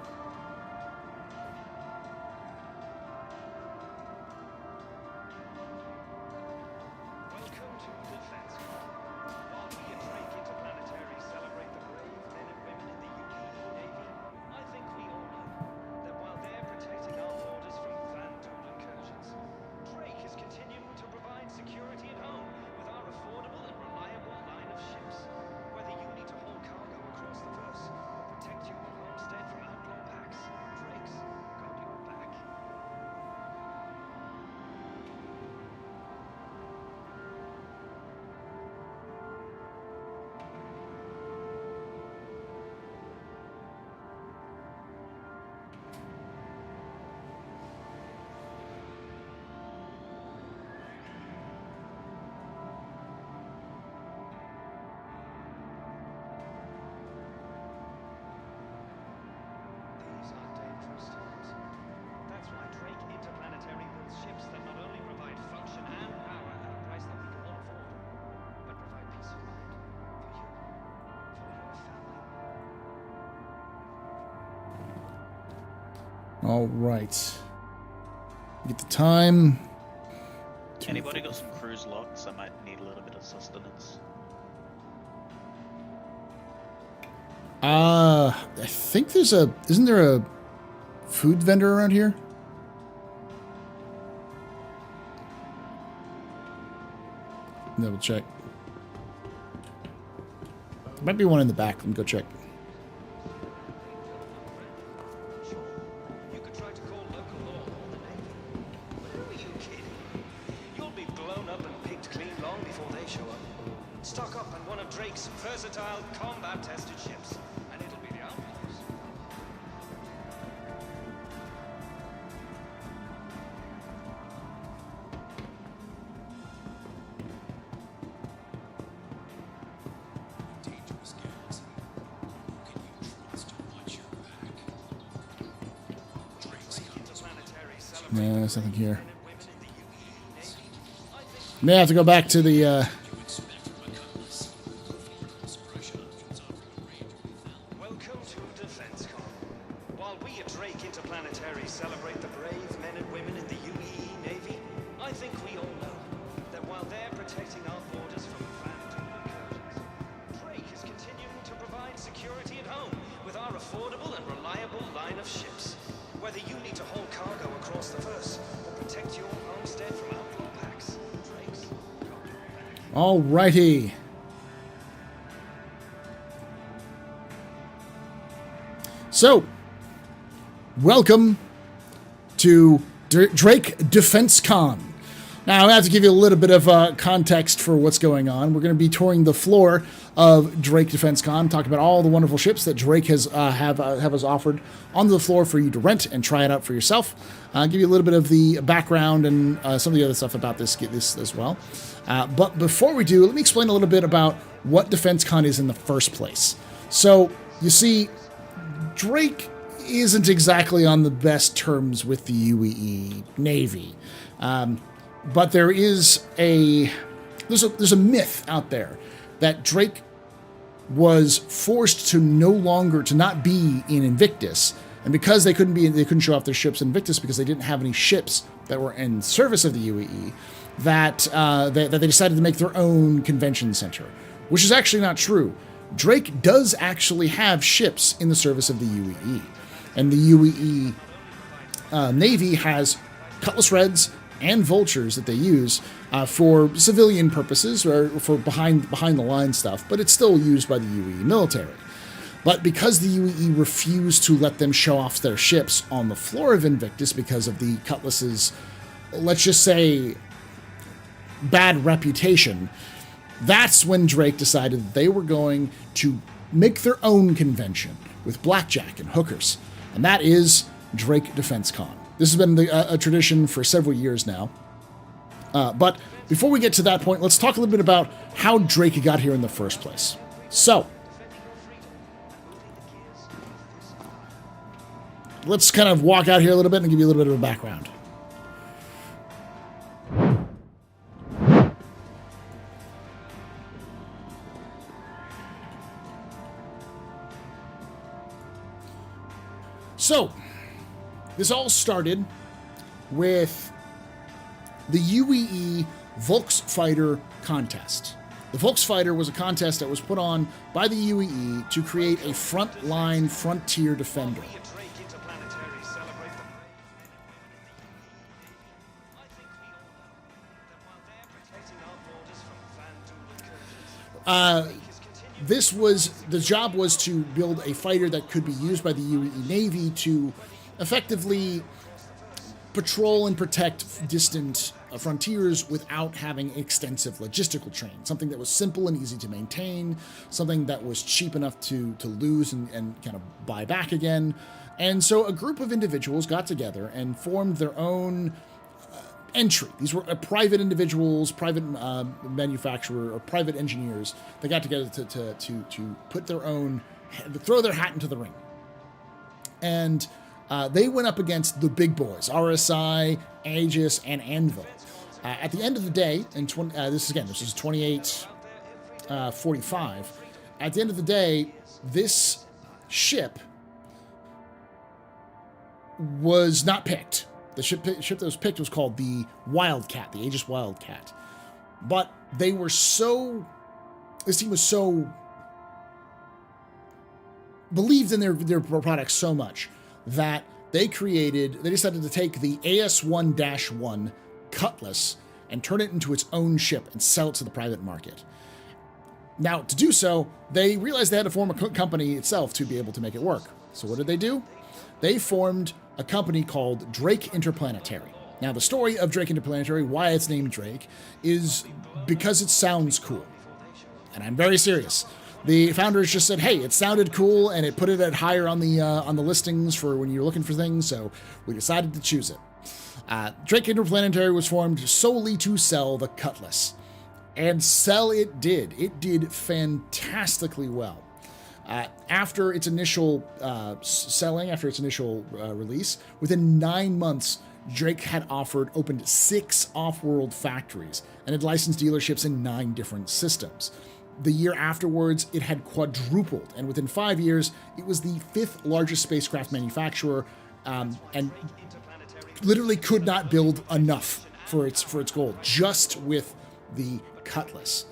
All right. Get the time. Anybody got some cruise locks? I might need a little bit of sustenance. I think there's a... Isn't there a food vendor around here? Double check. There might be one in the back. Let me go check. No, there's nothing here. May have to go back to the, Welcome to DefenseCon. While we at Drake Interplanetary celebrate the brave men and women in the UEE Navy, I think we all know that while they're protecting our borders from phantom incursions, Drake is continuing to provide security at home with our affordable and reliable line of ships. Whether you need to haul cargo across the verse or protect your homestead from outlaw packs, Drake's got your back. Alrighty. So, welcome to Drake DefenseCon. Now, I have to give you a little bit of context for what's going on. We're going to be touring the floor of Drake DefenseCon, talk about all the wonderful ships that Drake has have us offered onto the floor for you to rent and try it out for yourself. Give you a little bit of the background and some of the other stuff about this as well. But before we do, let me explain a little bit about what DefenseCon is in the first place. So, you see, Drake isn't exactly on the best terms with the UEE Navy. But there is there's a myth out there that Drake was forced to not be in Invictus, and because they couldn't show off their ships in Invictus because they didn't have any ships that were in service of the UEE, that they decided to make their own convention center, which is actually not true. Drake does actually have ships in the service of the UEE, and the UEE Navy has Cutlass Reds and Vultures that they use for civilian purposes or for behind the line stuff, but it's still used by the UEE military. But because the UEE refused to let them show off their ships on the floor of Invictus because of the Cutlass's, let's just say, bad reputation, that's when Drake decided that they were going to make their own convention with blackjack and hookers, and that is Drake DefenseCon. This has been a tradition for several years now. But before we get to that point, let's talk a little bit about how Drake got here in the first place. So, let's kind of walk out here a little bit and give you a little bit of a background. So, this all started with the UEE Volksfighter contest. The Volksfighter was a contest that was put on by the UEE to create a frontline frontier defender. The job was to build a fighter that could be used by the UEE Navy to effectively patrol and protect distant frontiers without having extensive logistical training. Something that was simple and easy to maintain, something that was cheap enough to lose and kind of buy back again. And so a group of individuals got together and formed their own entry. These were private individuals, private manufacturer, or private engineers that got together to put their own, throw their hat into the ring. And they went up against the big boys, RSI, Aegis, and Anvil. At the end of the day, this is 2845. At the end of the day, this ship was not picked. The ship that was picked was called the Wildcat, the Aegis Wildcat. But this team was so believed in their products so much that they decided to take the AS-1-1 Cutlass and turn it into its own ship and sell it to the private market. Now, to do so, they realized they had to form a company itself to be able to make it work. So what did they do? They formed a company called Drake Interplanetary. Now, the story of Drake Interplanetary, why it's named Drake, is because it sounds cool. And I'm very serious. The founders just said, hey, it sounded cool, and it put it at higher on the listings for when you're looking for things, so we decided to choose it. Drake Interplanetary was formed solely to sell the Cutlass. And sell it did. It did fantastically well. After its initial release, within 9 months, Drake had opened 6 off-world factories and had licensed dealerships in 9 different systems. The year afterwards, it had quadrupled, and within 5 years, it was the 5th largest spacecraft manufacturer, and literally could not build enough for its goal, just with the Cutlass.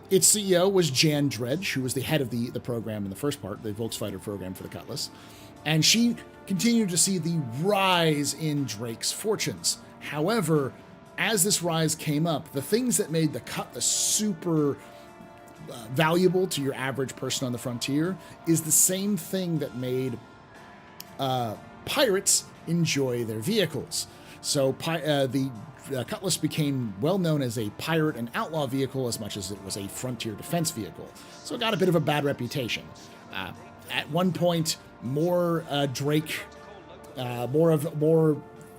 Its CEO was Jan Dredge, who was the head of the program in the first part, the Volksfighter program for the Cutlass, and she continued to see the rise in Drake's fortunes. However, as this rise came up, the things that made the Cutlass super valuable to your average person on the frontier is the same thing that made pirates enjoy their vehicles. So the Cutlass became well known as a pirate and outlaw vehicle as much as it was a frontier defense vehicle. So it got a bit of a bad reputation. At one point, more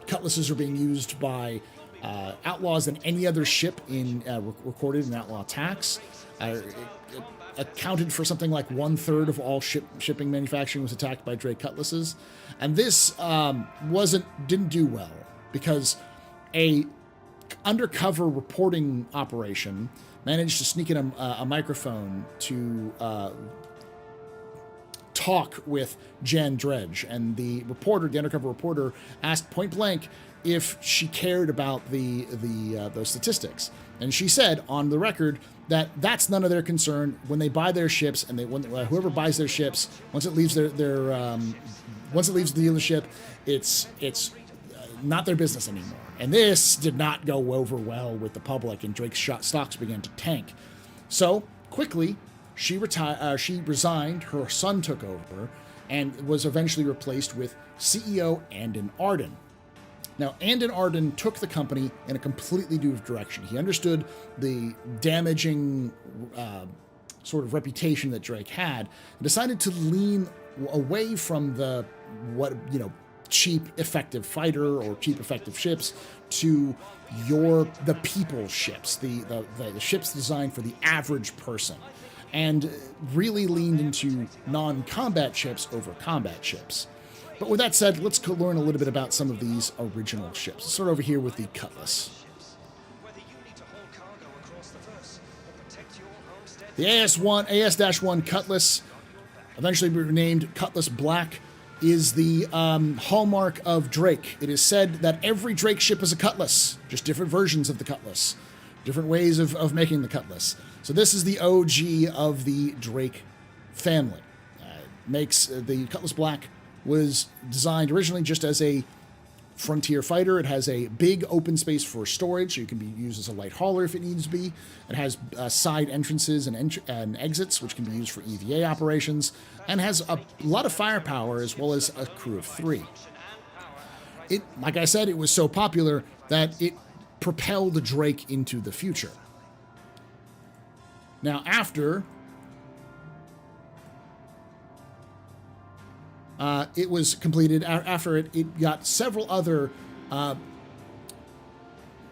Cutlasses are being used by outlaws than any other ship recorded in outlaw attacks. It accounted for something like 1/3 of all shipping manufacturing was attacked by Drake Cutlasses, and this didn't do well because a undercover reporting operation managed to sneak in a microphone to talk with Jan Dredge, and the undercover reporter, asked point blank if she cared about those statistics, and she said on the record that that's none of their concern. When they buy their ships, and whoever buys their ships, once it leaves once it leaves the dealership, it's not their business anymore. And this did not go over well with the public, and Drake's stocks began to tank. So quickly, she resigned. Her son took over, and was eventually replaced with CEO Andon Arden. Now, Andon Arden took the company in a completely new direction. He understood the damaging sort of reputation that Drake had, and decided to lean away from cheap, effective fighter or cheap, effective ships to the people ships, the ships designed for the average person, and really leaned into non-combat ships over combat ships. But with that said, let's learn a little bit about some of these original ships. Let's start over here with the Cutlass. The AS-1 Cutlass, eventually renamed Cutlass Black, is the hallmark of Drake. It is said that every Drake ship is a Cutlass, just different versions of the Cutlass, different ways of making the Cutlass. So this is the OG of the Drake family. The Cutlass Black was designed originally just as a frontier fighter. It has a big open space for storage, so you can be used as a light hauler if it needs to be. It has side entrances and exits, which can be used for EVA operations, and has a lot of firepower as well as a crew of 3. It, like I said, it was so popular that it propelled Drake into the future. Now, after it was completed, after it got several other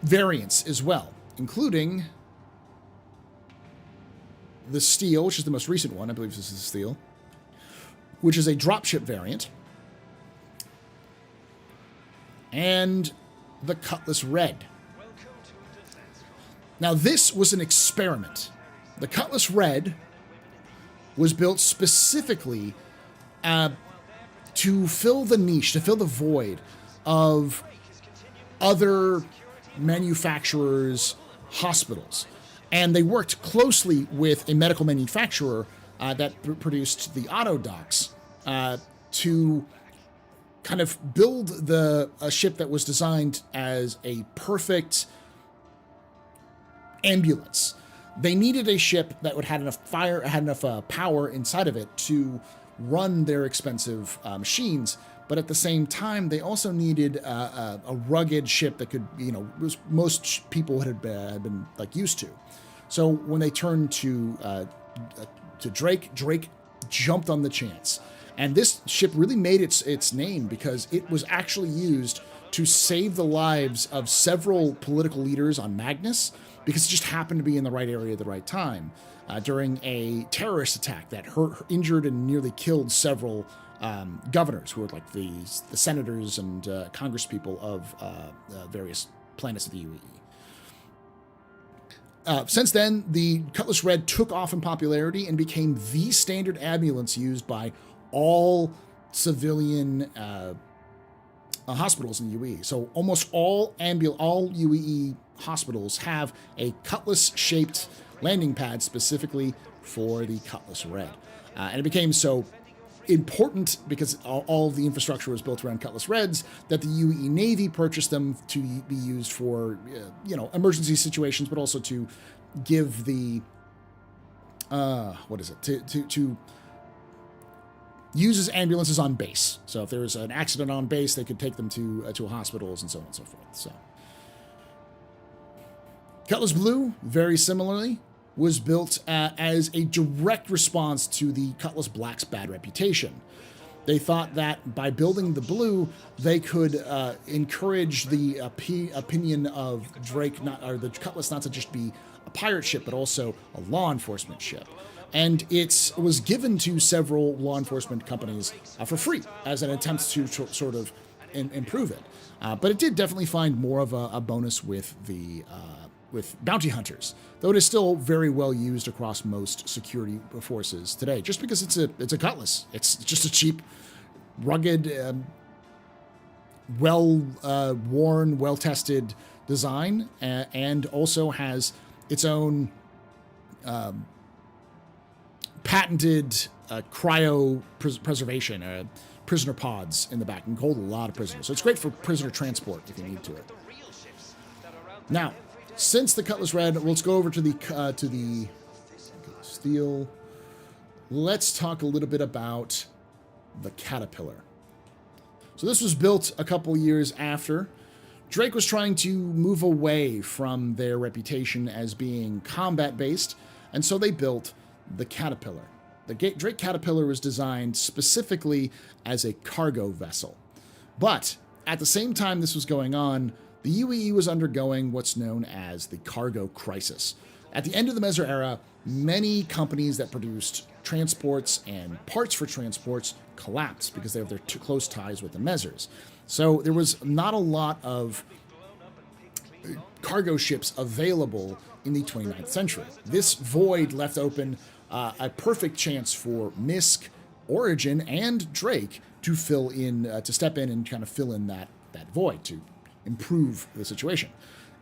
variants as well, including the Steel, which is the most recent one. I believe this is the Steel, which is a dropship variant, and the Cutlass Red. Now, this was an experiment. The Cutlass Red was built specifically to fill the niche, to fill the void of other manufacturers' hospitals. And they worked closely with a medical manufacturer that produced the Autodocs to kind of build a ship that was designed as a perfect ambulance. They needed a ship that would had enough power inside of it to run their expensive machines, but at the same time, they also needed a rugged ship that could, most people had been like used to. So when they turned to Drake, Drake jumped on the chance, and this ship really made its name because it was actually used to save the lives of several political leaders on Magnus, because it just happened to be in the right area at the right time. During a terrorist attack that injured and nearly killed several governors who were like the senators and congresspeople of various planets of the UE. Since then, the Cutlass Red took off in popularity and became the standard ambulance used by all civilian hospitals in the UE. So almost all UE hospitals have a Cutlass-shaped landing pad specifically for the Cutlass Red. And it became so important because all of the infrastructure was built around Cutlass Reds that the UE Navy purchased them to be used for, emergency situations, but also to give the, to use as ambulances on base. So if there was an accident on base, they could take them to hospitals and so on and so forth. So Cutlass Blue, very similarly, was built as a direct response to the Cutlass Black's bad reputation. They thought that by building the Blue, they could encourage the opinion of Drake, the Cutlass, not to just be a pirate ship, but also a law enforcement ship. And it was given to several law enforcement companies for free as an attempt to sort of improve it. But it did definitely find more of a bonus with bounty hunters, though it is still very well used across most security forces today, just because it's a Cutlass. It's just a cheap, rugged, well-worn, well-tested design, and also has its own patented cryo preservation, prisoner pods in the back, and hold a lot of prisoners. So it's great for prisoner transport if you need to it. Now, since the Cutlass Red, let's go over to the Steel. Let's talk a little bit about the Caterpillar. So this was built a couple years after. Drake was trying to move away from their reputation as being combat-based, and so they built the Caterpillar. The Drake Caterpillar was designed specifically as a cargo vessel. But at the same time this was going on, the UEE was undergoing what's known as the cargo crisis. At the end of the Mezzer era, many companies that produced transports and parts for transports collapsed because they have their close ties with the Mezzers. So there was not a lot of cargo ships available in the 29th century. This void left open a perfect chance for Misk, Origin, and Drake to fill in, to step in and kind of fill in that void to improve the situation.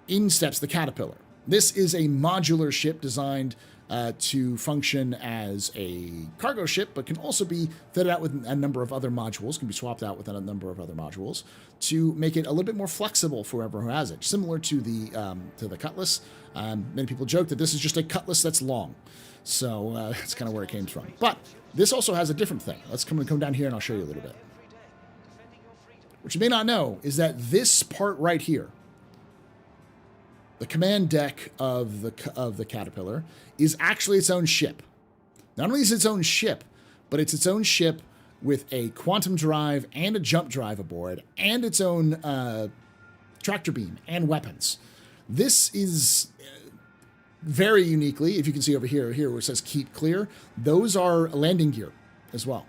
In steps the Caterpillar. This is a modular ship designed to function as a cargo ship, but can also be fitted out with a number of other modules, can be swapped out with a number of other modules to make it a little bit more flexible for whoever who has it. Similar to the Cutlass. Many people joke that this is just a Cutlass that's long. So that's kind of where it came from. But this also has a different thing. Let's come down here and I'll show you a little bit. What you may not know is that this part right here, the command deck of the Caterpillar, is actually its own ship. Not only is it its own ship, but it's its own ship with a quantum drive and a jump drive aboard, and its own tractor beam and weapons. This is very uniquely, if you can see over here where it says keep clear, those are landing gear as well.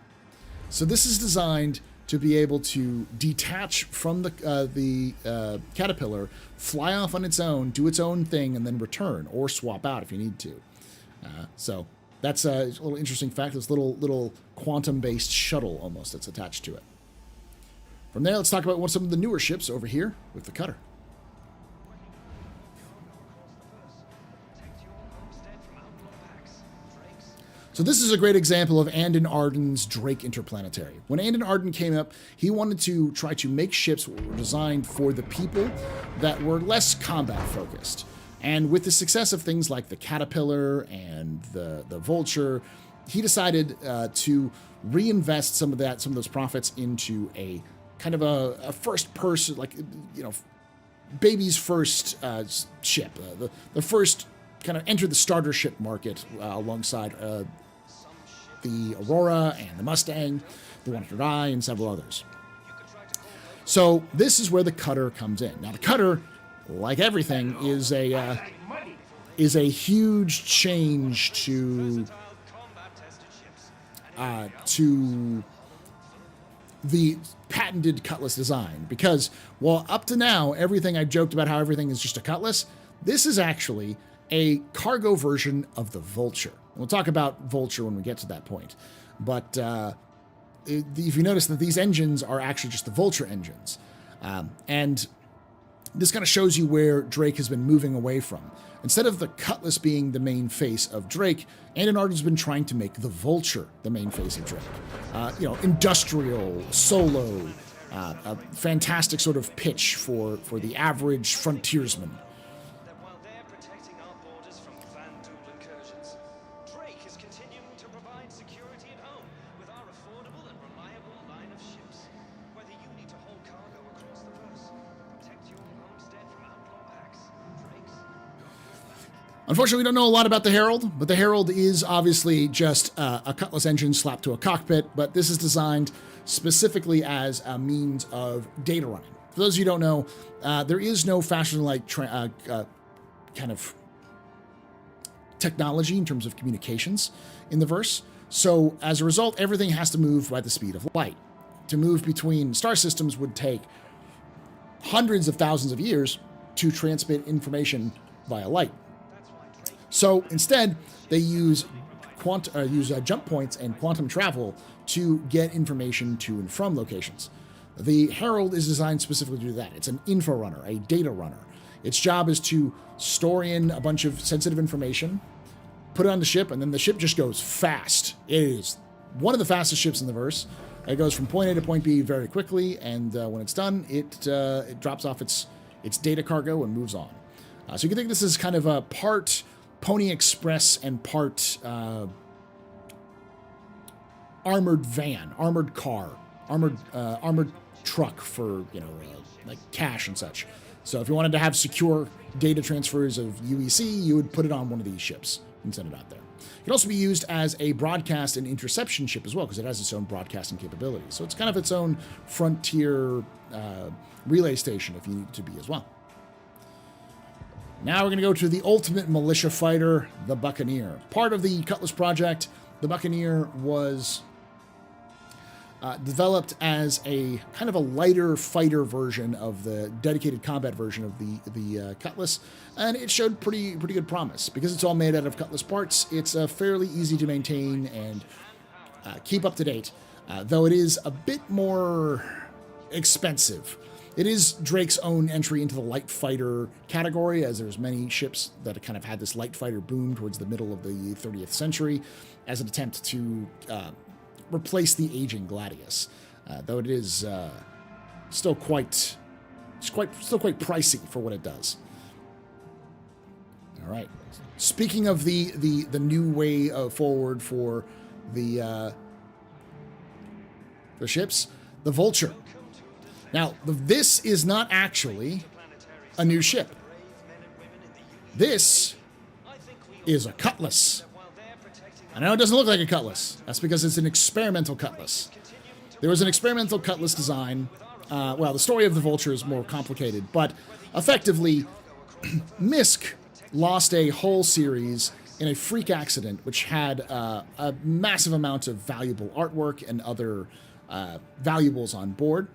So this is designed to be able to detach from the Caterpillar, fly off on its own, do its own thing, and then return, or swap out if you need to. So that's a little interesting fact. This little quantum-based shuttle almost that's attached to it. From there, let's talk about some of the newer ships over here with the Cutter. So this is a great example of Andon Arden's Drake Interplanetary. When Andon Arden came up, he wanted to try to make ships that were designed for the people that were less combat focused. And with the success of things like the Caterpillar and the Vulture, he decided to reinvest some of those profits into a kind of a first person, like, you know, baby's first ship, the first kind of enter the starter ship market alongside the Aurora and the Mustang, the 100i, and several others. So this is where the Cutter comes in. Now the Cutter, like everything, is a huge change to the patented Cutlass design, because while up to now everything I've joked about how everything is just a Cutlass, this is actually a cargo version of the Vulture. We'll talk about Vulture when we get to that point. But if you notice that these engines are actually just the Vulture engines. And this kind of shows you where Drake has been moving away from. Instead of the Cutlass being the main face of Drake, Andon Arden's been trying to make the Vulture the main face of Drake. You know, industrial, solo, a fantastic sort of pitch for the average frontiersman. Unfortunately, we don't know a lot about the Herald, but the Herald is obviously just a Cutlass engine slapped to a cockpit, but this is designed specifically as a means of data running. For those of you who don't know, there is no fashion-like kind of technology in terms of communications in the verse, so as a result, everything has to move by the speed of light. To move between star systems would take hundreds of thousands of years to transmit information via light. So instead, they use jump points and quantum travel to get information to and from locations. The Herald is designed specifically to do that. It's an info runner, a data runner. Its job is to store in a bunch of sensitive information, put it on the ship, and then the ship just goes fast. It is one of the fastest ships in the verse. It goes from point A to point B very quickly, and when it's done, it drops off its data cargo and moves on. So you can think this is kind of a part Pony Express and part armored van, armored car, armored truck for, you know, like cash and such. So if you wanted to have secure data transfers of UEC, you would put it on one of these ships and send it out there. It can also be used as a broadcast and interception ship as well, because it has its own broadcasting capabilities. So it's kind of its own frontier relay station if you need it to be as well. Now we're going to go to the ultimate militia fighter, the Buccaneer. Part of the Cutlass project, the Buccaneer was developed as a kind of a lighter fighter version of the dedicated combat version of the Cutlass, and it showed pretty good promise. Because it's all made out of Cutlass parts, it's fairly easy to maintain and keep up to date, though it is a bit more expensive. It is Drake's own entry into the light fighter category, as there's many ships that kind of had this light fighter boom towards the middle of the 30th century as an attempt to replace the aging Gladius, though it is still quite pricey for what it does. All right. Speaking of the new way forward for the ships, the Vulture. Now, this is not actually a new ship. This is a Cutlass. I know it doesn't look like a Cutlass. That's because it's an experimental Cutlass. There was an experimental Cutlass design. Well, the story of the Vulture is more complicated, but effectively, MISC lost a whole series in a freak accident, which had a massive amount of valuable artwork and other valuables on board,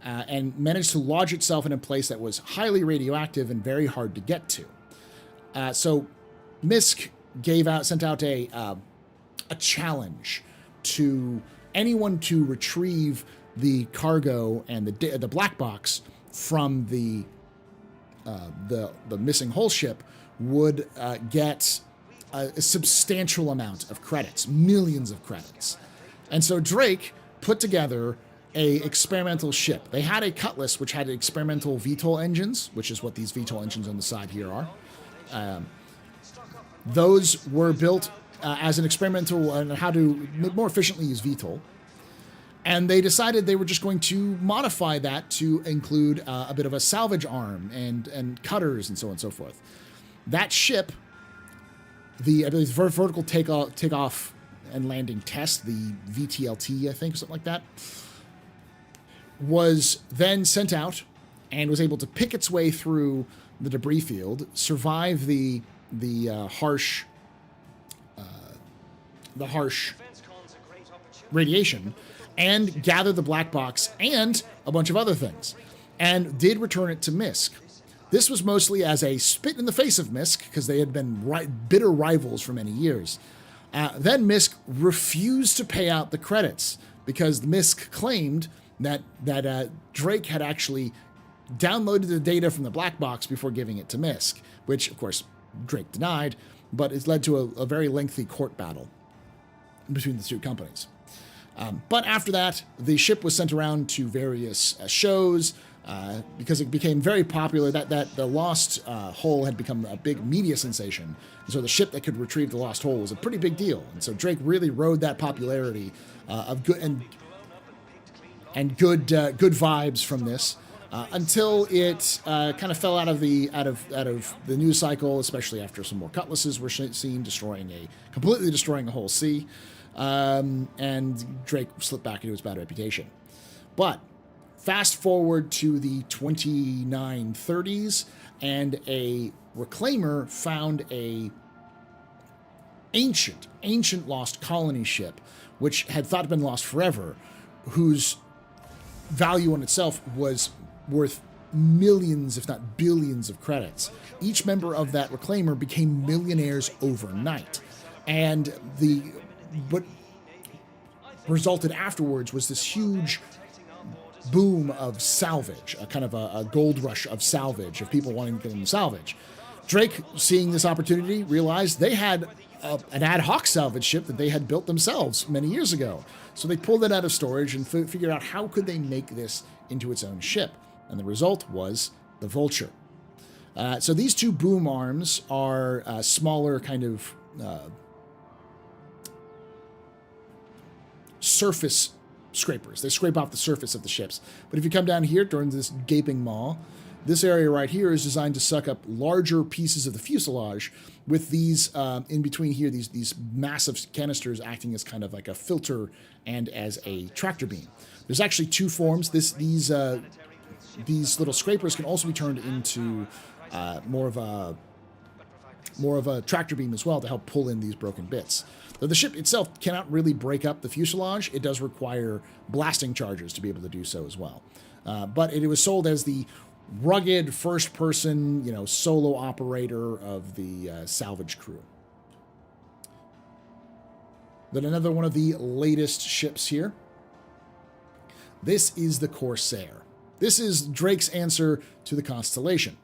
and managed to lodge itself in a place that was highly radioactive and very hard to get to. So MISC sent out a challenge to anyone to retrieve the cargo and the black box from the missing whole ship would get a substantial amount of credits, millions of credits. And so Drake put together a experimental ship. They had a Cutlass which had experimental VTOL engines, which is what these VTOL engines on the side here are. Those were built as an experimental on how to more efficiently use VTOL. And they decided they were just going to modify that to include a bit of a salvage arm and cutters and so on and so forth. That ship, I believe, vertical takeoff and landing test, the VTLT, I think, something like that, was then sent out and was able to pick its way through the debris field, survive the harsh radiation, and gather the black box and a bunch of other things, and did return it to MISC. This was mostly as a spit in the face of MISC, because they had been bitter rivals for many years. Then MISC refused to pay out the credits, because MISC claimed that Drake had actually downloaded the data from the black box before giving it to MISC, which, of course, Drake denied, but it's led to a very lengthy court battle between the two companies. But after that, the ship was sent around to various shows because it became very popular. That the lost hull had become a big media sensation, and so the ship that could retrieve the lost hull was a pretty big deal. And so Drake really rode that popularity of good good vibes from this until it kind of fell out of the news cycle, especially after some more Cutlasses were seen completely destroying a whole sea. And Drake slipped back into his bad reputation. But fast forward to the 2930s, and a reclaimer found a ancient lost colony ship, which had thought had been lost forever, whose value in itself was worth millions, if not billions, of credits. Each member of that reclaimer became millionaires overnight. And what resulted afterwards was this huge boom of salvage, a kind of a gold rush of salvage, of people wanting to get into salvage. Drake, seeing this opportunity, realized they had an ad hoc salvage ship that they had built themselves many years ago. So they pulled it out of storage and figured out how could they make this into its own ship. And the result was the Vulture. So these two boom arms are smaller kind of surface scrapers. They scrape off the surface of the ships. But if you come down here during this gaping maw, this area right here is designed to suck up larger pieces of the fuselage, with these in between here, these massive canisters acting as kind of like a filter and as a tractor beam. There's actually two forms. These little scrapers can also be turned into more of a more of a tractor beam as well to help pull in these broken bits. Though the ship itself cannot really break up the fuselage, it does require blasting charges to be able to do so as well. But it was sold as the rugged first-person, solo operator of the salvage crew. Then another one of the latest ships here. This is the Corsair. This is Drake's answer to the Constellation.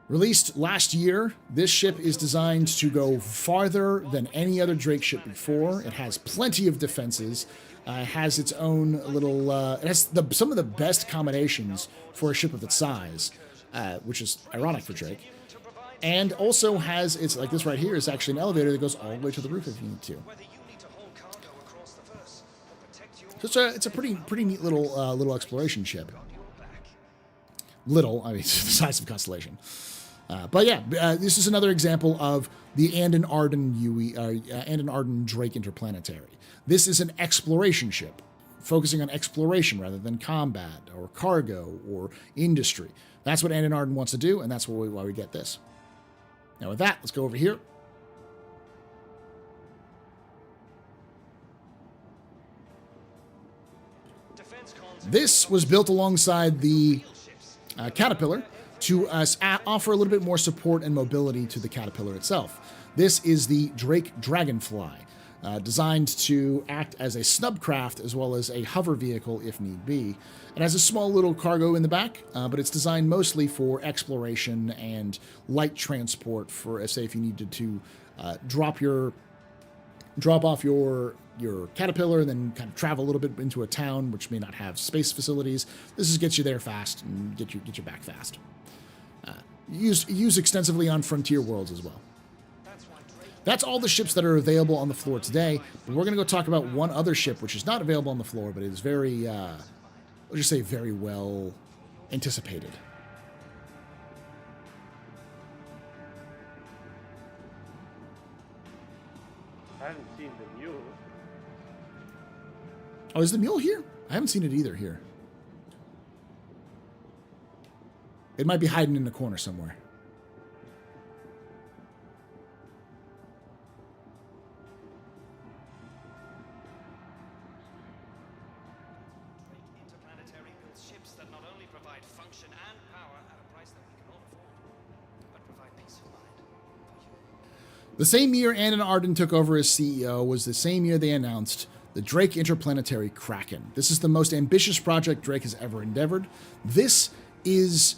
Released last year, this ship is designed to go farther than any other Drake ship before. It has plenty of defenses. It has its own little... it has some of the best combinations for a ship of its size, which is ironic for Drake. And also has its... Like this right here is actually an elevator that goes all the way to the roof if you need to. So it's a pretty neat little exploration ship. Little, I mean, it's the size of Constellation. But yeah, this is another example of the Andon Arden Drake Interplanetary. This is an exploration ship, focusing on exploration rather than combat or cargo or industry. That's what Andon Arden wants to do, and that's why we get this. Now with that, let's go over here. This was built alongside the Caterpillar to offer a little bit more support and mobility to the Caterpillar itself. This is the Drake Dragonfly, designed to act as a snubcraft as well as a hover vehicle if need be. It has a small little cargo in the back, but it's designed mostly for exploration and light transport for, say, if you needed to drop off your Caterpillar and then kind of travel a little bit into a town which may not have space facilities. This is gets you there fast and get you back fast. Used extensively on frontier worlds as well. That's all the ships that are available on the floor today, but we're going to go talk about one other ship which is not available on the floor, but it is very, let's just say very well anticipated. I haven't seen the mule. Oh, is the mule here? I haven't seen it either here. It might be hiding in the corner somewhere. Interplanetary builds ships that not only provide function and power at a price that we can all afford, but provide peace of mind for you. The same year Andon Arden took over as CEO was the same year they announced the Drake Interplanetary Kraken. This is the most ambitious project Drake has ever endeavored. This is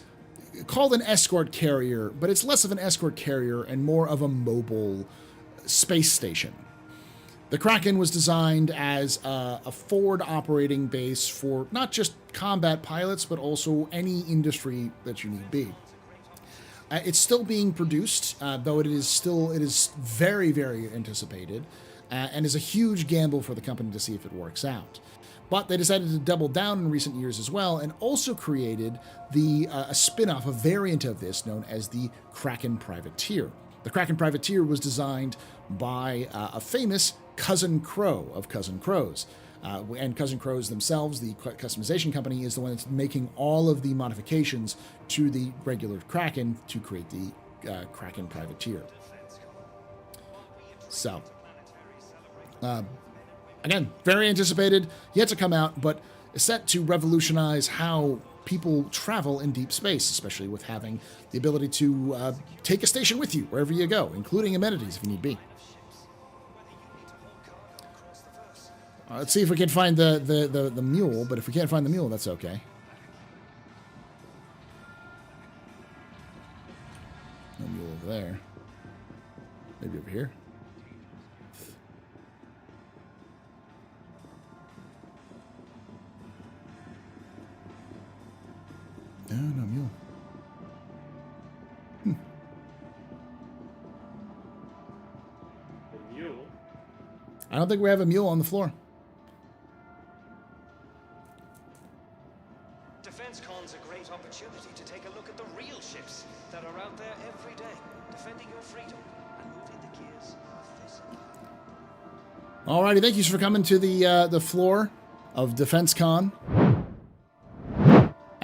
called an escort carrier, but it's less of an escort carrier and more of a mobile space station. The Kraken was designed as a forward operating base for not just combat pilots, but also any industry that you need be. It's still being produced, though it is very, very anticipated, and is a huge gamble for the company to see if it works out. But they decided to double down in recent years as well, and also created a spin-off, a variant of this known as the Kraken Privateer. The Kraken Privateer was designed by a famous Cousin Crow of Cousin Crows. And Cousin Crows themselves, the customization company, is the one that's making all of the modifications to the regular Kraken to create the Kraken Privateer. So, again, very anticipated, yet to come out, but is set to revolutionize how people travel in deep space, especially with having the ability to take a station with you wherever you go, including amenities if you need be. Let's see if we can find the mule, but if we can't find the mule, that's okay. No mule over there. Maybe over here. No mule. The mule? I don't think we have a mule on the floor. DefenseCon's a great opportunity to take a look at the real ships that are out there every day, defending your freedom and moving the gears of this. Alrighty, thank you for coming to the floor of DefenseCon.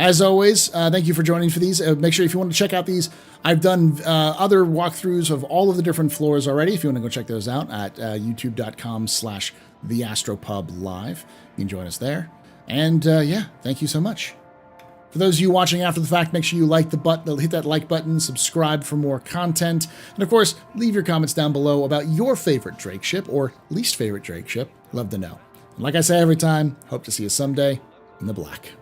As always, thank you for joining for these. Make sure if you want to check out these, I've done other walkthroughs of all of the different floors already. If you want to go check those out at youtube.com/TheAstroPub live. You can join us there. And yeah, thank you so much. For those of you watching after the fact, make sure you like the button, hit that like button, subscribe for more content, and of course, leave your comments down below about your favorite Drake ship or least favorite Drake ship. Love to know. And like I say every time, hope to see you someday in the black.